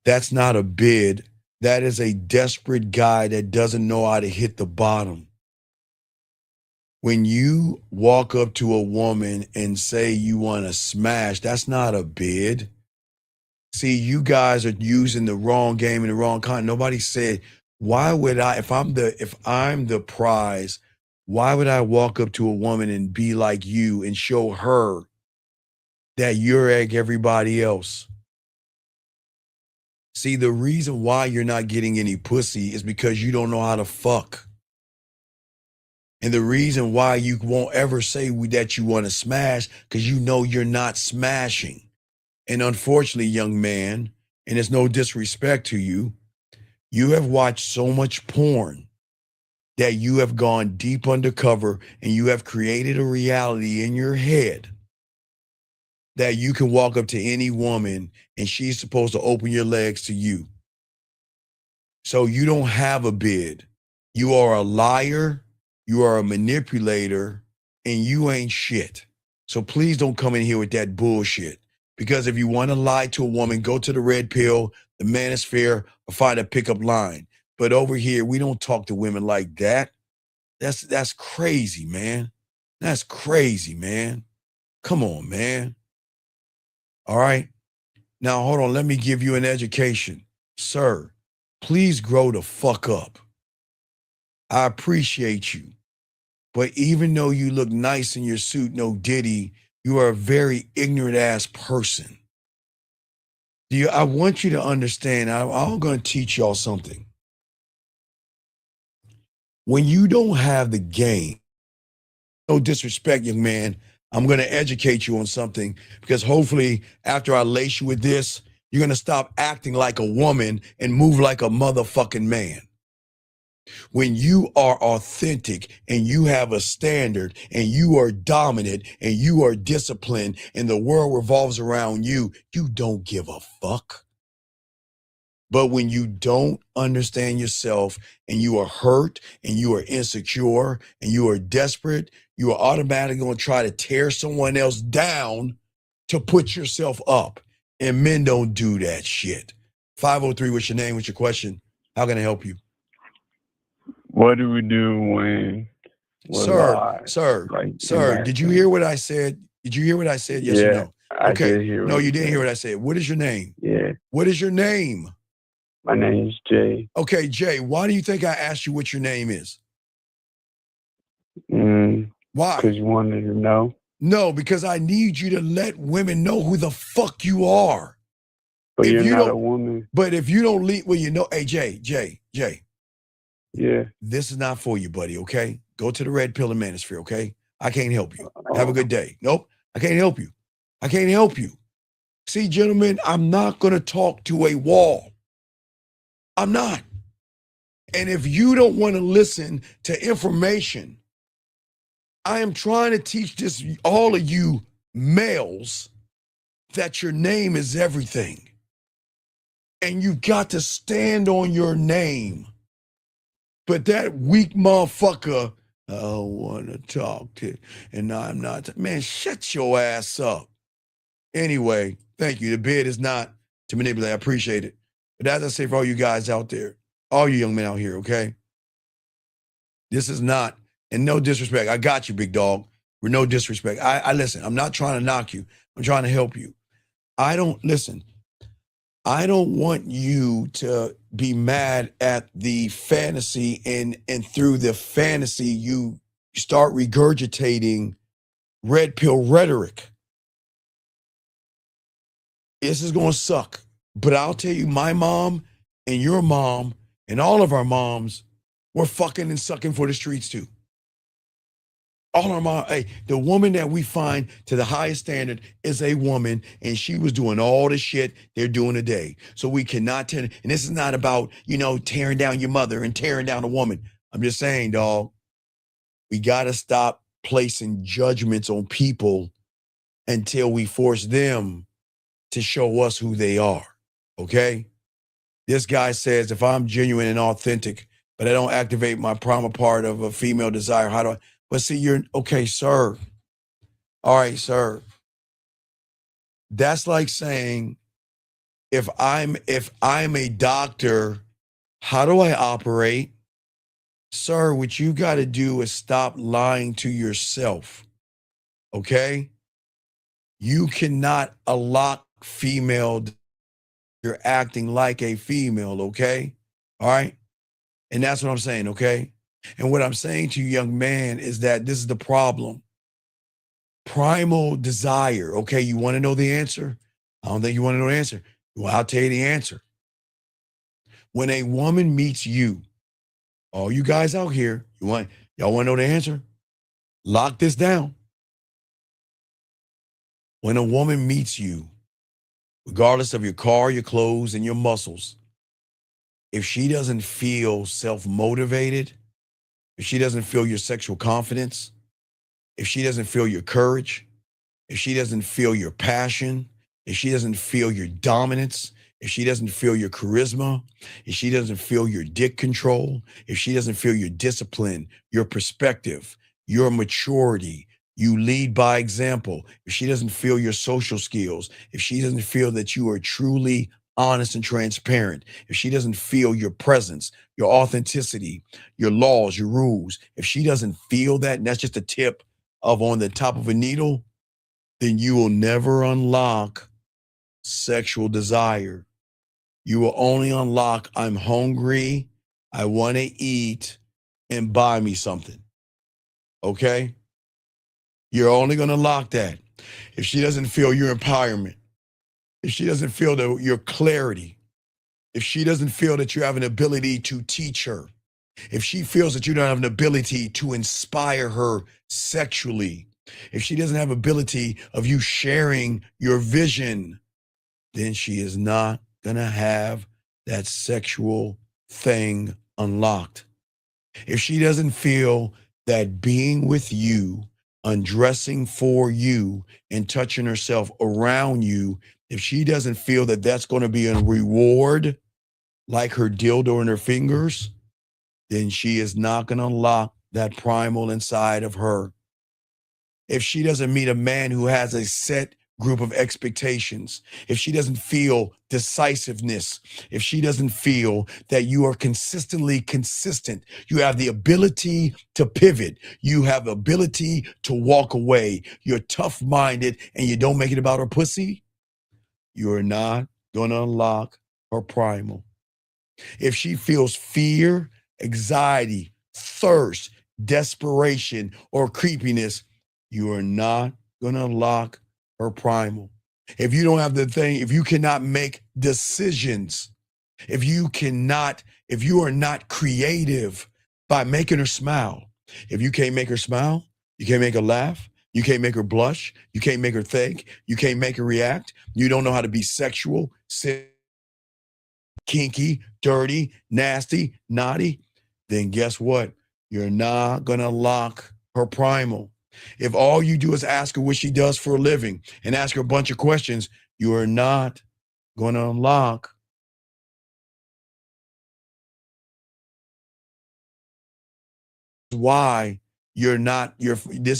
G: That's not a bid. That is a desperate guy that doesn't know how to hit the bottom. When you walk up to a woman and say you want to smash, that's not a bid. See, you guys are using the wrong game and the wrong kind. Nobody said, why would I, if I'm the prize, why would I walk up to a woman and be like you and show her that you're like everybody else? See, the reason why you're not getting any pussy is because you don't know how to fuck. And the reason why you won't ever say that you want to smash, because you know you're not smashing. And unfortunately, young man, and it's no disrespect to you, you have watched so much porn that you have gone deep undercover and you have created a reality in your head that you can walk up to any woman and she's supposed to open your legs to you. So you don't have a bid. You are a liar, you are a manipulator, and you ain't shit. So please don't come in here with that bullshit. Because if you want to lie to a woman, go to the red pill, the manosphere, or find a pickup line. But over here, we don't talk to women like that. That's crazy, man. That's crazy, man. Come on, man. All right. Now, hold on. Let me give you an education. Sir, please grow the fuck up. I appreciate you. But even though you look nice in your suit, no Diddy, you are a very ignorant ass person. I want you to understand, I'm going to teach y'all something. When you don't have the game, no disrespect, young man, I'm going to educate you on something because hopefully after I lace you with this, you're going to stop acting like a woman and move like a motherfucking man. When you are authentic and you have a standard and you are dominant and you are disciplined and the world revolves around you, you don't give a fuck. But when you don't understand yourself and you are hurt and you are insecure and you are desperate, you are automatically going to try to tear someone else down to put yourself up. And men don't do that shit. 503, what's your name? What's your question? How can I help you?
T: What do we do when we're live?
G: Sir, did you hear what I said? Did you hear what I said? Yes or no?
T: I did hear.
G: No, you didn't hear what I said. What is your name?
T: Yeah.
G: What is your name?
T: My name's Jay.
G: Okay, Jay, why do you think I asked you what your name is? Why?
T: Because you wanted to know.
G: No, because I need you to let women know who the fuck you are.
T: But you're not a woman.
G: But if you don't leave, well, you know, hey, Jay.
T: Yeah.
G: This is not for you, buddy, okay? Go to the red pill and manosphere, okay? I can't help you. Have a good day. Nope, I can't help you. I can't help you. See, gentlemen, I'm not going to talk to a wall. I'm not. And if you don't want to listen to information, I am trying to teach this, all of you males, that your name is everything. And you've got to stand on your name. But that weak motherfucker, I don't want to talk to, and I'm not, man, shut your ass up. Anyway, thank you. The bid is not to manipulate. I appreciate it. But as I say for all you guys out there, all you young men out here, okay? This is not, and no disrespect. I got you, big dog. With no disrespect. I listen, I'm not trying to knock you. I'm trying to help you. I don't want you to be mad at the fantasy and through the fantasy you start regurgitating red pill rhetoric. This is going to suck. But I'll tell you, my mom and your mom and all of our moms were fucking and sucking for the streets too. All our mom, hey, the woman that we find to the highest standard is a woman, and she was doing all the shit they're doing today. So we cannot turn, and this is not about, tearing down your mother and tearing down a woman. I'm just saying, dog, we got to stop placing judgments on people until we force them to show us who they are, okay? This guy says, if I'm genuine and authentic, but I don't activate my primal part of a female desire, how do I? But see, you're, okay, sir. All right, sir. That's like saying, if I'm a doctor, how do I operate? Sir, what you got to do is stop lying to yourself, okay? You cannot unlock female. You're acting like a female, okay? All right? And that's what I'm saying, okay? And what I'm saying to you, young man, is that this is the problem. Primal desire, okay? You want to know the answer? I don't think you want to know the answer. Well, I'll tell you the answer. When a woman meets you, all you guys out here, y'all want to know the answer? Lock this down. When a woman meets you, regardless of your car, your clothes, and your muscles, if she doesn't feel self-motivated, if she doesn't feel your sexual confidence, if she doesn't feel your courage, if she doesn't feel your passion, if she doesn't feel your dominance, if she doesn't feel your charisma, if she doesn't feel your dick control, if she doesn't feel your discipline, your perspective, your maturity, you lead by example, if she doesn't feel your social skills, if she doesn't feel that you are truly honest and transparent, if she doesn't feel your presence, your authenticity, your laws, your rules, if she doesn't feel that, and that's just a tip of on the top of a needle, then you will never unlock sexual desire. You will only unlock, I'm hungry, I want to eat, and buy me something. Okay? You're only going to unlock that if she doesn't feel your empowerment, if she doesn't feel your clarity, if she doesn't feel that you have an ability to teach her, if she feels that you don't have an ability to inspire her sexually, if she doesn't have ability of you sharing your vision, then she is not going to have that sexual thing unlocked. If she doesn't feel that being with you, undressing for you, and touching herself around you, if she doesn't feel that that's going to be a reward, like her dildo in her fingers, then she is not going to unlock that primal inside of her. If she doesn't meet a man who has a set group of expectations, if she doesn't feel decisiveness, if she doesn't feel that you are consistently consistent, you have the ability to pivot, you have the ability to walk away, you're tough-minded, and you don't make it about her pussy, you're not going to unlock her primal. If she feels fear, anxiety, thirst, desperation, or creepiness, you are not going to unlock her primal. If you don't have the thing, if you cannot make decisions, if you are not creative by making her smile, if you can't make her smile, you can't make her laugh, you can't make her blush, you can't make her think, you can't make her react, you don't know how to be sexual, kinky, dirty, nasty, naughty, then guess what? You're not going to unlock her primal. If all you do is ask her what she does for a living and ask her a bunch of questions, you are not going to unlock. This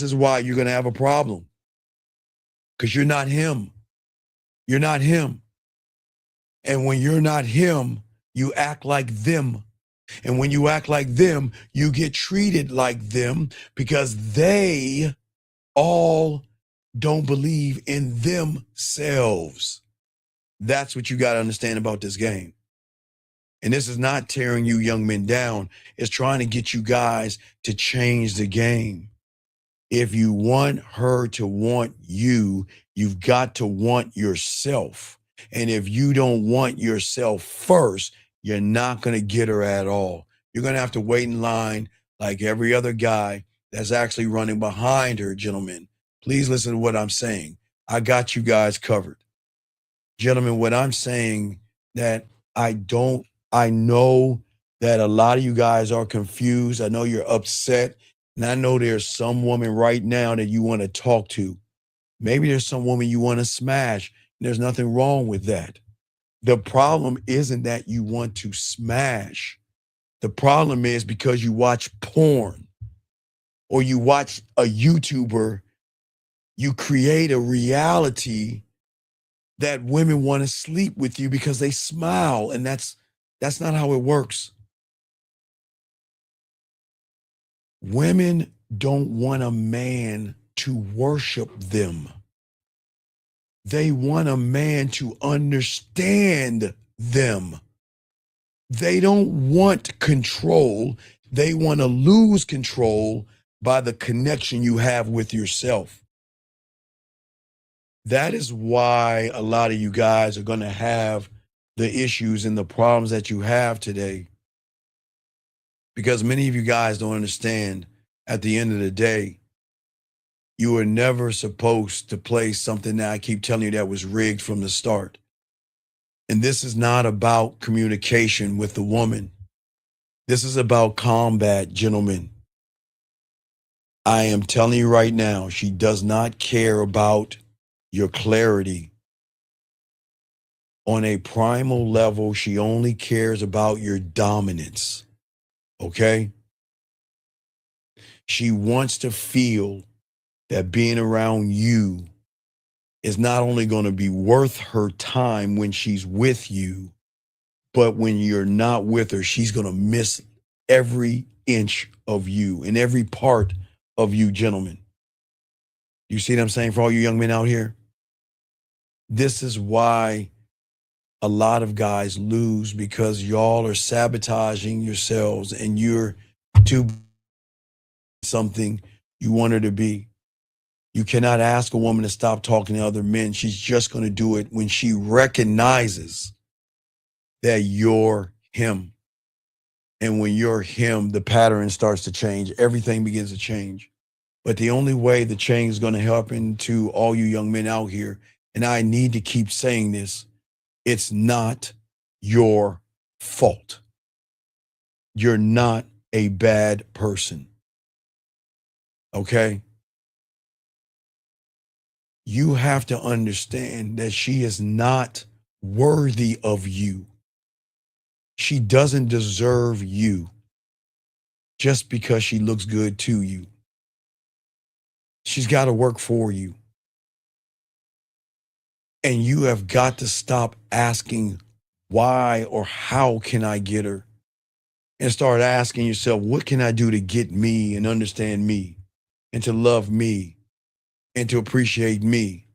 G: is why you're going to have a problem. Because you're not him. You're not him. And when you're not him, you act like them. And when you act like them, you get treated like them because they all don't believe in themselves. That's what you got to understand about this game. And this is not tearing you young men down. It's trying to get you guys to change the game. If you want her to want you, you've got to want yourself. And if you don't want yourself first, you're not going to get her at all. You're going to have to wait in line like every other guy that's actually running behind her, gentlemen. Please listen to what I'm saying. I got you guys covered. Gentlemen, what I'm saying that I know that a lot of you guys are confused. I know you're upset. And I know there's some woman right now that you want to talk to. Maybe there's some woman you want to smash. There's nothing wrong with that. The problem isn't that you want to smash. The problem is because you watch porn or you watch a YouTuber, you create a reality that women want to sleep with you because they smile, and that's not how it works. Women don't want a man to worship them. They want a man to understand them. They don't want control. They want to lose control by the connection you have with yourself. That is why a lot of you guys are going to have the issues and the problems that you have today. Because many of you guys don't understand, at the end of the day, you were never supposed to play something that I keep telling you that was rigged from the start. And this is not about communication with the woman. This is about combat, gentlemen. I am telling you right now, she does not care about your clarity. On a primal level, she only cares about your dominance. Okay? She wants to feel that being around you is not only going to be worth her time when she's with you, but when you're not with her, she's going to miss every inch of you and every part of you, gentlemen. You see what I'm saying for all you young men out here? This is why a lot of guys lose, because y'all are sabotaging yourselves and you're too something you want her to be. You cannot ask a woman to stop talking to other men. She's just going to do it when she recognizes that you're him. And when you're him, the pattern starts to change. Everything begins to change. But the only way the change is going to happen to all you young men out here, and I need to keep saying this, it's not your fault. You're not a bad person. Okay? You have to understand that she is not worthy of you. She doesn't deserve you just because she looks good to you. She's got to work for you. And you have got to stop asking why or how can I get her, and start asking yourself, what can I do to get me and understand me and to love me and to appreciate me?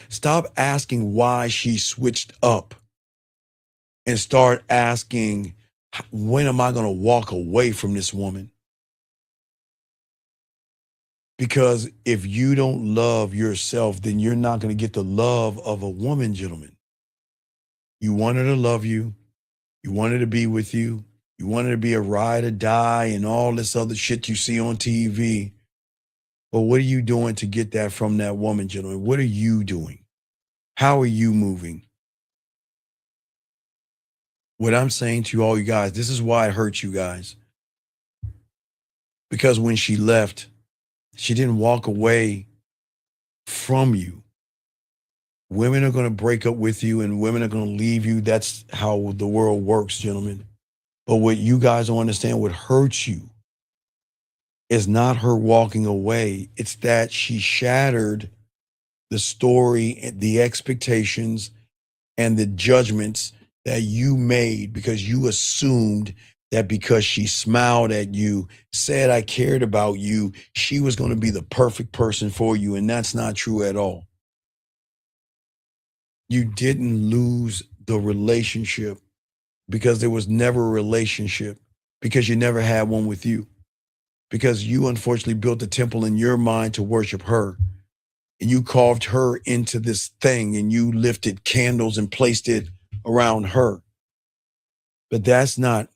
G: Stop asking why she switched up and start asking, when am I going to walk away from this woman? Because if you don't love yourself, then you're not going to get the love of a woman, gentlemen. You want her to love you. You want her to be with you. You want her to be a ride or die and all this other shit you see on TV. But what are you doing to get that from that woman, gentlemen? What are you doing? How are you moving? What I'm saying to all you guys, this is why it hurts you guys. Because when she left, she didn't walk away from you. Women are going to break up with you and women are going to leave you. That's how the world works, gentlemen. But what you guys don't understand, what hurts you is not her walking away. It's that she shattered the story, the expectations, and the judgments that you made because you assumed that because she smiled at you, said I cared about you, she was going to be the perfect person for you. And that's not true at all. You didn't lose the relationship because there was never a relationship, because you never had one with you. because you unfortunately built a temple in your mind to worship her. And you carved her into this thing and you lifted candles and placed it around her. But that's not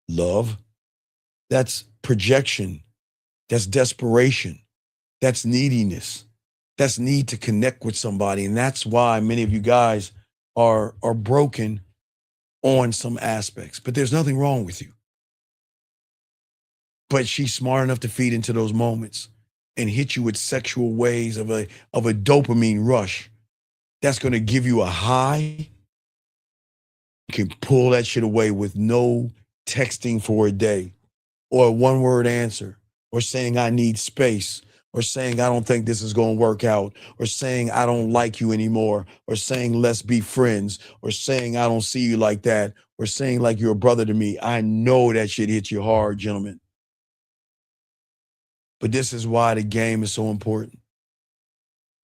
G: love. That's projection. That's desperation. That's neediness. That's need to connect with somebody. And that's why many of you guys are broken on some aspects. But there's nothing wrong with you. But she's smart enough to feed into those moments and hit you with sexual waves of a dopamine rush that's going to give you a high. You can pull that shit away with no texting for a day, or a one-word answer, or saying I need space, or saying I don't think this is going to work out, or saying I don't like you anymore, or saying let's be friends, or saying I don't see you like that, or saying like you're a brother to me. I know that shit hits you hard, gentlemen. But this is why the game is so important.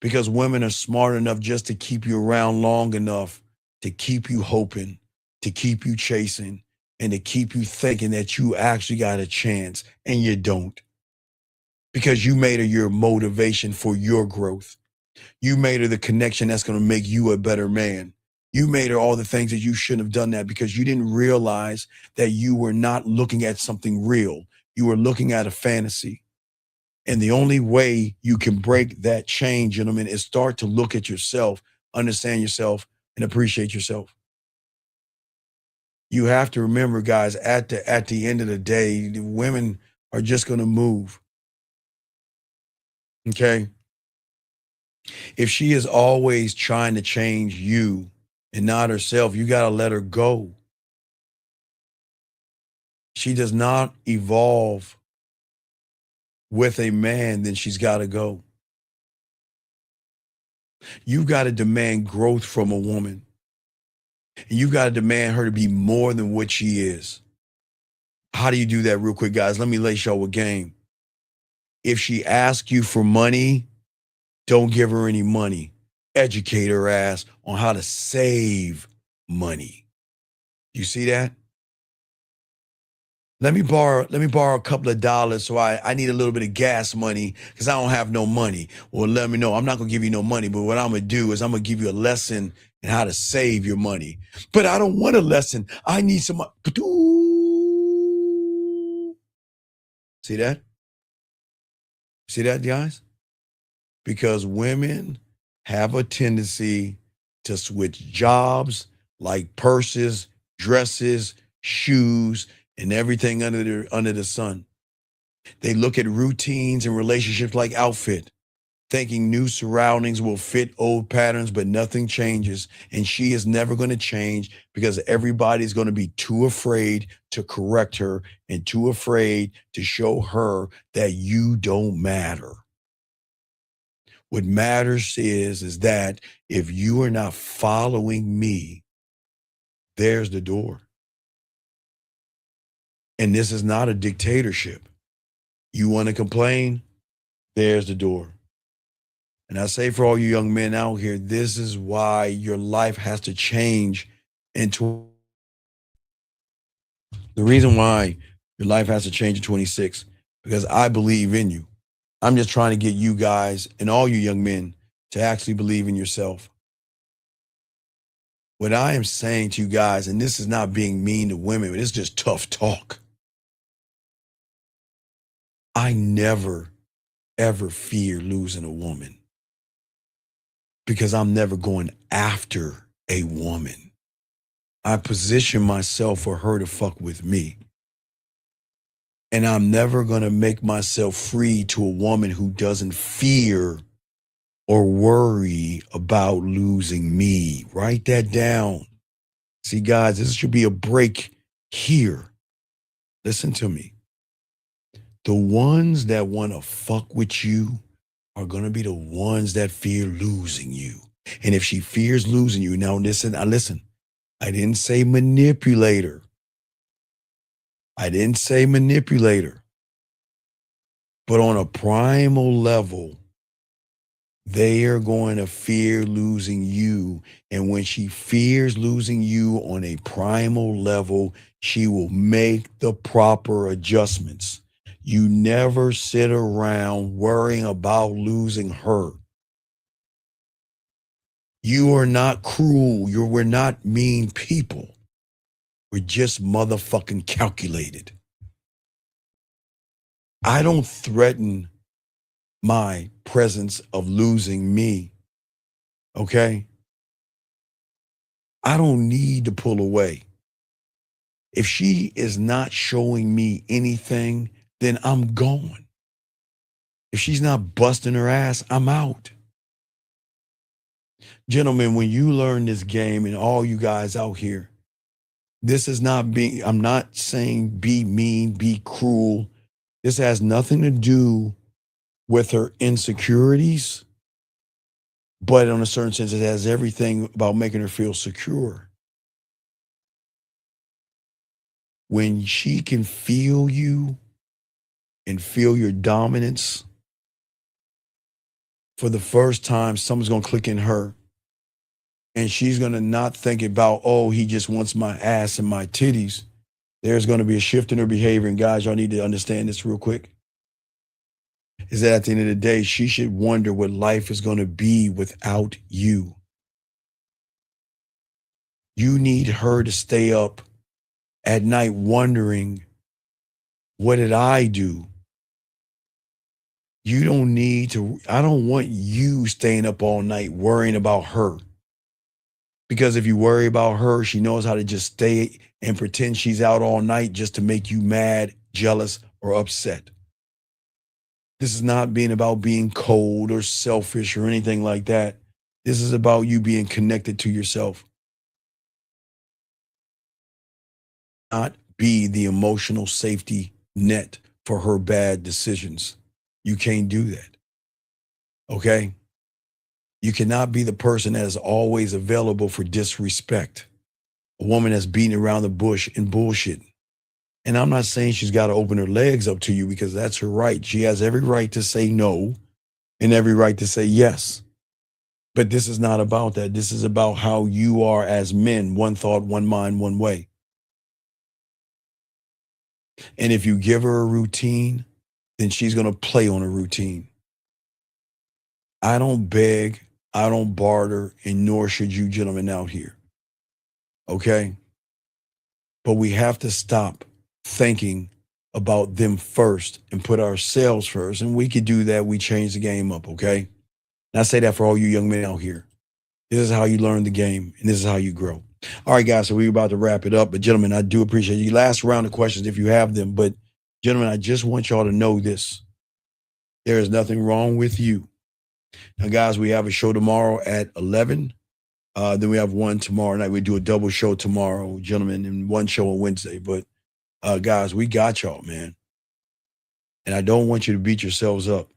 G: Because women are smart enough just to keep you around long enough to keep you hoping, to keep you chasing, and to keep you thinking that you actually got a chance, and you don't. Because you made her your motivation for your growth. You made her the connection that's going to make you a better man. You made her all the things that you shouldn't have done that because you didn't realize that you were not looking at something real. You were looking at a fantasy. And the only way you can break that chain, gentlemen, is start to look at yourself, understand yourself, and appreciate yourself. You have to remember, guys, at the end of the day, the women are just going to move. Okay? If she is always trying to change you and not herself, you got to let her go. She does not evolve with a man, then she's got to go. You've got to demand growth from a woman. And you've got to demand her to be more than what she is. How do you do that real quick, guys? Let me lay y'all a game. If she asks you for money, don't give her any money. Educate her ass on how to save money. You see that? Let me borrow a couple of dollars, so I need a little bit of gas money because I don't have no money. Well, let me know. I'm not going to give you no money, but what I'm going to do is I'm going to give you a lesson in how to save your money. But I don't want a lesson. I need some. See that? See that, guys? Because women have a tendency to switch jobs like purses, dresses, shoes, and everything under the sun. They look at routines and relationships like outfit, thinking new surroundings will fit old patterns, but nothing changes. And she is never going to change because everybody's going to be too afraid to correct her and too afraid to show her that you don't matter. What matters is that if you are not following me, there's the door. And this is not a dictatorship. You want to complain? There's the door. And I say for all you young men out here, this is why your life has to change into the reason why your life has to change in 26, because I believe in you. I'm just trying to get you guys and all you young men to actually believe in yourself. What I am saying to you guys, and this is not being mean to women, but it's just tough talk. I never, ever fear losing a woman because I'm never going after a woman. I position myself for her to fuck with me. And I'm never going to make myself free to a woman who doesn't fear or worry about losing me. Write that down. See, guys, this should be a break here. Listen to me. The ones that want to fuck with you are going to be the ones that fear losing you. And if she fears losing you, now listen, I didn't say manipulator. I didn't say manipulator. But on a primal level, they are going to fear losing you. And when she fears losing you on a primal level, she will make the proper adjustments. You never sit around worrying about losing her. You are not cruel. We're not mean people. We're just motherfucking calculated. I don't threaten my presence of losing me, okay? I don't need to pull away. If she is not showing me anything, then I'm gone. If she's not busting her ass, I'm out. Gentlemen, when you learn this game, and all you guys out here, this is not being, I'm not saying be mean, be cruel. This has nothing to do with her insecurities, but in a certain sense, it has everything about making her feel secure. When she can feel you and feel your dominance, for the first time, someone's going to click in her. And she's going to not think about, oh, he just wants my ass and my titties. There's going to be a shift in her behavior. And guys, y'all need to understand this real quick. Is that at the end of the day, she should wonder what life is going to be without you. You need her to stay up at night wondering, what did I do? You don't need to, I don't want you staying up all night worrying about her. Because if you worry about her, she knows how to just stay and pretend she's out all night just to make you mad, jealous, or upset. This is not being about being cold or selfish or anything like that. This is about you being connected to yourself. Not be the emotional safety net for her bad decisions. You can't do that. Okay? You cannot be the person that is always available for disrespect. A woman that's beating around the bush and bullshit. And I'm not saying she's got to open her legs up to you, because that's her right. She has every right to say no and every right to say yes. But this is not about that. This is about how you are as men, one thought, one mind, one way. And if you give her a routine, then she's going to play on a routine. I don't beg, I don't barter, and nor should you gentlemen out here. Okay? But we have to stop thinking about them first and put ourselves first. And we could do that. We change the game up, okay? And I say that for all you young men out here. This is how you learn the game, and this is how you grow. All right, guys, so we're about to wrap it up. But gentlemen, I do appreciate you. Last round of questions if you have them. But gentlemen, I just want y'all to know this. There is nothing wrong with you. Now, guys, we have a show tomorrow at 11. Then we have one tomorrow night. We do a double show tomorrow, gentlemen, and one show on Wednesday. But guys, we got y'all, man. And I don't want you to beat yourselves up.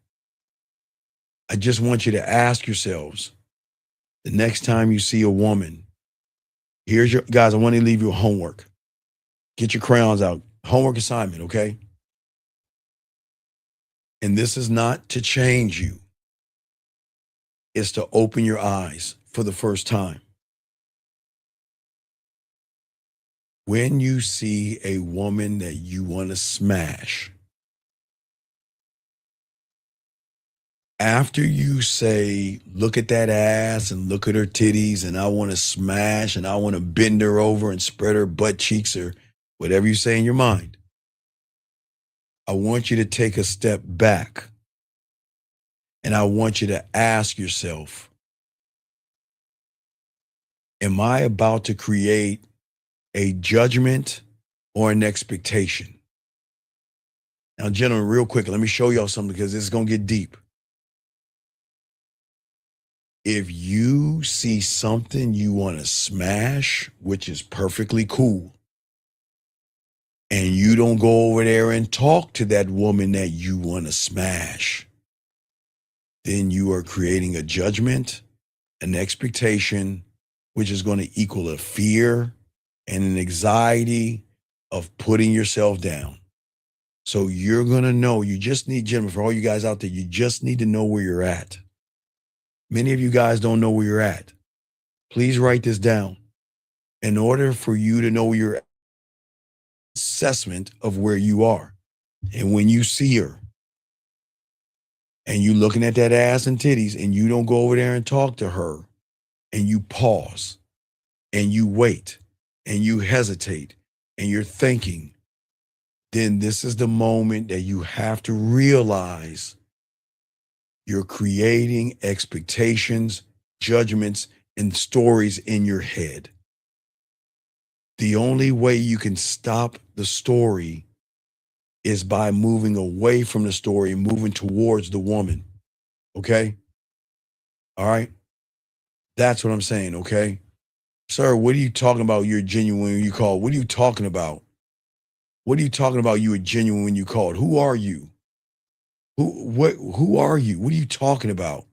G: I just want you to ask yourselves, the next time you see a woman, here's your, guys, I want to leave you homework. Get your crayons out. Homework assignment, okay? And this is not to change you. It's to open your eyes for the first time. When you see a woman that you want to smash, after you say, look at that ass and look at her titties and I want to smash and I want to bend her over and spread her butt cheeks or whatever you say in your mind, I want you to take a step back and I want you to ask yourself, am I about to create a judgment or an expectation? Now, gentlemen, real quick, let me show y'all something because this is going to get deep. If you see something you want to smash, which is perfectly cool, and you don't go over there and talk to that woman that you want to smash, then you are creating a judgment, an expectation, which is going to equal a fear and an anxiety of putting yourself down. So you're going to know, you just need, gentlemen, for all you guys out there, you just need to know where you're at. Many of you guys don't know where you're at. Please write this down. In order for you to know your assessment of where you are. And when you see her and you looking at that ass and titties and you don't go over there and talk to her and you pause and you wait and you hesitate and you're thinking, then this is the moment that you have to realize you're creating expectations, judgments, and stories in your head. The only way you can stop the story is by moving away from the story and moving towards the woman. Okay? All right? That's what I'm saying, okay? Sir, what are you talking about? You're genuine when you call. What are you talking about? What are you talking about? You were genuine when you called. Who are you? Who are you? What are you talking about?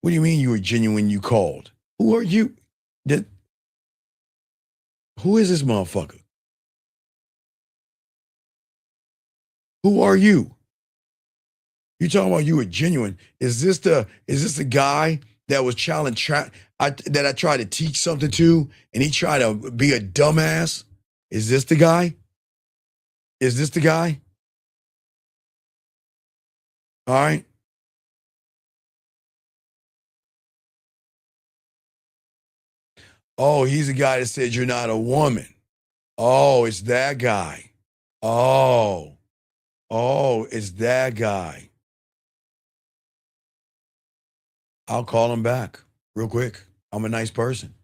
G: What do you mean you were genuine when you called? Who are you? Who is this motherfucker? Who are you? You talking about you were genuine? Is this the guy that was challenged that I tried to teach something to, and he tried to be a dumbass? Is this the guy? Is this the guy? All right. Oh, he's the guy that said you're not a woman. Oh, it's that guy. Oh, it's that guy. I'll call him back real quick. I'm a nice person.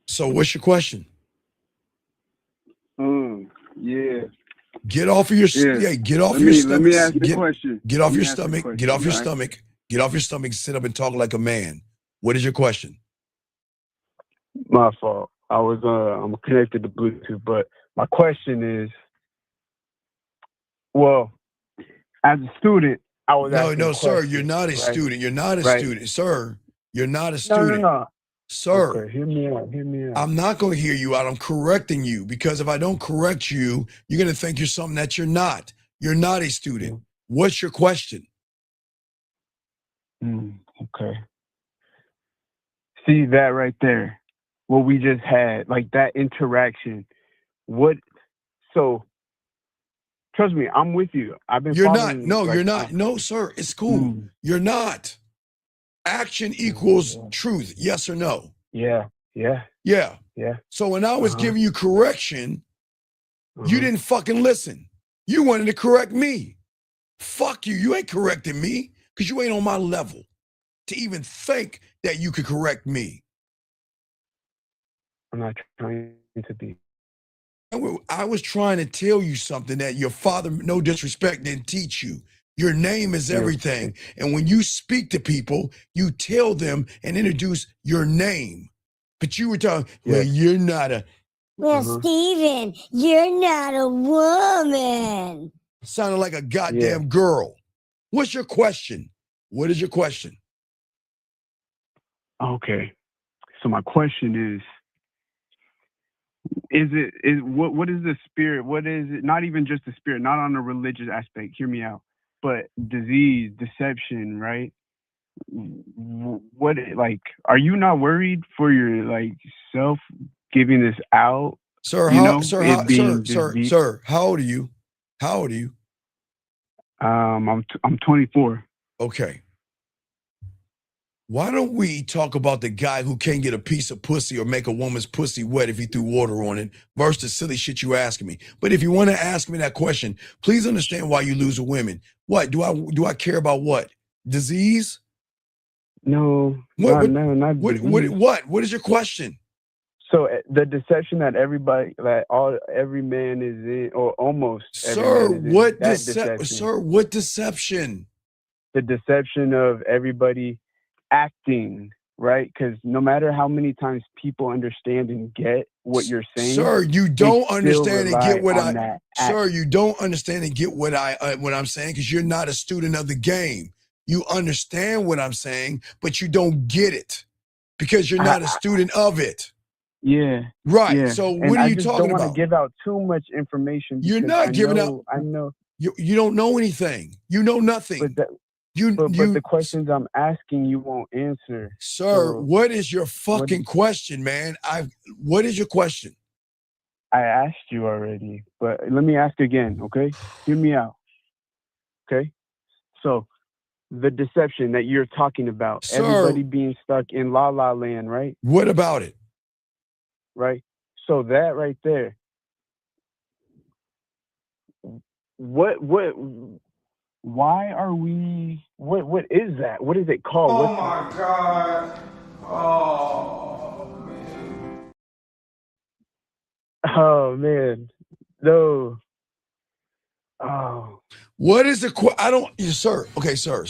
G: So what's your question?
T: Yeah.
G: Get off of your get off your stomach.
T: Let me ask the question.
G: Get off your stomach. Get off your stomach. Get off your stomach. Sit up and talk like a man. What is your question?
T: My fault. I was I'm connected to Bluetooth, but my question is, well, as a student, I was
G: No, sir. You're not a student. You're not a student, sir. You're not a student.
T: No.
G: Sir,
T: okay, hear me out.
G: I'm not going to hear you out. I'm correcting you, because if I don't correct you, you're going to think you're something that you're not. You're not a student. What's your question?
T: Okay. See that right there? What we just had, like that interaction. So, trust me, I'm with you. I've been
G: You're not.
T: following.
G: No, you're not. No, sir. It's cool. You're not. Action equals truth. Yes or no?
T: Yeah.
G: So when I was giving you correction, you didn't fucking listen. You wanted to correct me. Fuck you. You ain't correcting me, because you ain't on my level to even think that you could correct me.
T: I'm not trying to be.
G: I was trying to tell you something that your father, no disrespect, didn't teach you. Your name is everything. And when you speak to people, you tell them and introduce your name. But you were talking, well, you're not a...
B: Well, Steven, you're not a woman.
G: Sounded like a goddamn girl. What's your question? What is your question?
T: Okay. So my question is what is the spirit? What is it? Not even just the spirit, not on the religious aspect. Hear me out. But disease, deception, right? What, like, are you not worried for your self giving this out?
G: Sir, how old are you? How old are you?
T: I'm 24.
G: Okay. Why don't we talk about the guy who can't get a piece of pussy or make a woman's pussy wet if he threw water on it versus the silly shit you asking me? But if you want to ask me that question, please understand why you lose with women. What do I care about? What disease?
T: No, not disease.
G: What is your question?
T: So the deception that every man is in, or almost.
G: Sir, what deception?
T: The deception of everybody acting, right? Because no matter how many times people understand and get what you're saying,
G: sir, you don't understand and get what you don't understand and get what I'm saying, because you're not a student of the game. You understand what I'm saying, but you don't get it because you're not a student of it.
T: Yeah.
G: Right.
T: Yeah.
G: So what are you talking about? I
T: don't want to give out too much information.
G: You're not giving out.
T: I know.
G: You don't know anything. You know nothing.
T: But the questions I'm asking you won't answer.
G: Sir,
T: So
G: what is your fucking question, man? What is your question?
T: I asked you already, but let me ask again, okay? Hear me out. Okay? So the deception that you're talking about,
G: Sir,
T: everybody being stuck in la la land, right?
G: What about it?
T: Right? So that right there. Why are we what is that? What is it called?
B: Oh my God.
T: Oh man. No. Oh.
G: What is the I don't sir. Okay, sir.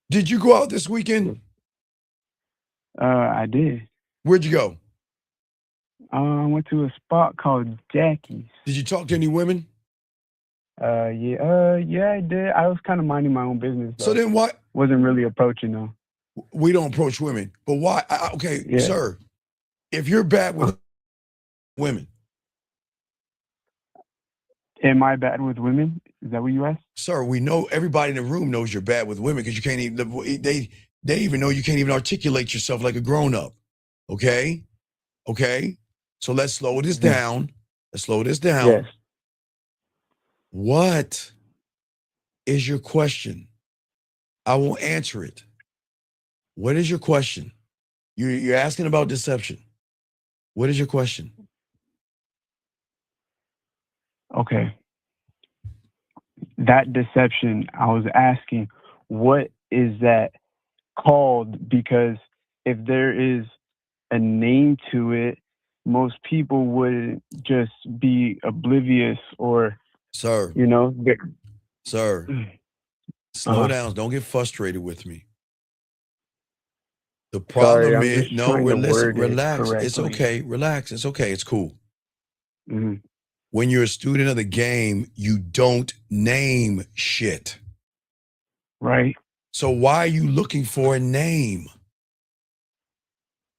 G: Did you go out this weekend?
T: I did.
G: Where'd you go?
T: I went to a spot called Jackie's.
G: Did you talk to any women?
T: Yeah, I did. I was kind of minding my own business, though.
G: So then what?
T: Wasn't really approaching them.
G: We don't approach women, but why? Okay,
T: Yeah.
G: Sir, if you're bad with women.
T: Am I bad with women? Is that what you asked?
G: Sir, we know, everybody in the room knows you're bad with women because you can't even, they even know you can't even articulate yourself like a grown-up. Okay? So let's slow this down.
T: Yes.
G: What is your question? I will answer it. What is your question? You're asking about deception. What is your question?
T: Okay. That deception, I was asking, what is that called? Because if there is a name to it, most people would just be oblivious or,
G: Sir. Sir, slow down. Don't get frustrated with me. The problem is, relax. It's okay. Relax. It's okay. It's cool.
T: Mm-hmm.
G: When you're a student of the game, you don't name shit.
T: Right.
G: So why are you looking for a name?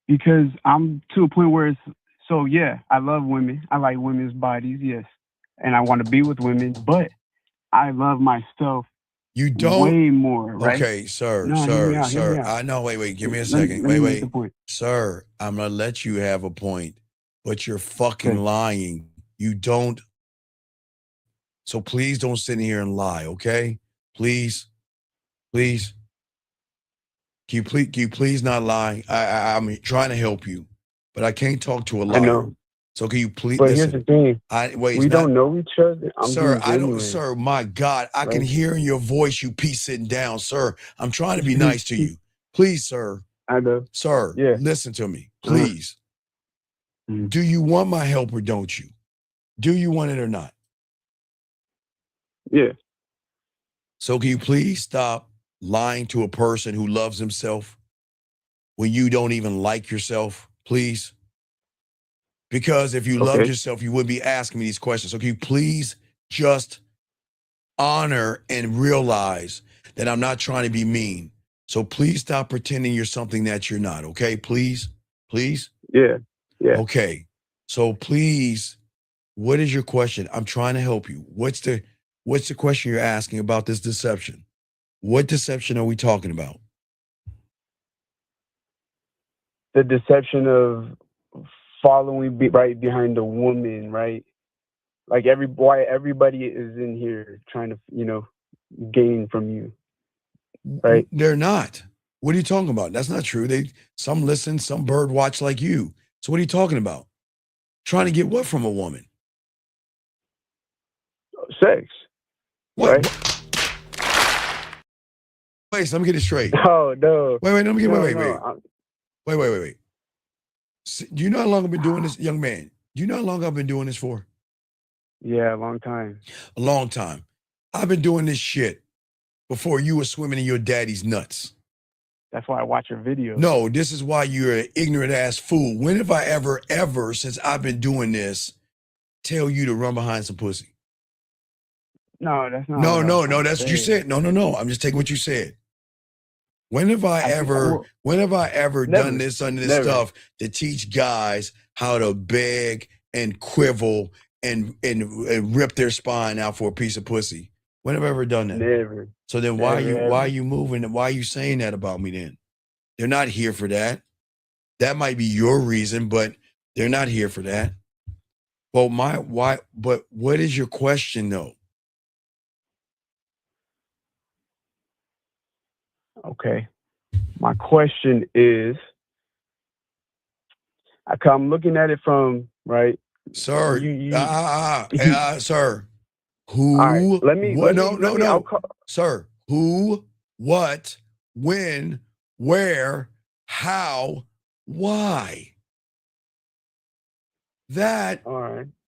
T: Because I'm to a point where I love women. I like women's bodies, yes. And I want to be with women, but I love myself
G: You don't
T: way more, right?
G: Okay, sir. I know. Wait. Give me a second. Wait. Sir, I'm gonna let you have a point, but you're fucking lying. You don't. So please don't sit in here and lie, okay? Please. Can you please not lie? I'm trying to help you, but I can't talk to a liar.
T: I know.
G: So can you please
T: But
G: listen?
T: here's the thing. We don't know each other.
G: Sir, my God, I can hear in your voice you sitting down, sir. I'm trying to be nice to you. Please, sir.
T: I know.
G: Sir, listen to me, please. Do you want my help or don't you? Do you want it or not?
T: Yeah.
G: So can you please stop lying to a person who loves himself when you don't even like yourself, please? Because if you loved yourself, you wouldn't be asking me these questions. So can you please just honor and realize that I'm not trying to be mean. So please stop pretending you're something that you're not, okay? Please?
T: Yeah.
G: Okay. So please, what is your question? I'm trying to help you. What's the question you're asking about this deception? What deception are we talking about?
T: The deception of following right behind a woman, right? Like everybody is in here trying to, gain from you, right?
G: They're not. What are you talking about? That's not true. Some listen, some bird watch like you. So what are you talking about? Trying to get what from a woman?
T: Sex.
G: What?
T: Right?
G: Wait, so let me get it straight.
T: No.
G: Wait. Let me get
T: Wait.
G: Wait. Do you know how long I've been doing this, young man? Do you know how long I've been doing this for?
T: Yeah, a long time.
G: A long time. I've been doing this shit before you were swimming in your daddy's nuts.
T: That's why I watch your videos.
G: No, this is why you're an ignorant ass fool. When have I ever, since I've been doing this, tell you to run behind some pussy?
T: No, that's not.
G: No, that's what you said. No. I'm just taking what you said. When have I ever done this stuff to teach guys how to beg and quibble and rip their spine out for a piece of pussy? When have I ever done that?
N: Never.
G: So then why are you moving? Why are you saying that about me then? They're not here for that. That might be your reason, but they're not here for that. Well, but what is your question though?
T: Okay. My question is, I'm looking at it from, right?
G: Sir, sir. Who?
T: All right, let me.
G: Sir, who, what, when, where, how, why? That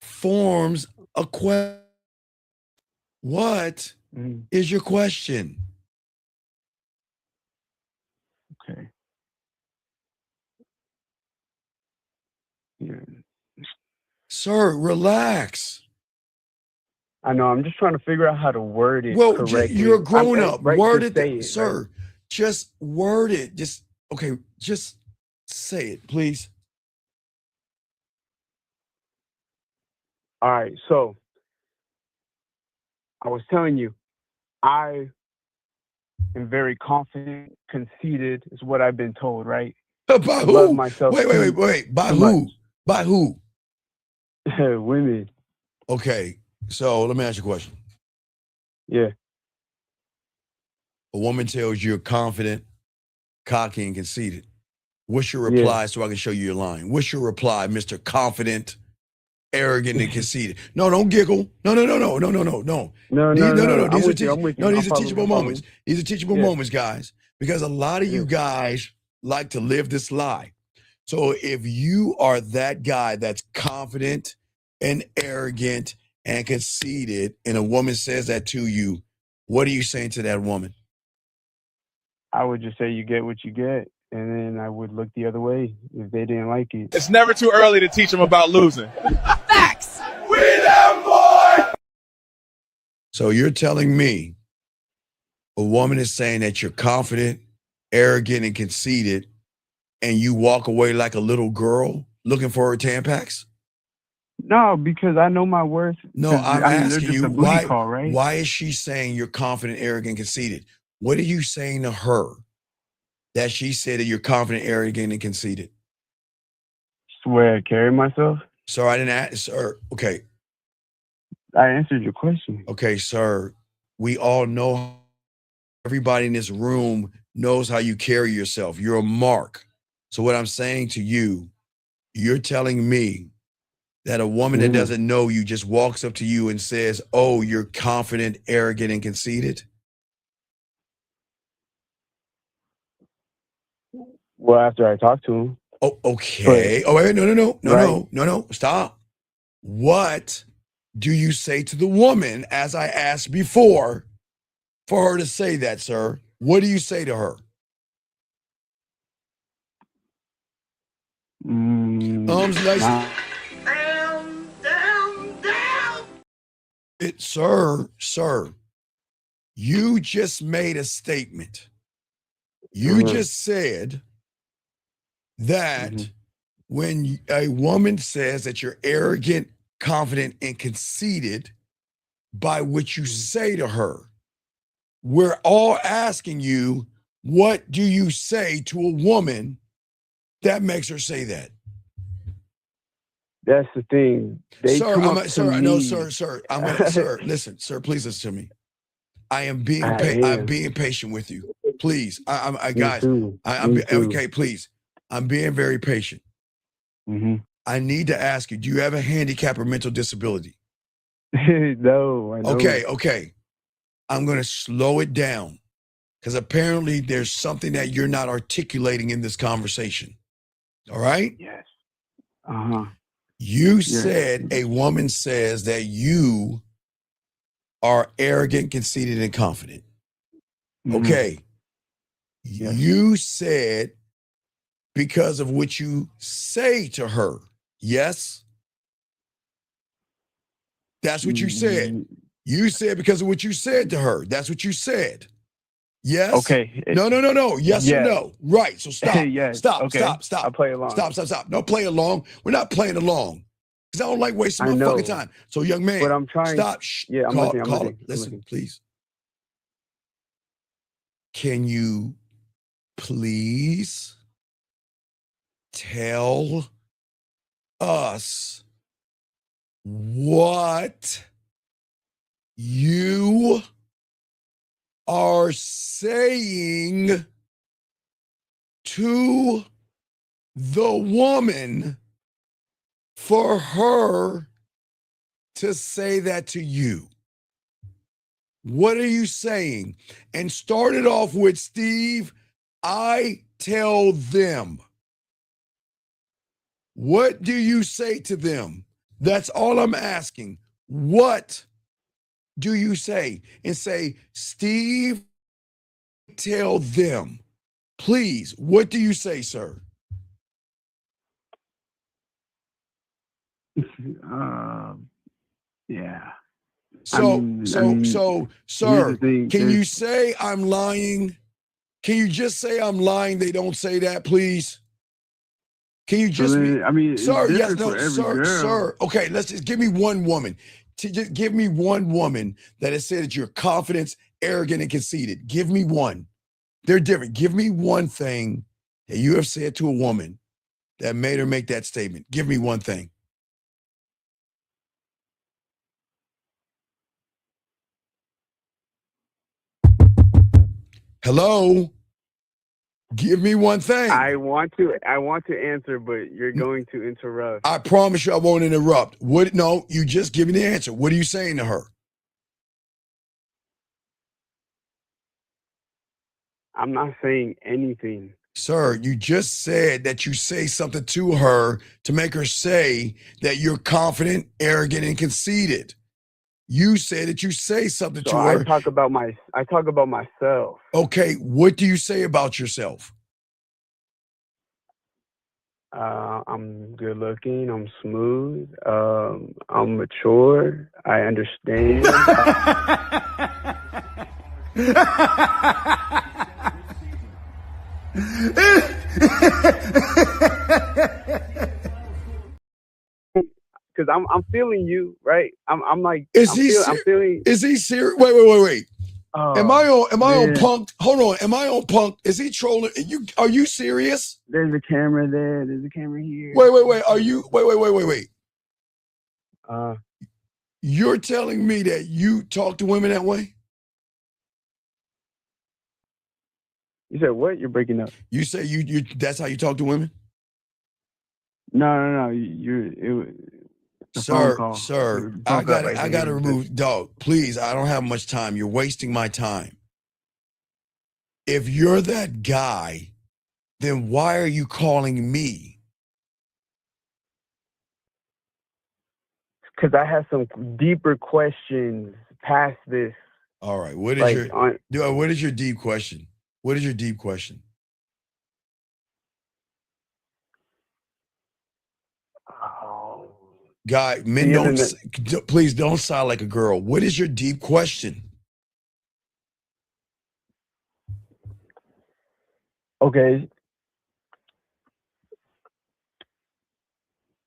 G: forms a question. What is your question?
T: Okay. Yeah.
G: Sir, relax.
T: I know. I'm just trying to figure out how to word it correctly.
G: You're a grown up. Word it.
T: Say it,
G: Sir,
T: right?
G: just word it. Just say it, please.
T: All right. So I was telling you, I am very confident, conceited is what I've been told, right?
G: By who?
T: Love myself.
G: Wait. By who? By who?
T: Women.
G: Okay. So let me ask you a question.
T: Yeah.
G: A woman tells you you're confident, cocky, and conceited. What's your reply so I can show you your line? What's your reply, Mr. Confident, arrogant, and conceited? No, don't giggle. No.
T: No.
G: These are teachable moments. These are teachable moments, guys, because a lot of you guys like to live this lie. So if you are that guy that's confident and arrogant and conceited, and a woman says that to you, what are you saying to that woman?
T: I would just say you get what you get, and then I would look the other way if they didn't like it.
B: It's never too early to teach them about losing.
L: Facts.
B: We them, boy.
G: So you're telling me a woman is saying that you're confident, arrogant, and conceited, and you walk away like a little girl looking for her Tampax?
T: No, because I know my worth.
G: No, I'm asking you,
T: right?
G: Why is she saying you're confident, arrogant, conceited? What are you saying to her that she said that you're confident, arrogant, and conceited?
T: Swear I carry myself?
G: Sir, I didn't ask, sir. Okay.
T: I answered your question.
G: Okay, sir. We all know, everybody in this room knows how you carry yourself. You're a mark. So what I'm saying to you, you're telling me that a woman that doesn't know you just walks up to you and says, oh, you're confident, arrogant, and conceited?
T: Well, after I talk to him.
G: Oh, okay. Wait, no. Stop. What do you say to the woman, as I asked before, for her to say that, sir? What do you say to her? Sir, you just made a statement. You just said that when a woman says that you're arrogant, confident, and conceited by what you say to her, we're all asking you, what do you say to a woman that makes her say that?
T: That's the thing. Sir,
G: listen, sir, please listen to me. I am being patient with you. Please, okay, please. I'm being very patient. I need to ask you, do you have a handicap or mental disability?
T: No, I don't.
G: Okay. I'm going to slow it down because apparently there's something that you're not articulating in this conversation. All right?
T: Yes.
G: You said a woman says that you are arrogant, conceited, and confident. Okay. You said because of what you say to her. Yes? That's what you said. You said because of what you said to her. That's what you said. Yes?
T: Okay.
G: No. Yes or no? Right. So stop.
T: Yes.
G: Stop.
T: Okay.
G: Stop.
T: I'll play along.
G: Stop. No, play along. We're not playing along. Because I don't like wasting my fucking time. So young man,
T: but I'm trying.
G: Stop.
T: Yeah,
G: Call it. Listen, please. can you please tell us what you are saying to the woman for her to say that to you? What are you saying? And start it off with, Steve, I tell them. What do you say to them? That's all I'm asking. What do you say? And say, Steve, tell them. Please, what do you say, sir?
T: Yeah.
G: So, sir,
T: thing,
G: can you say I'm lying? Can you just say I'm lying? They don't say that, please. Can you just be, sir? Yes, no, sir. Okay, let's just give me one woman. Just give me one woman that has said that you're confident, arrogant, and conceited. Give me one. They're different. Give me one thing that you have said to a woman that made her make that statement. Give me one thing. Hello? Give me one thing.
T: I want to answer, but you're going to interrupt.
G: I promise you I won't interrupt. What? No, you just give me the answer. What are you saying to her?
T: I'm not saying anything.
G: Sir, you just said that you say something to her to make her say that you're confident, arrogant, and conceited. You said that you say something to her.
T: I talk about myself.
G: Okay, what do you say about yourself?
T: I'm good looking. I'm smooth. I'm mature. I understand. Because I'm feeling you, right? I'm like,
G: I'm
T: feeling.
G: Is he serious? Wait. Am I on
T: man.
G: Punked? Hold on. Am I on Punked? Is he trolling? Are you serious?
T: There's a camera there. There's a camera here.
G: Wait. Are you? Wait.
T: Uh,
G: You're telling me that you talk to women that way?
T: You said what? You're breaking up.
G: You say you that's how you talk to women?
T: No.
G: Sir, I gotta remove, dog, please, I don't have much time. You're wasting my time. If you're that guy, then why are you calling me?
T: Because I have some deeper questions past this.
G: All right, what is your deep question? What is your deep question? Guy, men please don't sound like a girl. What is your deep question?
T: Okay.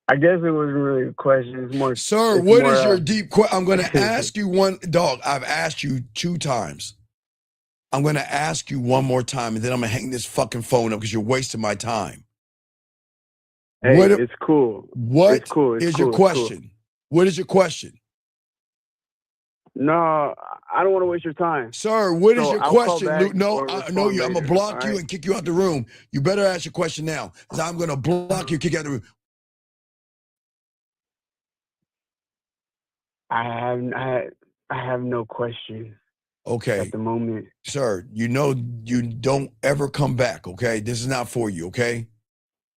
T: I guess it wasn't really a question. It's more.
G: Sir, what is your deep question? I'm going to ask you one, dog. I've asked you 2 times. I'm going to ask you one more time, and then I'm going to hang this fucking phone up because you're wasting my time.
T: Hey, it's cool.
G: What
T: it's cool.
G: is your question?
T: Cool.
G: What is your question?
T: No, I don't want to waste your time.
G: Sir, what is your question? No, I know you. I'm going to block you and kick you out the room. You better ask your question now, because I'm going to block you, kick you out the room.
T: I have no question.
G: Okay.
T: At the moment.
G: Sir, you know you don't ever come back, okay? This is not for you, okay?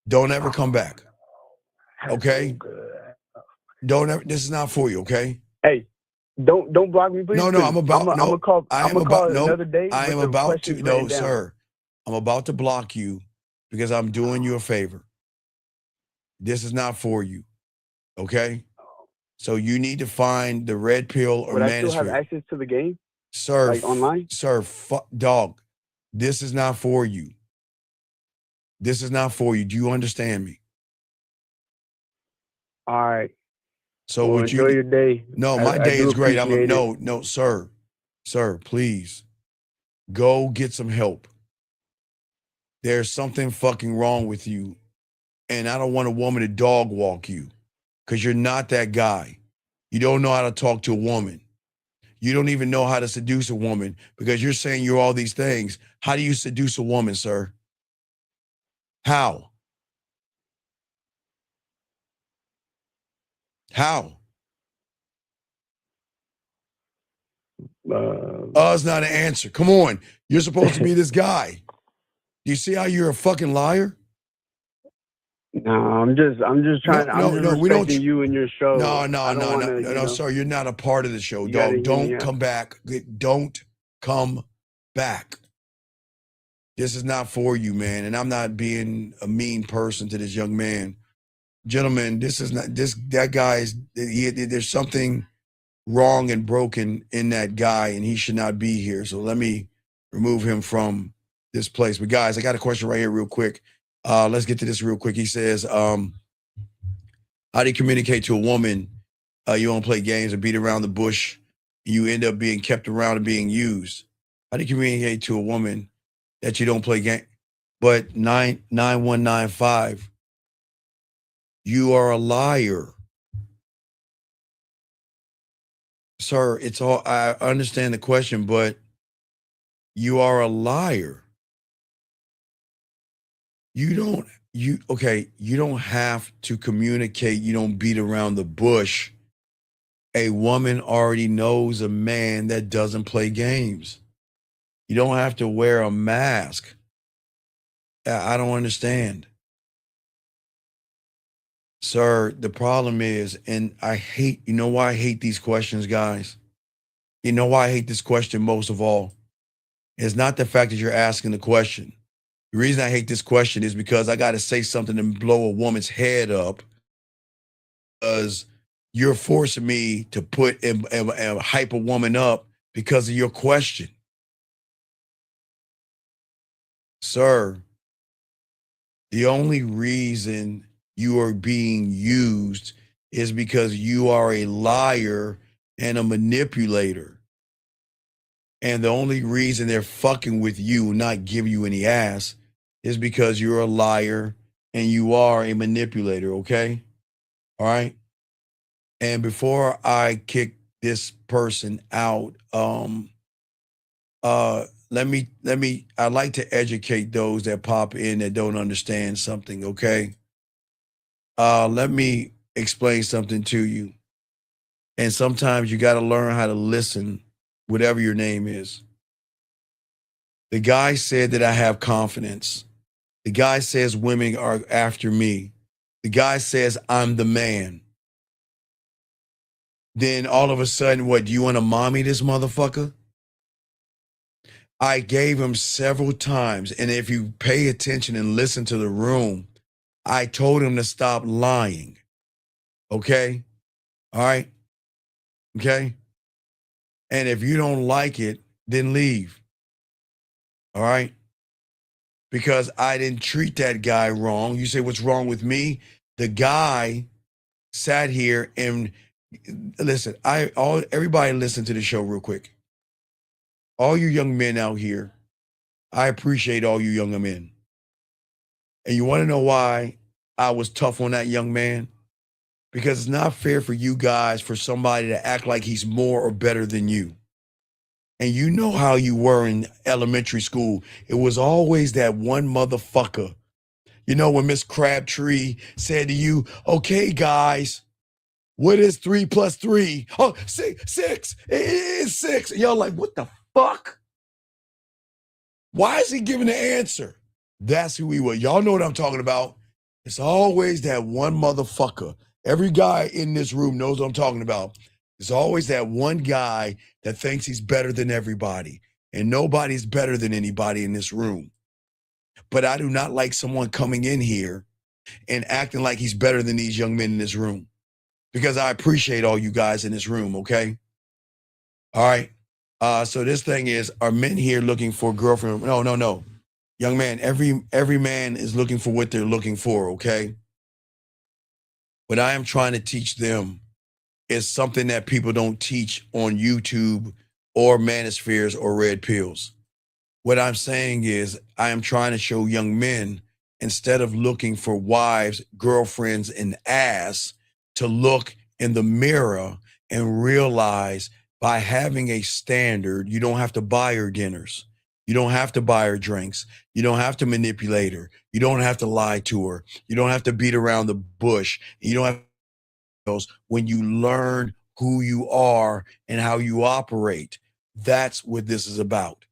G: Don't ever come back. Okay? This is not for you, okay?
T: Hey, don't block me, please.
G: No, I'm about
T: I'm gonna call another day.
G: I am about to, no, sir. I'm about to block you because I'm doing you a favor. This is not for you, okay? So you need to find the red pill or
T: Would I
G: manuscript.
T: still have access to the game?
G: Sir,
T: like online?
G: Sir, dog, this is not for you. This is not for you. Do you understand me?
T: All right.
G: So
T: well, enjoy your day.
G: No, my day is great. No, sir. Sir, please. Go get some help. There's something fucking wrong with you. And I don't want a woman to dog walk you because you're not that guy. You don't know how to talk to a woman. You don't even know how to seduce a woman because you're saying you're all these things. How do you seduce a woman, sir? How? How? It's not an answer. Come on. You're supposed to be this guy. Do you see how you're a fucking liar?
T: No, I'm just trying. I'm just respecting you and your show.
G: No, sir. You're not a part of the show, dog. Don't come back. Don't come back. This is not for you, man. And I'm not being a mean person to this young man. Gentlemen, that guy is, there's something wrong and broken in that guy, and he should not be here. So let me remove him from this place. But guys, I got a question right here real quick. Let's get to this real quick. He says, how do you communicate to a woman you don't play games and beat around the bush? You end up being kept around and being used. How do you communicate to a woman that you don't play games? But 9195, you are a liar. Sir, it's all, I understand the question, but you are a liar. You don't have to communicate. You don't beat around the bush. A woman already knows a man that doesn't play games. You don't have to wear a mask. I don't understand. Sir, the problem is, and you know why I hate these questions, guys? You know why I hate this question most of all? It's not the fact that you're asking the question. The reason I hate this question is because I got to say something and blow a woman's head up because you're forcing me to put and hype a woman up because of your question. Sir, the only reason you are being used is because you are a liar and a manipulator. And the only reason they're fucking with you, not give you any ass, is because you're a liar and you are a manipulator, okay? All right? And before I kick this person out, I'd like to educate those that pop in that don't understand something, okay? Let me explain something to you. And sometimes you got to learn how to listen, whatever your name is. The guy said that I have confidence. The guy says women are after me. The guy says I'm the man. Then all of a sudden, what, do you want to mommy this motherfucker? I gave him several times, and if you pay attention and listen to the room, I told him to stop lying. Okay? All right? Okay? And if you don't like it, then leave. All right? Because I didn't treat that guy wrong. You say, what's wrong with me? The guy sat here and listen, everybody listen to the show real quick. All you young men out here, I appreciate all you younger men. And you want to know why I was tough on that young man? Because it's not fair for you guys for somebody to act like he's more or better than you. And you know how you were in elementary school. It was always that one motherfucker. You know, when Miss Crabtree said to you, okay, guys, what is 3 + 3? Oh, 6. It is 6. And y'all like, what the fuck? Why is he giving the answer? That's who he was. Y'all know what I'm talking about. It's always that one motherfucker. Every guy in this room knows what I'm talking about. There's always that one guy that thinks he's better than everybody. And nobody's better than anybody in this room. But I do not like someone coming in here and acting like he's better than these young men in this room. Because I appreciate all you guys in this room, okay? All right. So this thing is, are men here looking for a girlfriend? No. Young man, every man is looking for what they're looking for, okay? What I am trying to teach them is something that people don't teach on YouTube or Manospheres or Red Pills. What I'm saying is, I am trying to show young men, instead of looking for wives, girlfriends, and ass, to look in the mirror and realize by having a standard, you don't have to buy her dinners. You don't have to buy her drinks. You don't have to manipulate her. You don't have to lie to her. You don't have to beat around the bush. You don't have when you learn who you are and how you operate. That's what this is about.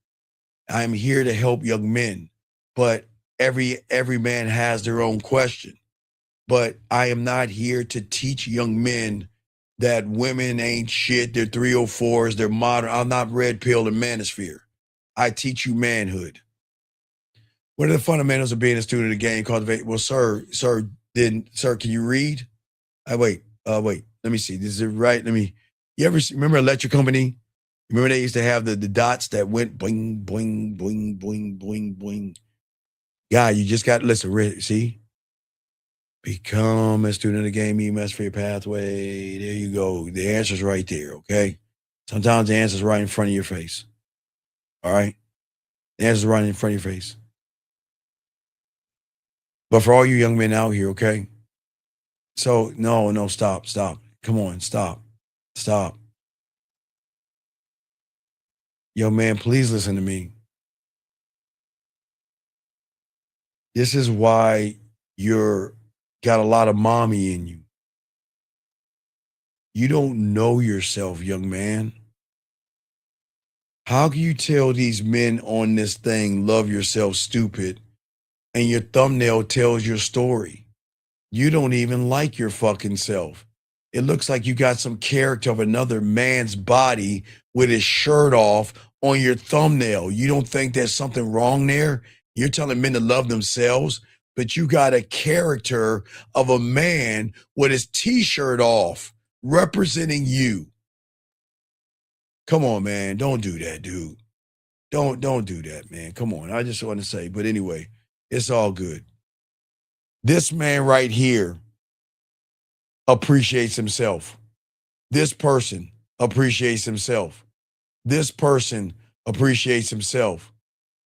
G: I'm here to help young men, but every man has their own question. But I am not here to teach young men that women ain't shit, they're 304s, they're modern. I'm not red pill and manosphere. I teach you manhood. What are the fundamentals of being a student of the game? Cultivate. Well, sir, can you read? Wait, let me see. This is it right. You ever remember Electric Company? Remember they used to have the dots that went boing, boing, boing, boing, boing, boing. Yeah, you just got to listen, see? Become a student of the game, EMS for your pathway. There you go. The answer's right there, okay? Sometimes the answer's right in front of your face. All right? The answer's right in front of your face. But for all you young men out here, okay? So, no, stop. Come on, stop. Yo, man, please listen to me. This is why you're got a lot of mommy in you. You don't know yourself, young man. How can you tell these men on this thing, love yourself, stupid, and your thumbnail tells your story? You don't even like your fucking self. It looks like you got some character of another man's body with his shirt off on your thumbnail. You don't think there's something wrong there? You're telling men to love themselves, but you got a character of a man with his t-shirt off representing you. Come on, man. Don't do that, dude. Don't do that, man. Come on. I just want to say, but anyway, it's all good. This man right here appreciates himself. This person appreciates himself. This person appreciates himself.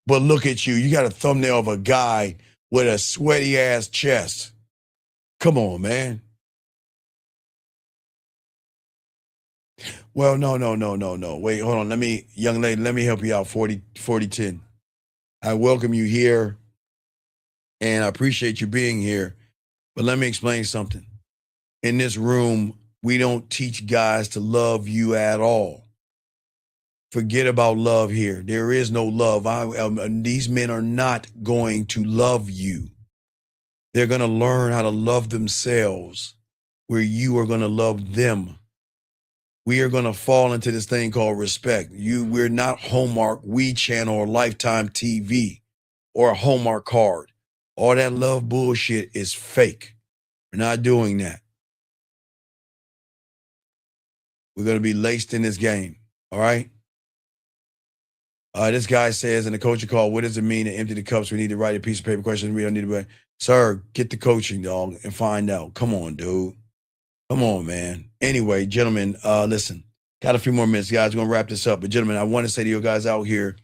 G: But look at you. You got a thumbnail of a guy with a sweaty ass chest. Come on, man. Well, no. Wait, hold on. Young lady, let me help you out. 4010. I welcome you here and I appreciate you being here. But let me explain something. In this room, we don't teach guys to love you at all. Forget about love here. There is no love. These men are not going to love you. They're going to learn how to love themselves where you are going to love them. We are going to fall into this thing called respect. We're not Hallmark, We Channel, or Lifetime TV, or a Hallmark card. All that love bullshit is fake. We're not doing that. We're going to be laced in this game. All right? This guy says in the coaching call, what does it mean to empty the cups? We need to write a piece of paper question. We don't need to. Sir, get the coaching, dog, and find out. Come on, dude. Come on, man. Anyway, gentlemen, listen. Got a few more minutes, guys. We're going to wrap this up. But gentlemen, I want to say to you guys out here,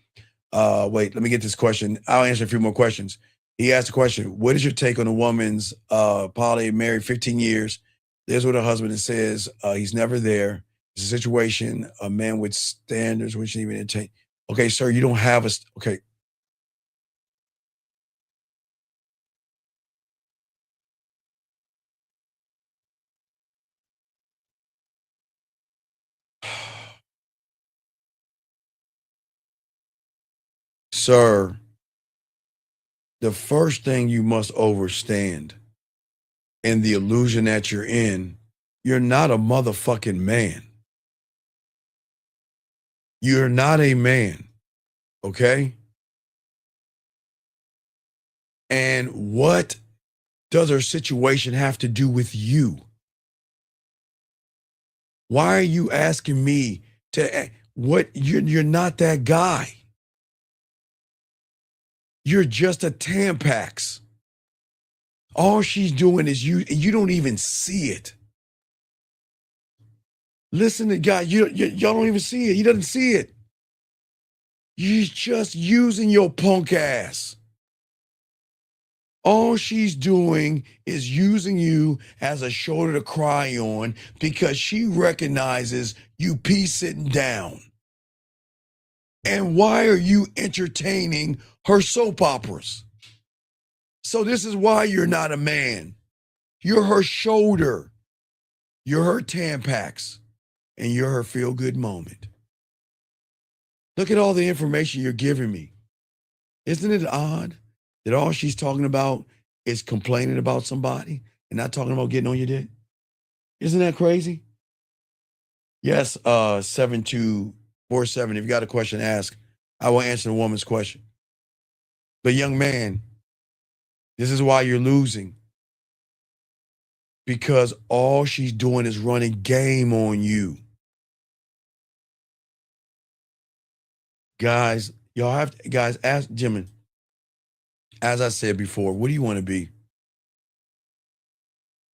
G: wait, let me get this question. I'll answer a few more questions. He asked a question, what is your take on a woman's poly, married 15 years, lives with her husband and says he's never there. It's a situation, a man with standards, which even entertain. Okay, sir, you don't have a, okay. Sir, the first thing you must understand in the illusion that you're in, you're not a motherfucking man. You're not a man, okay? And what does her situation have to do with you? Why are you asking me to, you're not that guy. You're just a Tampax. All she's doing is you don't even see it. Listen to God, y'all don't even see it. He doesn't see it. She's just using your punk ass. All she's doing is using you as a shoulder to cry on because she recognizes you pee sitting down. And why are you entertaining her soap operas? So this is why you're not a man. You're her shoulder. You're her Tampax. And you're her feel-good moment. Look at all the information you're giving me. Isn't it odd that all she's talking about is complaining about somebody and not talking about getting on your dick? Isn't that crazy? Yes, 7247. If you got a question, ask. I will answer the woman's question. But young man, this is why you're losing. Because all she's doing is running game on you. Guys, y'all have to, guys, ask Jimin. As I said before, what do you want to be?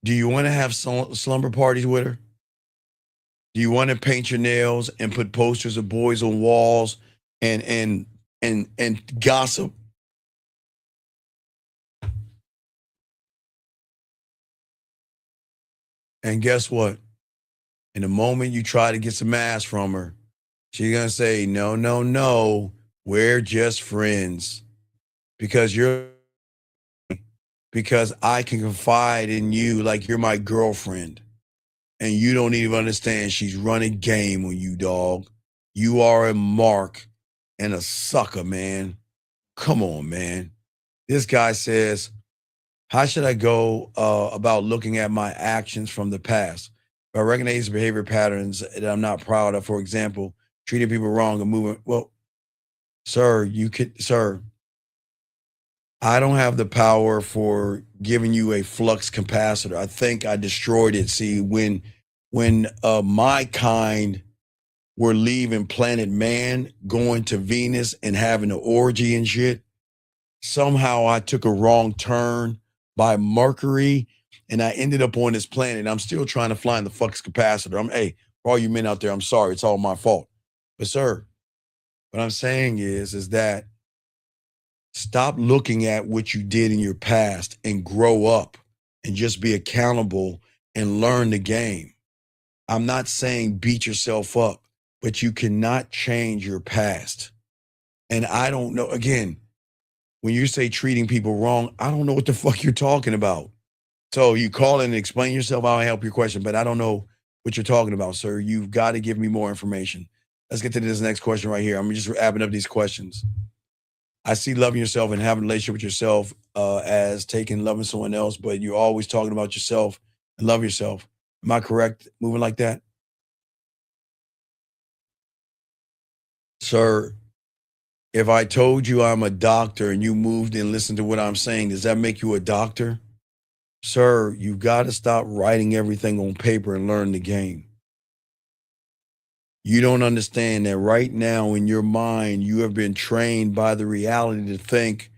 G: Do you want to have slumber parties with her? Do you want to paint your nails and put posters of boys on walls and gossip? And guess what? In the moment you try to get some ass from her, she's going to say, no, no, no, we're just friends. Because I can confide in you like you're my girlfriend. And you don't even understand she's running game on you, dog. You are a mark and a sucker, man. Come on, man. This guy says, how should I go about looking at my actions from the past? If I recognize behavior patterns that I'm not proud of, for example, treating people wrong and moving. Well, sir, I don't have the power for giving you a flux capacitor. I think I destroyed it. See, when my kind were leaving planet Man, going to Venus and having an orgy and shit, somehow I took a wrong turn by Mercury and I ended up on this planet. I'm still trying to fly in the flux capacitor. Hey, for all you men out there, I'm sorry. It's all my fault. But sir, what I'm saying is that stop looking at what you did in your past and grow up and just be accountable and learn the game. I'm not saying beat yourself up, but you cannot change your past. And I don't know, again, when you say treating people wrong, I don't know what the fuck you're talking about. So you call in and explain yourself, I'll help your question, but I don't know what you're talking about, sir. You've got to give me more information. Let's get to this next question right here. I'm just wrapping up these questions. I see loving yourself and having a relationship with yourself as taking loving someone else, but you're always talking about yourself and love yourself. Am I correct moving like that? Sir, if I told you I'm a doctor and you moved and listened to what I'm saying, does that make you a doctor? Sir, you've got to stop writing everything on paper and learn the game. You don't understand that right now in your mind, you have been trained by the reality to think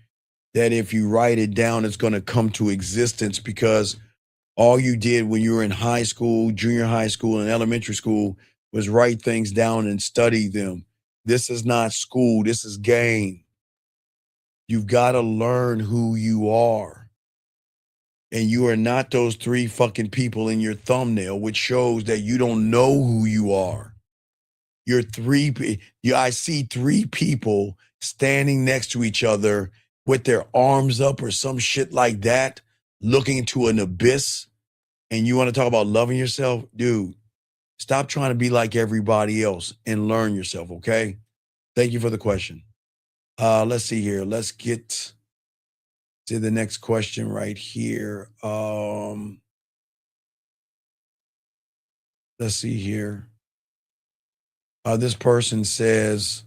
G: that if you write it down, it's going to come to existence because all you did when you were in high school, junior high school, and elementary school was write things down and study them. This is not school. This is game. You've got to learn who you are. And you are not those 3 fucking people in your thumbnail, which shows that you don't know who you are. I see 3 people standing next to each other with their arms up or some shit like that, looking into an abyss. And you want to talk about loving yourself? Dude, stop trying to be like everybody else and learn yourself, okay? Thank you for the question. Let's see here. Let's get to the next question right here. Let's see here. This person says,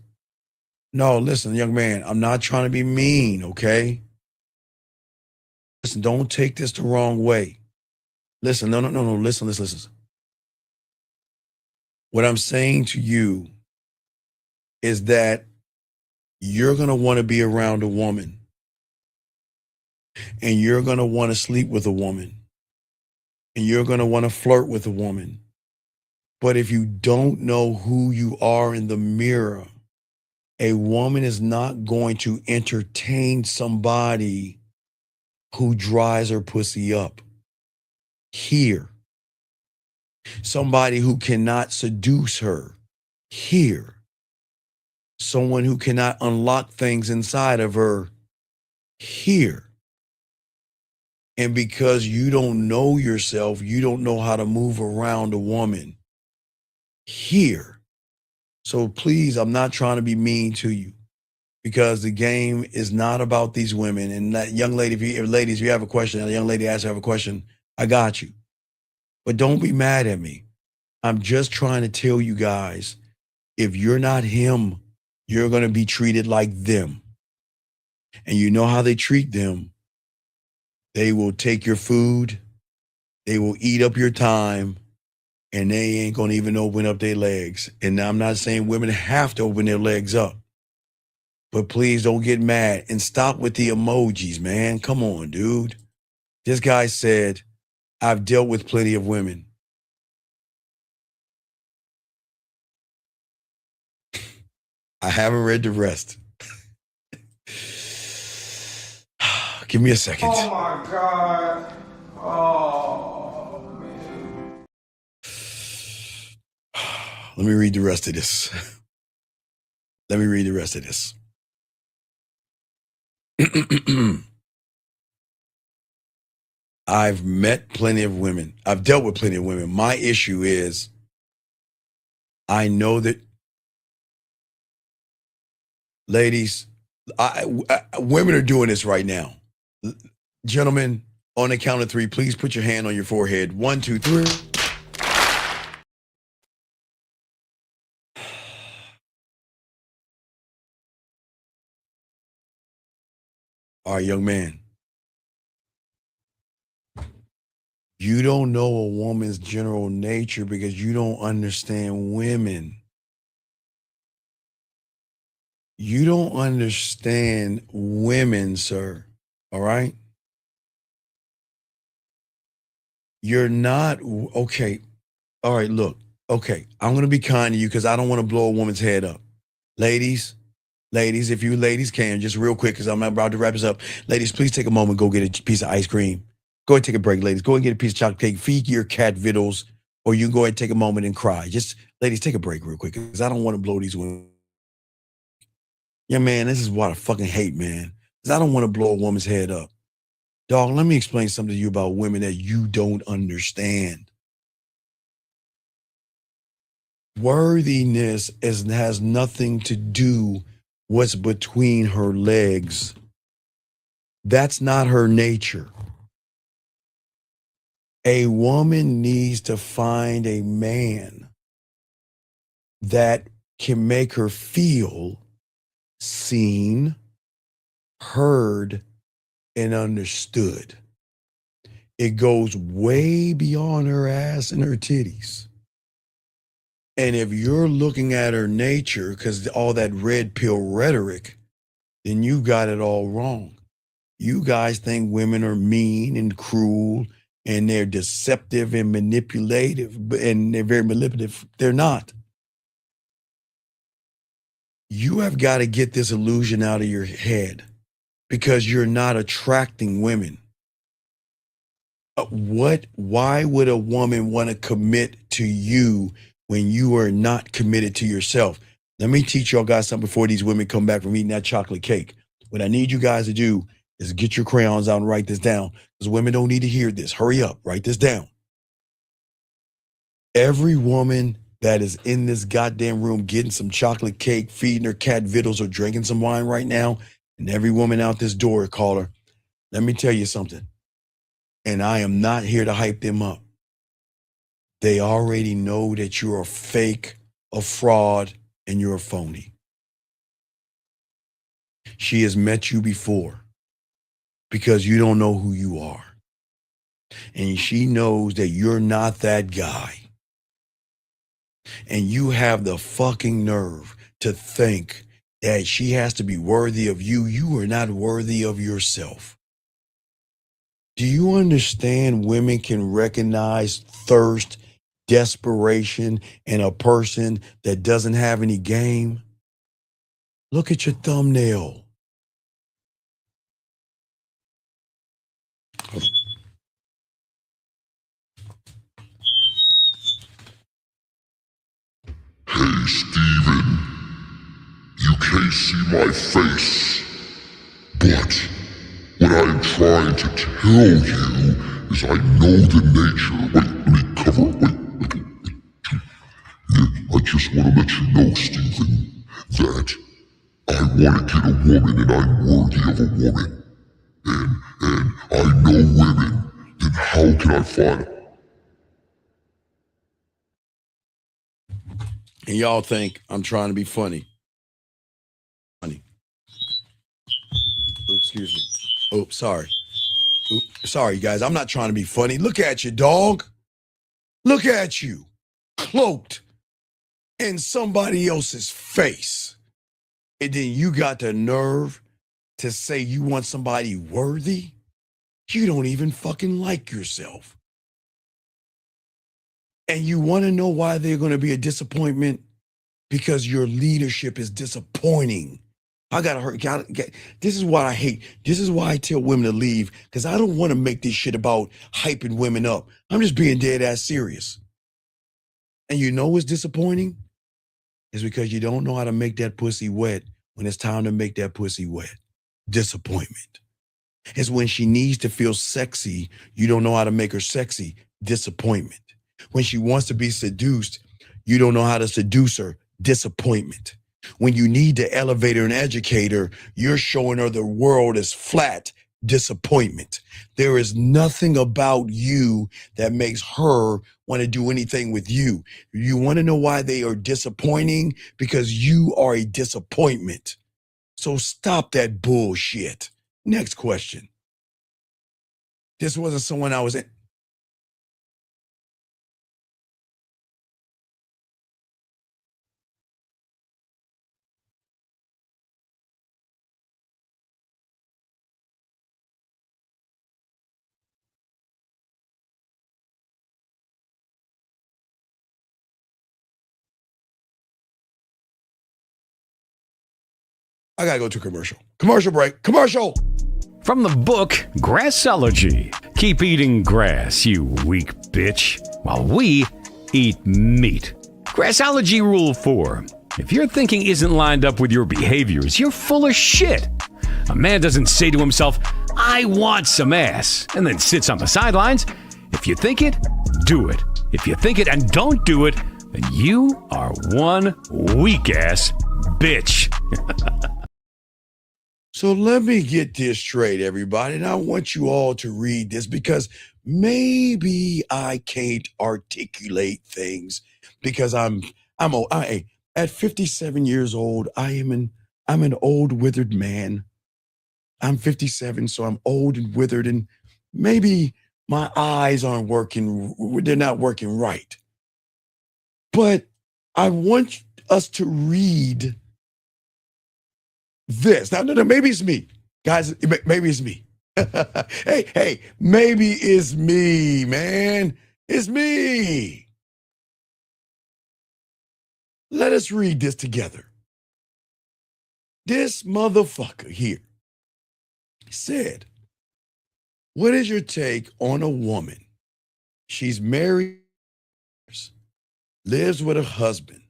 G: no, listen, young man, I'm not trying to be mean, okay? Listen, don't take this the wrong way. Listen, no, listen. What I'm saying to you is that you're going to want to be around a woman and you're going to want to sleep with a woman and you're going to want to flirt with a woman. But if you don't know who you are in the mirror A woman is not going to entertain somebody who dries her pussy up. Here. Somebody who cannot seduce her. Here. Someone who cannot unlock things inside of her. Here. And because you don't know yourself, you don't know how to move around a woman. Here. So please, I'm not trying to be mean to you, because the game is not about these women. And that young lady, if you have a question, and a young lady asks you have a question, I got you. But don't be mad at me. I'm just trying to tell you guys, if you're not him, you're going to be treated like them. And you know how they treat them. They will take your food. They will eat up your time. And they ain't going to even open up their legs. And I'm not saying women have to open their legs up. But please don't get mad and stop with the emojis, man. Come on, dude. This guy said, I've dealt with plenty of women. I haven't read the rest. Give me a second.
B: Oh my God. Oh, man.
G: Let me read the rest of this. Let me read the rest of this. I've met plenty of women. I've dealt with plenty of women. My issue is I know that, ladies, women are doing this right now. Gentlemen, on the count of three, please put your hand on your forehead. 1, 2, 3. All right, young man. You don't know a woman's general nature because you don't understand women. You don't understand women, sir. All right? You're not, okay. All right, look. Okay, I'm going to be kind to you because I don't want to blow a woman's head up. Ladies, if you ladies can, just real quick, because I'm about to wrap this up. Ladies, please take a moment, go get a piece of ice cream. Go ahead and take a break, ladies. Go ahead and get a piece of chocolate cake. Feed your cat vittles, or you can go ahead and take a moment and cry. Just, ladies, take a break real quick, because I don't want to blow these women. Yeah, man, this is what I fucking hate, man. Because I don't want to blow a woman's head up. Dog, let me explain something to you about women that you don't understand. Worthiness has nothing to do what's between her legs. That's not her nature. A woman needs to find a man that can make her feel seen, heard, and understood. It goes way beyond her ass and her titties. And if you're looking at her nature, because all that red pill rhetoric, then you got it all wrong. You guys think women are mean and cruel and they're deceptive and manipulative, and they're very manipulative. They're not. You have got to get this illusion out of your head because you're not attracting women. Why would a woman want to commit to you when you are not committed to yourself? Let me teach y'all guys something before these women come back from eating that chocolate cake. What I need you guys to do is get your crayons out and write this down, because women don't need to hear this. Hurry up, write this down. Every woman that is in this goddamn room getting some chocolate cake, feeding her cat vittles, or drinking some wine right now, and every woman out this door, caller, let me tell you something. And I am not here to hype them up. They already know that you're a fake, a fraud, and you're a phony. She has met you before because you don't know who you are. And she knows that you're not that guy. And you have the fucking nerve to think that she has to be worthy of you. You are not worthy of yourself. Do you understand women can recognize thirst, desperation in a person that doesn't have any game? Look at your thumbnail.
I: Hey, Steven, you can't see my face, but what I am trying to tell you is I know the nature. Wait, let me cover. Yeah, I just want to let you know, Steven, that I want to get a woman and I'm worthy of a woman. And I know women. Then how can I find them?
G: And y'all think I'm trying to be funny. Funny. Oops, excuse me. Oh, sorry. Oops, sorry, guys. I'm not trying to be funny. Look at you, dog. Look at you. Cloaked in somebody else's face. And then you got the nerve to say you want somebody worthy? You don't even fucking like yourself. And you want to know why they're going to be a disappointment? Because your leadership is disappointing. I got to hurt. This is what I hate. This is why I tell women to leave, because I don't want to make this shit about hyping women up. I'm just being dead ass serious. And you know what's disappointing? It's because you don't know how to make that pussy wet when it's time to make that pussy wet. Disappointment. It's when she needs to feel sexy, you don't know how to make her sexy. Disappointment. When she wants to be seduced, you don't know how to seduce her. Disappointment. When you need to elevate her and educate her, you're showing her the world is flat. Disappointment. There is nothing about you that makes her want to do anything with you. You want to know why they are disappointing? Because you are a disappointment. So stop that bullshit. Next question. This wasn't someone I was in. I gotta go to commercial. Commercial break. Commercial.
K: From the book Grassology. Keep eating grass, you weak bitch, while we eat meat. Grassology Rule 4. If your thinking isn't lined up with your behaviors, you're full of shit. A man doesn't say to himself, I want some ass, and then sits on the sidelines. If you think it, do it. If you think it and don't do it, then you are one weak-ass bitch.
G: So let me get this straight, everybody. And I want you all to read this because maybe I can't articulate things because at 57 years old, I'm an old withered man. I'm 57, so I'm old and withered, and maybe my eyes aren't working. They're not working right. But I want us to read this. Now, no, maybe it's me. Guys, maybe it's me. hey, maybe it's me, man. It's me. Let us read this together. This motherfucker here said, what is your take on a woman? She's married, lives with her husband,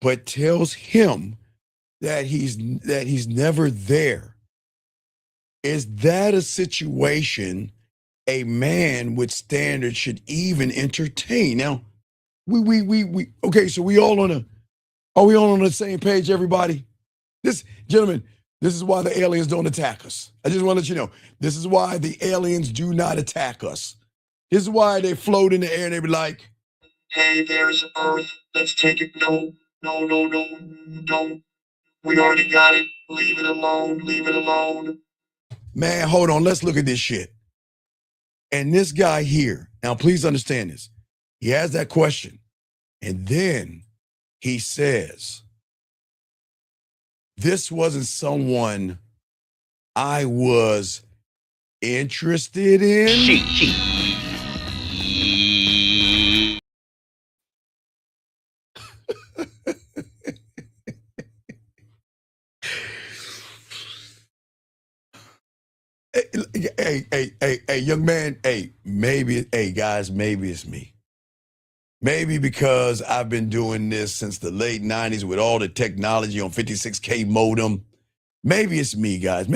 G: but tells him that he's never there. Is that a situation a man with standards should even entertain? Now, okay, so are we all on the same page, everybody? Gentlemen, this is why the aliens don't attack us. I just want to let you know, this is why the aliens do not attack us. This is why they float in the air and they be like, hey, there's Earth. Let's take it. No. Don't. We already got it. Leave it alone. Man, hold on. Let's look at this shit. And this guy here, now please understand this. He has that question. And then he says, this wasn't someone I was interested in. Hey, young man. Hey, guys, maybe it's me. Maybe because I've been doing this since the late 90s with all the technology on 56K modem. Maybe it's me, guys.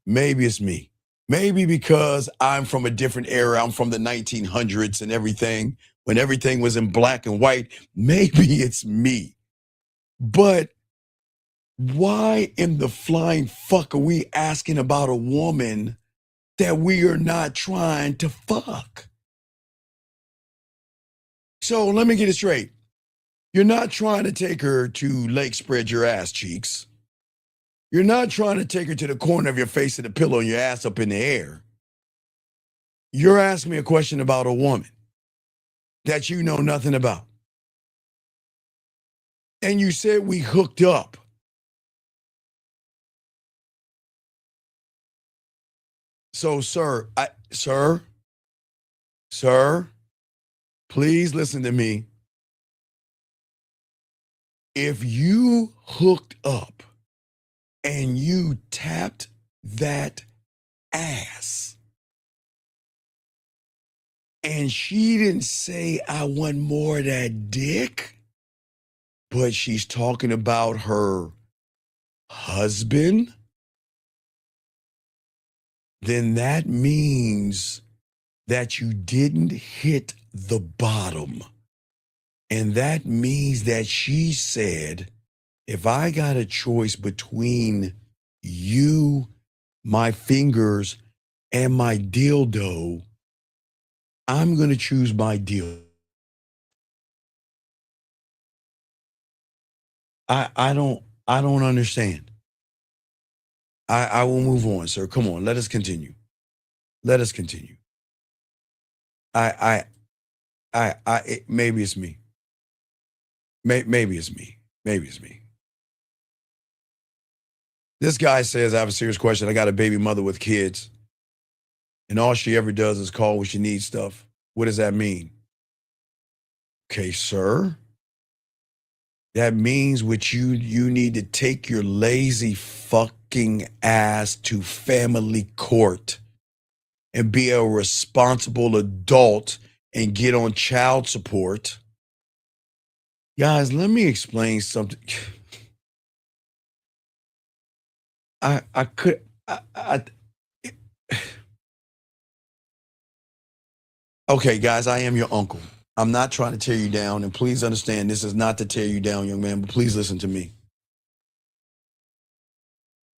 G: Maybe it's me. Maybe because I'm from a different era. I'm from the 1900s and everything, when everything was in black and white. Maybe it's me. But why in the flying fuck are we asking about a woman that we are not trying to fuck? So let me get it straight. You're not trying to take her to Lake Spread Your Ass Cheeks. You're not trying to take her to the corner of your face and the pillow and your ass up in the air. You're asking me a question about a woman that you know nothing about. And you said we hooked up. So, sir, please listen to me. If you hooked up and you tapped that ass and she didn't say, I want more of that dick, but she's talking about her husband, then that means that you didn't hit the bottom. And that means that she said, if I got a choice between you, my fingers, and my dildo, I'm going to choose my dildo. I don't understand. I will move on, sir. Come on, let us continue. Maybe it's me. Maybe it's me. This guy says, I have a serious question. I got a baby mother with kids, and all she ever does is call when she needs stuff. What does that mean? Okay, sir. That means you need to take your lazy fucking ass to family court and be a responsible adult and get on child support. Guys, let me explain something. Okay, guys, I am your uncle. I'm not trying to tear you down, and please understand this is not to tear you down, young man, but please listen to me.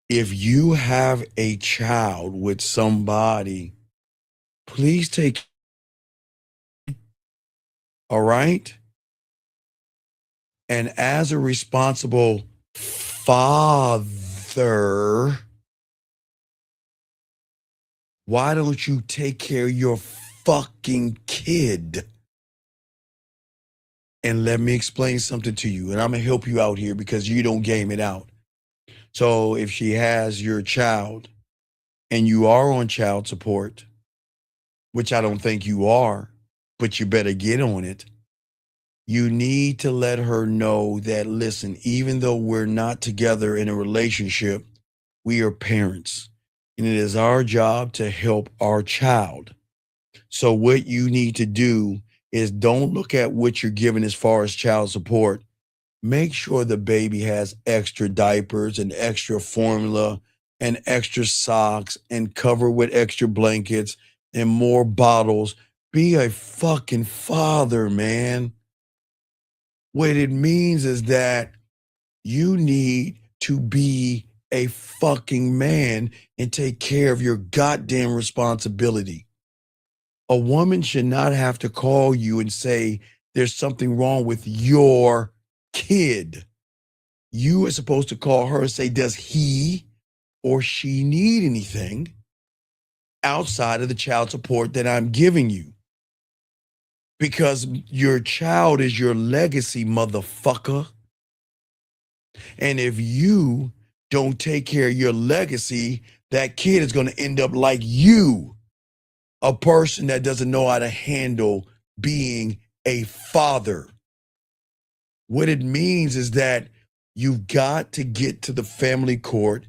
G: If you have a child with somebody, please take, all right? And as a responsible father, why don't you take care of your fucking kid? And let me explain something to you, and I'm going to help you out here because you don't game it out. So if she has your child and you are on child support, which I don't think you are, but you better get on it, you need to let her know that, listen, even though we're not together in a relationship, we are parents, and it is our job to help our child. So what you need to do is don't look at what you're giving as far as child support. Make sure the baby has extra diapers and extra formula and extra socks and cover with extra blankets and more bottles. Be a fucking father, man. What it means is that you need to be a fucking man and take care of your goddamn responsibility. A woman should not have to call you and say there's something wrong with your kid. You are supposed to call her and say, does he or she need anything outside of the child support that I'm giving you? Because your child is your legacy, motherfucker. And if you don't take care of your legacy, that kid is going to end up like you, a person that doesn't know how to handle being a father. What it means is that you've got to get to the family court,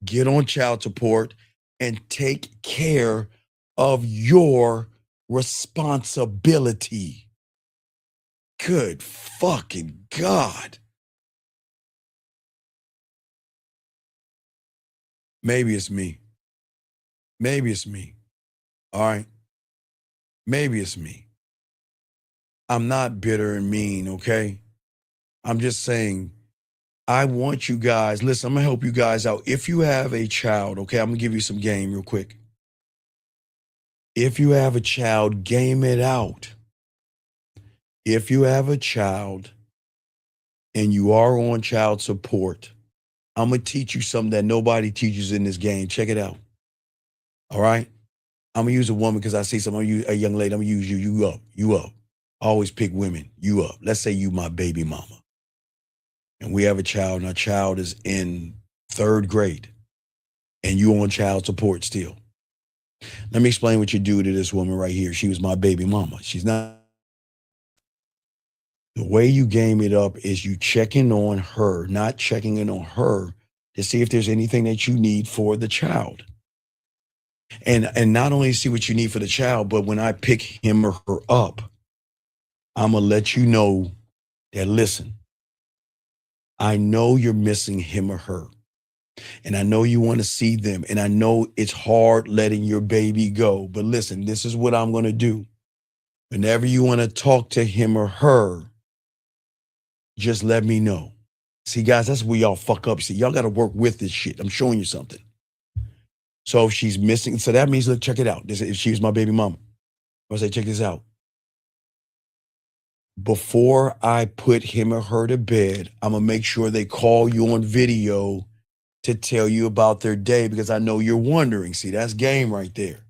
G: get on child support, and take care of your responsibility. Good fucking God. Maybe it's me. Maybe it's me. All right. Maybe it's me. I'm not bitter and mean, okay? I'm just saying, I want you guys, listen, I'm gonna help you guys out. If you have a child, okay, I'm gonna give you some game real quick. If you have a child, game it out. If you have a child and you are on child support, I'm gonna teach you something that nobody teaches in this game. Check it out. All right? I'm gonna use a woman because I see some of you, a young lady. I'm gonna use you. You up. I always pick women. You up. Let's say you my baby mama. And we have a child, and our child is in 3rd grade, and you on child support still. Let me explain what you do to this woman right here. She was my baby mama. She's not. The way you game it up is you checking on her, not checking in on her to see if there's anything that you need for the child. And not only see what you need for the child, but when I pick him or her up, I'm gonna let you know that, listen, I know you're missing him or her. And I know you want to see them. And I know it's hard letting your baby go. But listen, this is what I'm going to do. Whenever you want to talk to him or her, just let me know. See, guys, that's where y'all fuck up. See, y'all got to work with this shit. I'm showing you something. So if she's missing, so that means, look, check it out. This, if she's my baby mama, I'll say, check this out. Before I put him or her to bed, I'm going to make sure they call you on video to tell you about their day, because I know you're wondering. See, that's game right there.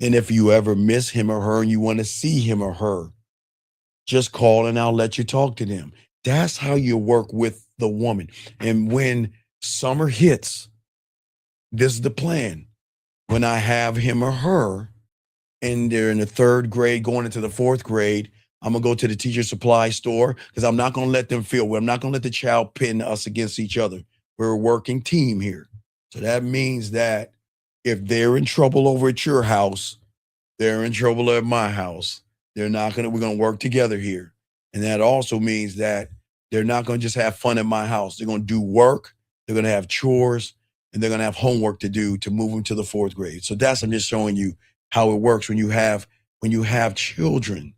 G: And if you ever miss him or her and you want to see him or her, just call and I'll let you talk to them. That's how you work with the woman. And when summer hits, this is the plan. When I have him or her and they're in the 3rd grade going into the 4th grade, I'm going to go to the teacher supply store, because I'm not going to let them feel well. I'm not going to let the child pin us against each other. We're a working team here. So that means that if they're in trouble over at your house, they're in trouble at my house. We're going to work together here. And that also means that they're not going to just have fun at my house. They're going to do work. They're going to have chores, and they're going to have homework to do to move them to the 4th grade. So I'm just showing you how it works when you have children.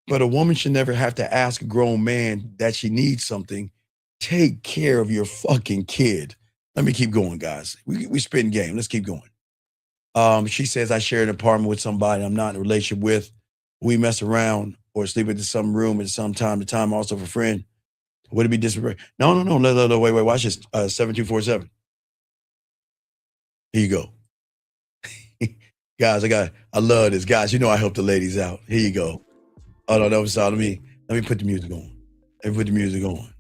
G: But a woman should never have to ask a grown man that she needs something. Take care of your fucking kid. Let me keep going, guys. We spin game. Let's keep going. She says, I share an apartment with somebody I'm not in a relationship with. We mess around or sleep in some room at some time to time, also for a friend. Would it be disrespectful? No, wait, watch this. 7247. Here you go. Guys, I love this. Guys, you know I help the ladies out. Here you go. Oh, no, that was all. Let me put the music on. Let me put the music on.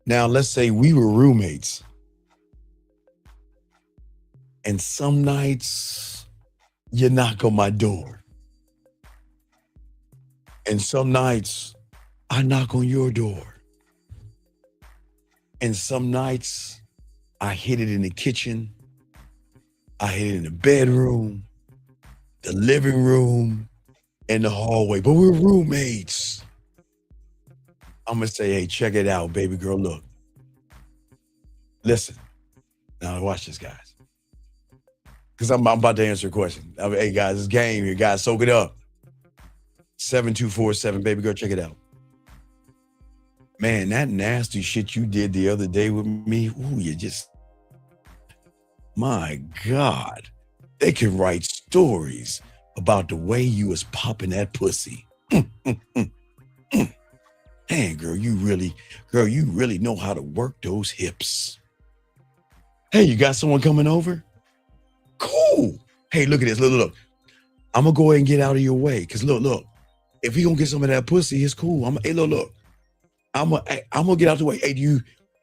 G: Now, let's say we were roommates. And some nights you knock on my door. And some nights I knock on your door. And some nights I hit it in the kitchen. I hit it in the bedroom, the living room, and the hallway. But we're roommates. I'm going to say, hey, check it out, baby girl. Look. Listen. Now watch this, guys. Because I'm about to answer a question. Hey, guys, it's game here. Guys, soak it up. 7247, baby girl, check it out. Man, that nasty shit you did the other day with me, ooh, you just, my God. They can write stories about the way you was popping that pussy. Man, girl, you really know how to work those hips. Hey, you got someone coming over? Cool. Hey, look at this. Look. I'm going to go ahead and get out of your way. Because look. If he going to get some of that pussy, it's cool. Hey, look. I'm going to get out the way. Hey, do you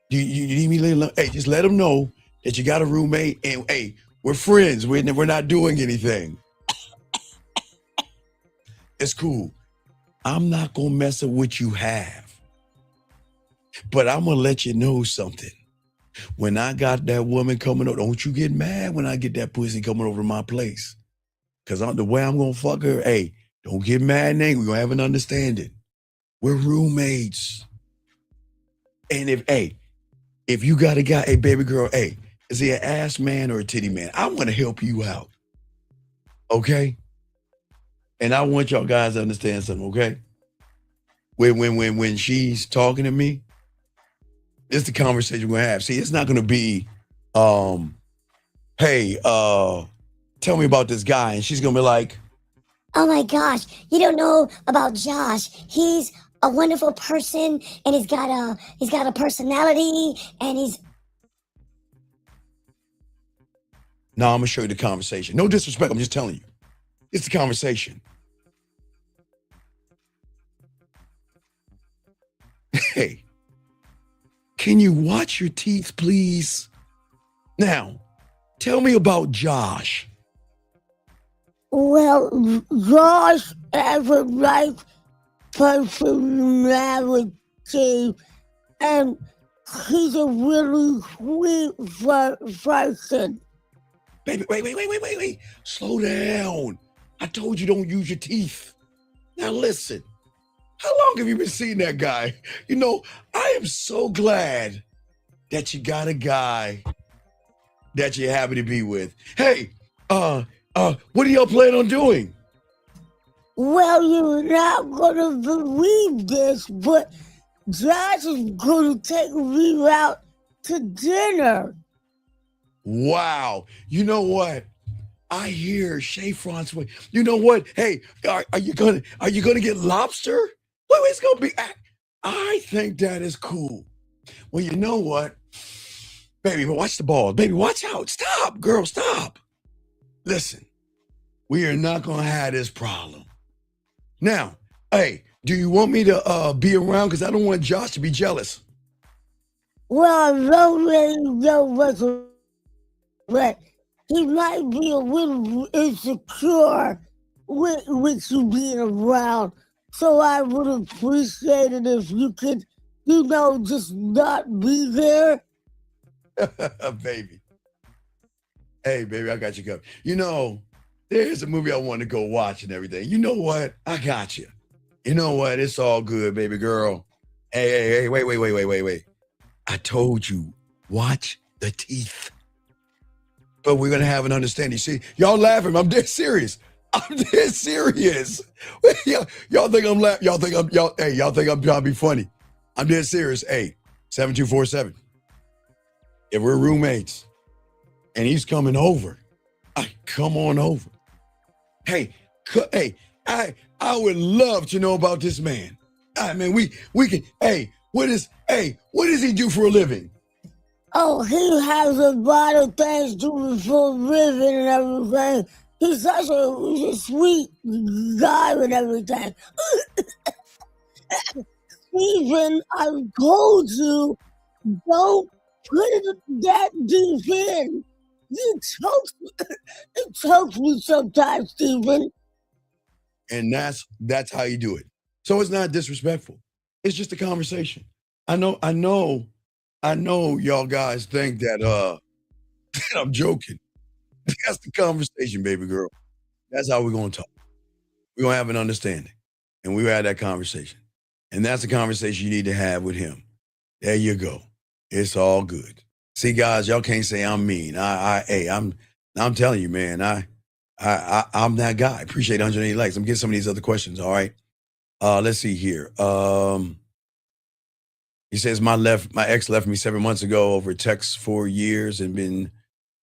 G: need me? Hey, just let them know that you got a roommate. And, hey, we're friends. We're not doing anything. It's cool. I'm not going to mess up what you have. But I'm going to let you know something. When I got that woman coming over, don't you get mad when I get that pussy coming over to my place. Because the way I'm going to fuck her, hey, don't get mad and angry. We're going to have an understanding. We're roommates. And if you got a guy, hey, baby girl, hey, is he an ass man or a titty man? I want to help you out. Okay? And I want y'all guys to understand something, okay? When she's talking to me, it's the conversation we're gonna have. See, it's not gonna be, hey, tell me about this guy. And she's gonna be like,
B: oh my gosh, you don't know about Josh. He's a wonderful person and he's got a personality and he's.
G: no, I'm gonna show you the conversation. No disrespect, I'm just telling you. It's the conversation. Hey, can you watch your teeth, please? Now, tell me about Josh.
B: Well, Josh has a nice personality and he's a really sweet person.
G: Baby, wait. Slow down. I told you don't use your teeth. Now listen, how long have you been seeing that guy? You know, I am so glad that you got a guy that you're happy to be with. Hey, what are y'all planning on doing?
B: Well, you're not gonna believe this, but Josh is gonna take me out to dinner.
G: Wow. You know what? I hear Chez Francois. You know what? Hey, are you gonna get lobster? Well, it's gonna be. I think that is cool. Well, you know what, baby? Watch the ball, baby. Watch out! Stop, girl. Stop. Listen, we are not gonna have this problem. Now, hey, do you want me to be around? Because I don't want Josh to be jealous.
B: Well, I don't really know what's but he might be a little insecure with you being around. So I would appreciate it if you could, just not be there.
G: Baby. Hey, baby, I got you covered. You know, there's a movie I want to go watch and everything. You know what? I got you. You know what? It's all good, baby girl. Hey, wait. I told you, watch the teeth. But we're gonna have an understanding. See, y'all laughing. I'm dead serious. I'm dead serious. Y'all think I'm laughing. Y'all think I'm trying to be funny. I'm dead serious. Hey, 7247. If we're roommates and he's coming over, come on over. Hey, I would love to know about this man. I mean, we can. Hey, what does he do for a living?
B: Oh, he has a lot of things to do for a living and everything. He's such a sweet guy and everything. Stephen, I told you, don't put it that deep in. It chokes me sometimes, Stephen.
G: And that's how you do it. So it's not disrespectful. It's just a conversation. I know y'all guys think that I'm joking. That's the conversation, baby girl. That's how we're gonna talk. We're gonna have an understanding. And we had that conversation. And that's the conversation you need to have with him. There you go. It's all good. See, guys, y'all can't say I'm mean. I'm telling you, man, I'm that guy. Appreciate 180 likes. I'm getting some of these other questions. All right. Let's see here. He says my ex left me 7 months ago over text 4 years and been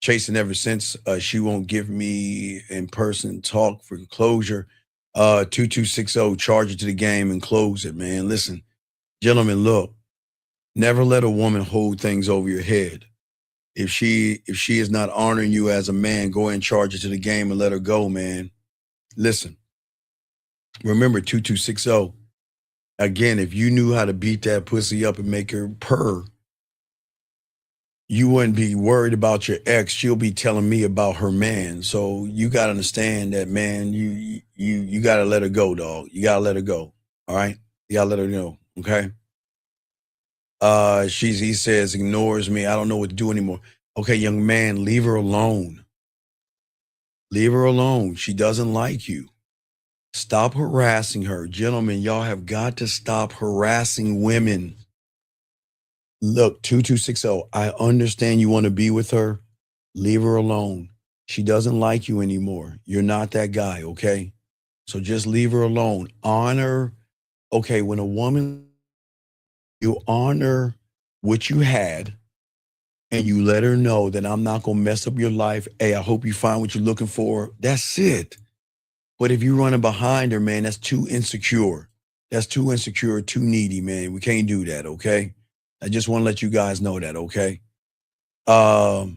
G: chasing ever since. She won't give me in person talk for closure. 2260, charge it to the game and close it, man. Listen, gentlemen, look, never let a woman hold things over your head. If she is not honoring you as a man, go and charge it to the game and let her go, man. Listen, remember 2260. Again, if you knew how to beat that pussy up and make her purr, you wouldn't be worried about your ex. She'll be telling me about her man. So you got to understand that, man, you got to let her go, dog. You got to let her go. All right? You got to let her know. Okay? He says, ignores me. I don't know what to do anymore. Okay, young man, leave her alone. Leave her alone. She doesn't like you. Stop harassing her. Gentlemen, y'all have got to stop harassing women. Look, 2260, I understand you want to be with her. Leave her alone. She doesn't like you anymore. You're not that guy, okay? So just leave her alone. Honor. Okay, when a woman, you honor what you had and you let her know that I'm not going to mess up your life. Hey, I hope you find what you're looking for. That's it. But if you're running behind her, man, that's too insecure. That's too insecure, too needy, man. We can't do that, okay? I just want to let you guys know that, okay? No,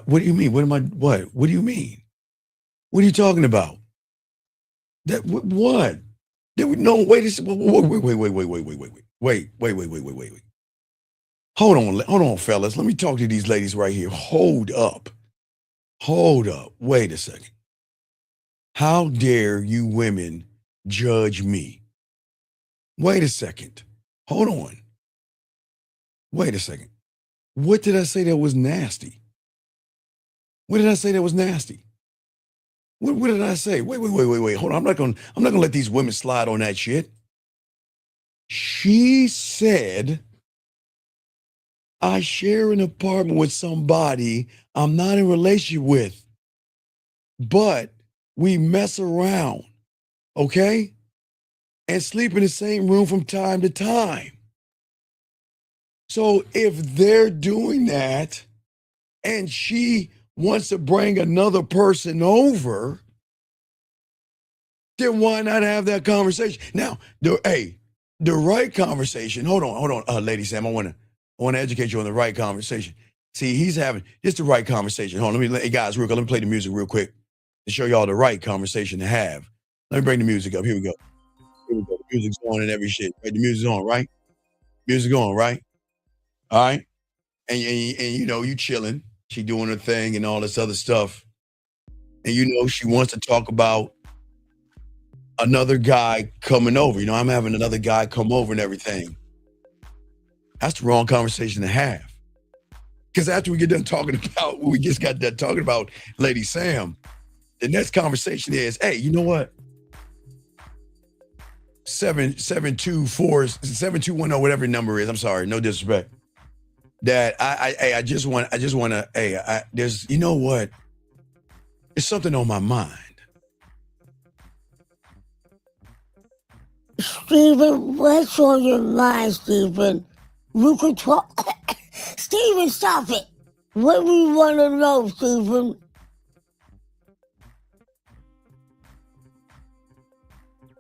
G: what do you mean? What do you mean? What are you talking about? What? No, wait a second. Wait. Hold on, fellas. Let me talk to these ladies right here. Hold up. Wait a second. How dare you women judge me? Wait a second. Hold on. Wait a second. What did I say that was nasty? What did I say that was nasty? What did I say? Wait. Hold on. I'm not gonna let these women slide on that shit. She said, I share an apartment with somebody I'm not in a relationship with, but we mess around, okay? And sleep in the same room from time to time. So if they're doing that and she wants to bring another person over, then why not have that conversation? Now, the right conversation, hold on, Lady Sam, I want to educate you on the right conversation. See, it's the right conversation. Hold on, hey guys, real quick, let me play the music real quick to show y'all the right conversation to have. Let me bring the music up. Here we go. The music's on and every shit. Right, the music's on, right? Music on, right? All right. And you know, you chilling. She doing her thing and all this other stuff. And you know, she wants to talk about another guy coming over. You know, I'm having another guy come over and everything. That's the wrong conversation to have. Because after we get done talking about what we just got done talking about, Lady Sam, the next conversation is, hey, you know what? 7210, whatever the number is. I'm sorry, no disrespect. That I just want to, there's, you know what? There's something on my mind.
B: Stephen, what's on your mind, Stephen? You could talk. Stephen, stop it. What do you want to know, Stephen?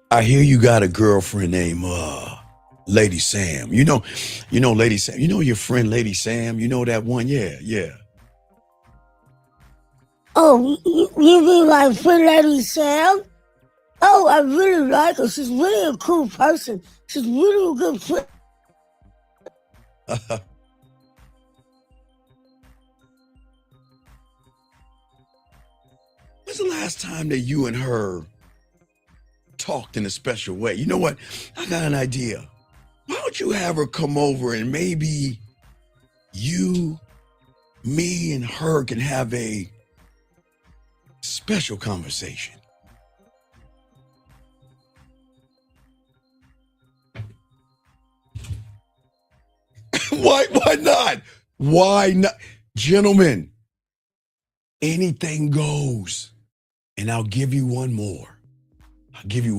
G: I hear you got a girlfriend named Lady Sam. You know Lady Sam. You know your friend Lady Sam. You know that one? Yeah.
B: Oh, you mean my friend Lady Sam? Oh, I really like her. She's really a cool person. She's really a good friend.
G: When's the last time that you and her talked in a special way? You know what? I got an idea. Why don't you have her come over and maybe you, me, and her can have a special conversation? Why not? Why not? Gentlemen, anything goes. And I'll give you one more. I'll give you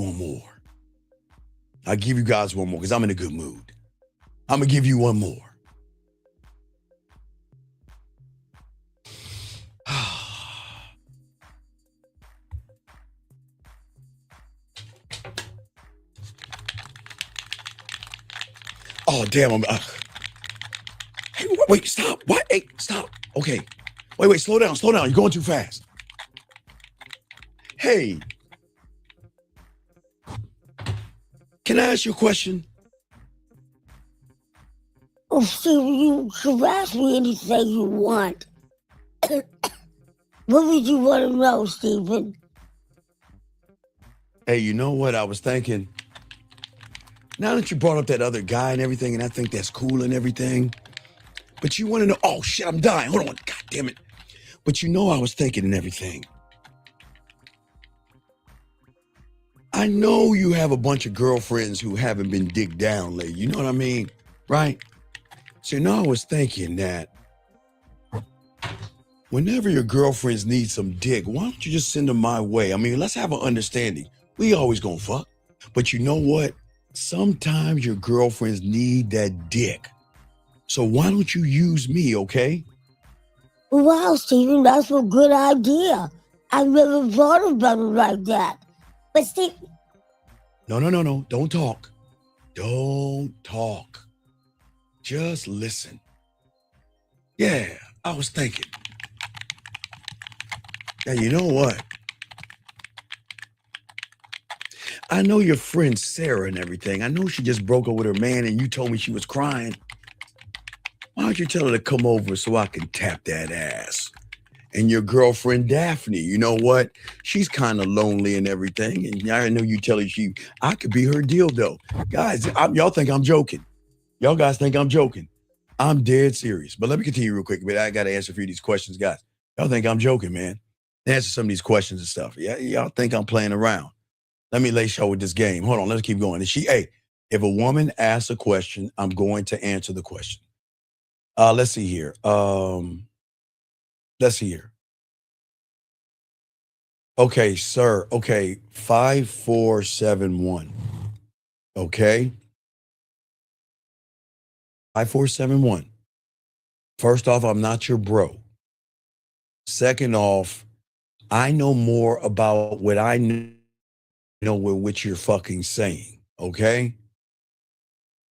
G: guys one more because I'm in a good mood. I'm going to give you one more. Oh, damn. Hey, wait, stop. What? Hey, stop. Okay. Wait, slow down. You're going too fast. Hey. Can I ask you a question?
B: Oh, Stephen, you can ask me anything you want. What would you want to know, Stephen?
G: Hey, you know what I was thinking? Now that you brought up that other guy and everything, and I think that's cool and everything, but you want to know, oh shit, I'm dying. Hold on. God damn it. But you know I was thinking and everything. I know you have a bunch of girlfriends who haven't been digged down lately. You know what I mean? Right? So you know I was thinking that whenever your girlfriends need some dick, why don't you just send them my way? I mean, let's have an understanding. We always gonna fuck. But you know what? Sometimes your girlfriends need that dick. So why don't you use me, okay?
B: Wow, Steven, that's a good idea. I never thought about it like that. But Steve...
G: No. Don't talk. Don't talk. Just listen. Yeah, I was thinking. Now, you know what? I know your friend Sarah and everything. I know she just broke up with her man and you told me she was crying. Why don't you tell her to come over so I can tap that ass? And your girlfriend Daphne, you know what? She's kind of lonely and everything. And I know you tell her I could be her dildo. Guys, y'all think I'm joking. Y'all guys think I'm joking. I'm dead serious. But let me continue real quick. But I got to answer a few of these questions, guys. Y'all think I'm joking, man. Answer some of these questions and stuff. Yeah, y'all think I'm playing around. Let me lace y'all with this game. Hold on, let's keep going. If a woman asks a question, I'm going to answer the question. Let's see here. Okay, sir. Okay, 5471. Okay. 5471. First off, I'm not your bro. Second off, I know more about what I know what you're fucking saying. Okay.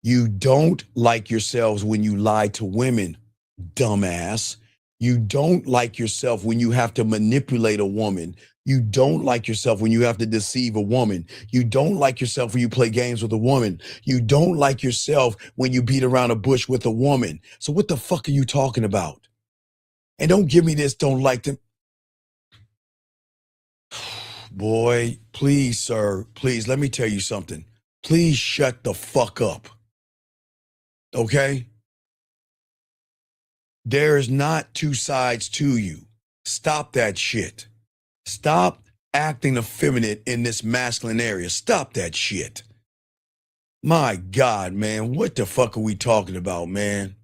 G: You don't like yourselves when you lie to women, dumbass. You don't like yourself when you have to manipulate a woman. You don't like yourself when you have to deceive a woman. You don't like yourself when you play games with a woman. You don't like yourself when you beat around a bush with a woman. So what the fuck are you talking about? And don't give me this, don't like them. Boy, please, sir, please, let me tell you something. Please shut the fuck up. Okay? There's not two sides to you. Stop that shit. Stop acting effeminate in this masculine area. Stop that shit. My God, man, what the fuck are we talking about, man?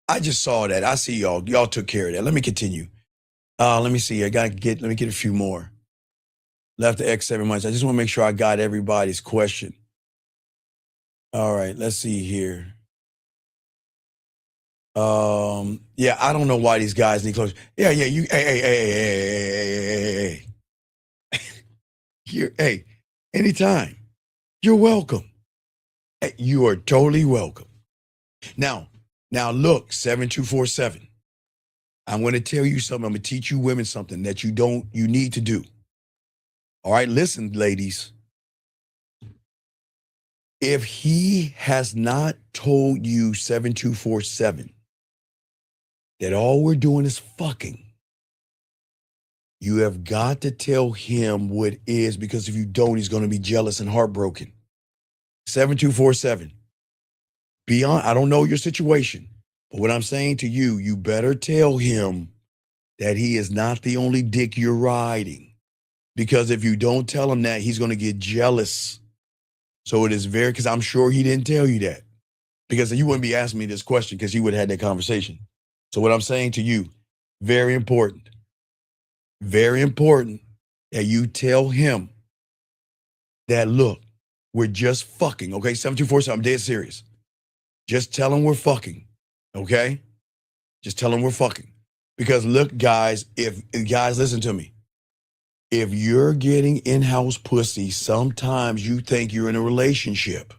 G: I just saw that. I see y'all. Y'all took care of that. Let me continue. Let me see. Let me get a few more. Left the X 7 months. I just want to make sure I got everybody's question. All right, let's see here. Yeah, I don't know why these guys need clothes. Yeah, you, hey. Hey, anytime. You're welcome. Hey, you are totally welcome. Now look, 7247. I'm going to tell you something. I'm going to teach you women something that you need to do. All right, listen, ladies. If he has not told you 7247 that all we're doing is fucking, you have got to tell him what is, because if you don't, he's going to be jealous and heartbroken. 7247. Beyond, I don't know your situation, but what I'm saying to you, you better tell him that he is not the only dick you're riding. Because if you don't tell him that, he's going to get jealous. So it is because I'm sure he didn't tell you that. Because you wouldn't be asking me this question because he would have had that conversation. So what I'm saying to you, very important that you tell him that, look, we're just fucking, okay? 7247, I'm dead serious. Just tell him we're fucking, okay? Just tell him we're fucking. Because look, guys, guys, listen to me. If you're getting in-house pussy, sometimes you think you're in a relationship.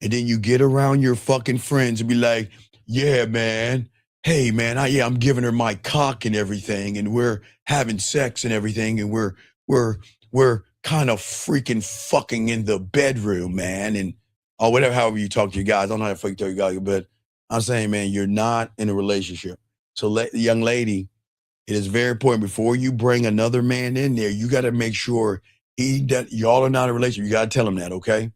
G: And then you get around your fucking friends and be like, yeah, man. Hey, man, I'm giving her my cock and everything, and we're having sex and everything, and we're kind of freaking fucking in the bedroom, man, and or whatever, however you talk to your guys. I don't know how to fucking tell you guys, but I'm saying, man, you're not in a relationship. So, young lady, it is very important before you bring another man in there, you got to make sure y'all are not in a relationship. You got to tell him that, okay?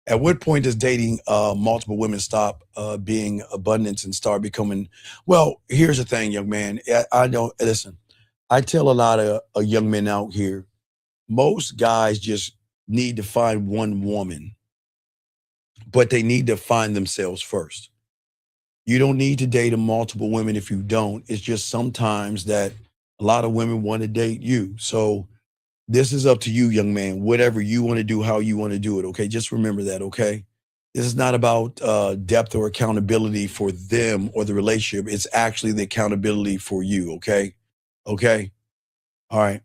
G: At what point does dating multiple women stop being abundance and start becoming? Well, here's the thing, young man. I don't listen. I tell a lot of young men out here. Most guys just need to find one woman, but they need to find themselves first. You don't need to date a multiple women if you don't. It's just sometimes that a lot of women want to date you. So this is up to you, young man. Whatever you want to do, how you want to do it. Okay, just remember that. Okay, this is not about depth or accountability for them or the relationship. It's actually the accountability for you. Okay, okay, all right,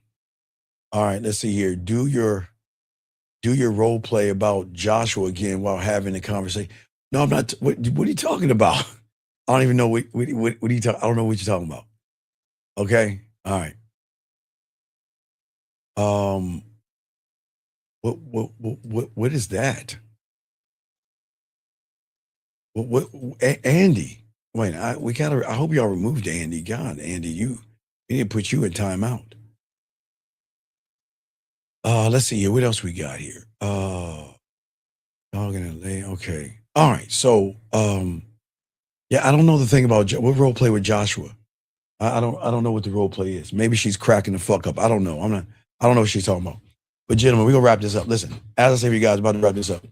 G: all right. Let's see here. Do your role play about Joshua again while having a conversation. No, I'm not. What are you talking about? I don't even know what are you talking. I don't know what you're talking about. Okay, all right. What is that? Andy? Wait, I hope y'all removed Andy. God, Andy, we need to put you in timeout. Let's see here. What else we got here? Okay. All right. So, yeah, I don't know the thing about what role play with Joshua. I don't know what the role play is. Maybe she's cracking the fuck up. I don't know. I don't know what she's talking about. But gentlemen, we're gonna wrap this up. Listen, as I say for you guys, about to wrap this up.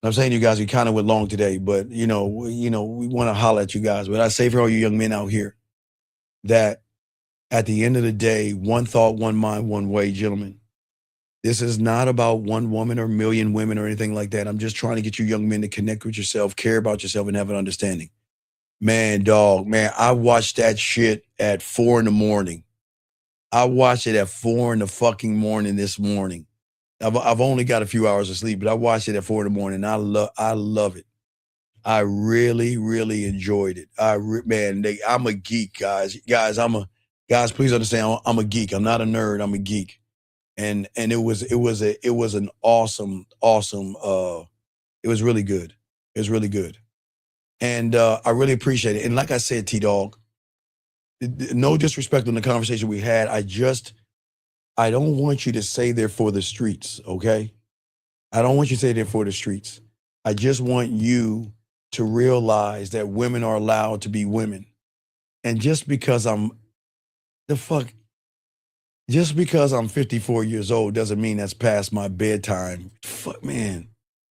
G: I'm saying to you guys, we kind of went long today, but we want to holler at you guys. But I say for all you young men out here that at the end of the day, one thought, one mind, one way, gentlemen. This is not about one woman or a million women or anything like that. I'm just trying to get you young men to connect with yourself, care about yourself, and have an understanding. Man, I watched that shit at 4 a.m. I watched it at 4 a.m. this morning. I've only got a few hours of sleep, but I watched it at 4 a.m. I love it. I really, really enjoyed it. I'm a geek, guys. Guys, please understand, I'm a geek. I'm not a nerd. I'm a geek. And it was an awesome. It was really good. It was really good. And I really appreciate it. And like I said, T-Dog, no disrespect on the conversation we had. I don't want you to say they're for the streets, okay? I don't want you to say they're for the streets. I just want you to realize that women are allowed to be women. And just because I'm 54 years old doesn't mean that's past my bedtime. Fuck, man.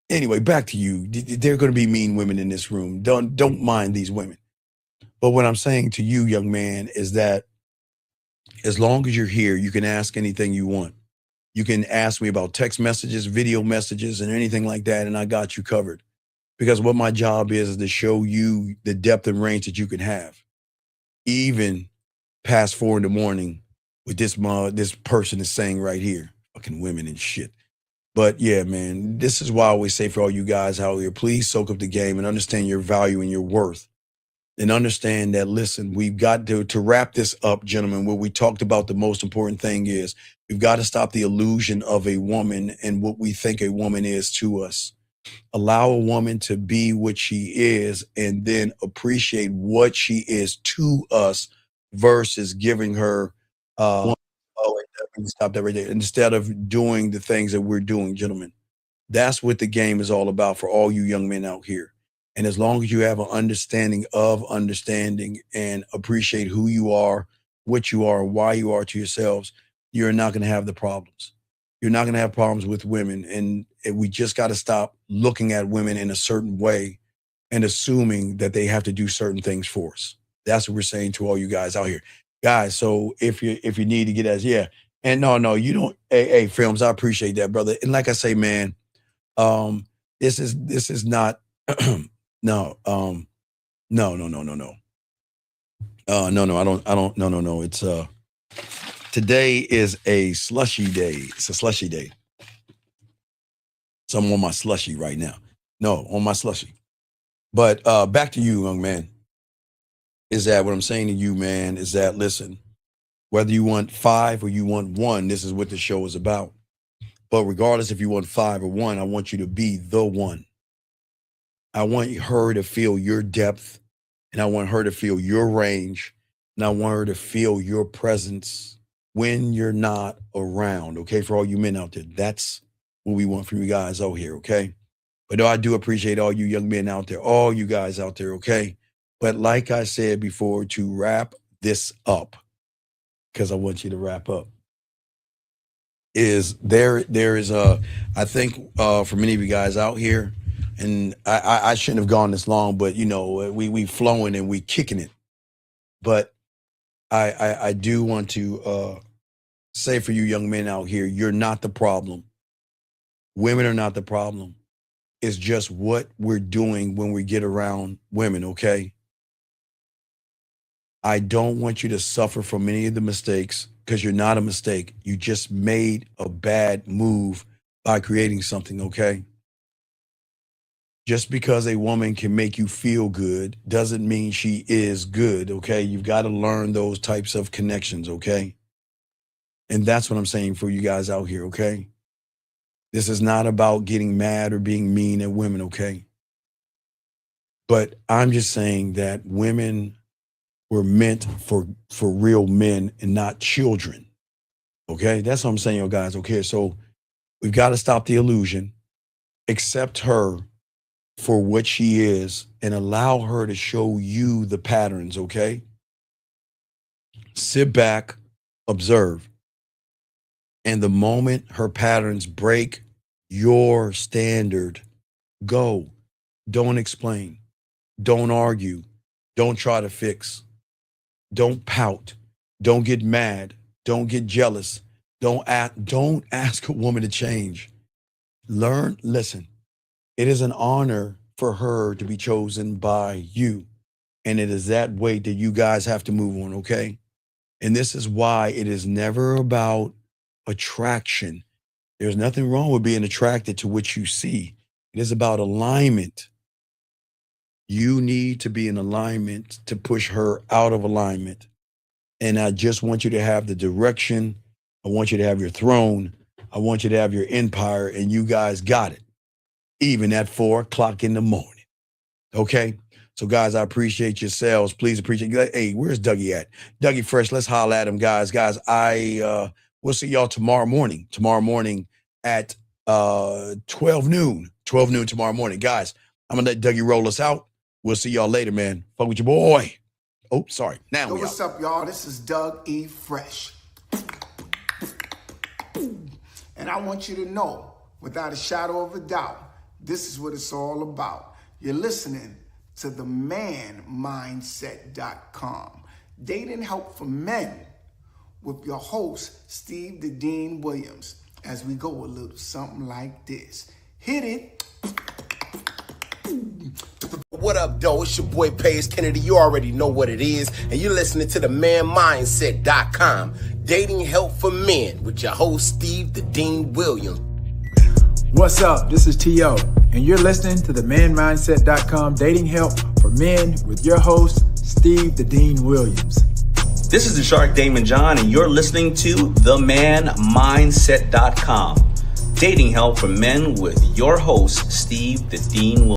G: Anyway, back to you. There are going to be mean women in this room. Don't mind these women. But what I'm saying to you, young man, is that as long as you're here, you can ask anything you want. You can ask me about text messages, video messages, and anything like that, and I got you covered. Because what my job is to show you the depth and range that you can have, even past 4 a.m. with this person is saying right here, fucking women and shit. But yeah, man, this is why I always say for all you guys out here, please soak up the game and understand your value and your worth. And understand that, listen, we've got to wrap this up, gentlemen, where we talked about the most important thing is we've got to stop the illusion of a woman and what we think a woman is to us. Allow a woman to be what she is and then appreciate what she is to us versus giving her, stop that right there, instead of doing the things that we're doing, gentlemen. That's what the game is all about for all you young men out here. And as long as you have an understanding and appreciate who you are, what you are, why you are to yourselves, you're not going to have the problems. You're not going to have problems with women. And we just got to stop looking at women in a certain way and assuming that they have to do certain things for us. That's what we're saying to all you guys out here. Guys, so if you need to get as, yeah. And no, you don't, hey, Films, I appreciate that, brother. And like I say, man, this is not, no, no. It's today is a slushy day. It's a slushy day. So I'm on my slushy right now. No, on my slushy. But back to you, young man. Is that what I'm saying to you, man? Is that, listen, whether you want 5 or you want 1, this is what the show is about. But regardless if you want 5 or 1, I want you to be the one. I want her to feel your depth, and I want her to feel your range, and I want her to feel your presence when you're not around, okay? For all you men out there, that's what we want from you guys out here, okay? But I do appreciate all you young men out there, all you guys out there, okay? But like I said before, to wrap this up, because I want you to wrap up, is there is I think for many of you guys out here, and I shouldn't have gone this long, but you know, we flowing and we kicking it. But I do want to say for you young men out here, you're not the problem. Women are not the problem. It's just what we're doing when we get around women, okay? I don't want you to suffer from any of the mistakes, because you're not a mistake. You just made a bad move by creating something, okay? Just because a woman can make you feel good doesn't mean she is good, okay? You've got to learn those types of connections, okay? And that's what I'm saying for you guys out here, okay? This is not about getting mad or being mean at women, okay? But I'm just saying that women were meant for real men and not children, okay? That's what I'm saying, you guys, okay? So we've got to stop the illusion, accept her for what she is, and allow her to show you the patterns, okay? Sit back, observe. And the moment her patterns break your standard, go. Don't explain. Don't argue. Don't try to fix. Don't pout. Don't get mad. Don't get jealous. Don't ask a woman to change. Listen. It is an honor for her to be chosen by you. And it is that way that you guys have to move on, okay? And this is why it is never about attraction. There's nothing wrong with being attracted to what you see. It is about alignment. You need to be in alignment to push her out of alignment. And I just want you to have the direction. I want you to have your throne. I want you to have your empire, and you guys got it. Even at 4 o'clock in the morning. Okay? So guys, I appreciate yourselves. Please appreciate you. Hey, where's Dougie at? Dougie Fresh, let's holler at him, guys. Guys, we'll see y'all tomorrow morning. Tomorrow morning at 12 noon. 12 noon tomorrow morning. Guys, I'm gonna let Dougie roll us out. We'll see y'all later, man. Fuck with your boy. Oh, sorry. Now we
U: what's up, y'all? This is Doug E. Fresh. And I want you to know, without a shadow of a doubt, this is what it's all about. You're listening to the manmindset.com. Dating help for men with your host, Steve the Dean Williams, as we go a little something like this. Hit it.
H: What up, though? It's your boy, Paige Kennedy. You already know what it is. And you're listening to the manmindset.com. Dating help for men with your host, Steve the Dean Williams.
V: What's up? This is T.O. and you're listening to the manmindset.com dating help for men with your host, Steve the Dean Williams.
W: This is the Shark Damon John, and you're listening to themanmindset.com dating help for men with your host, Steve the Dean Williams.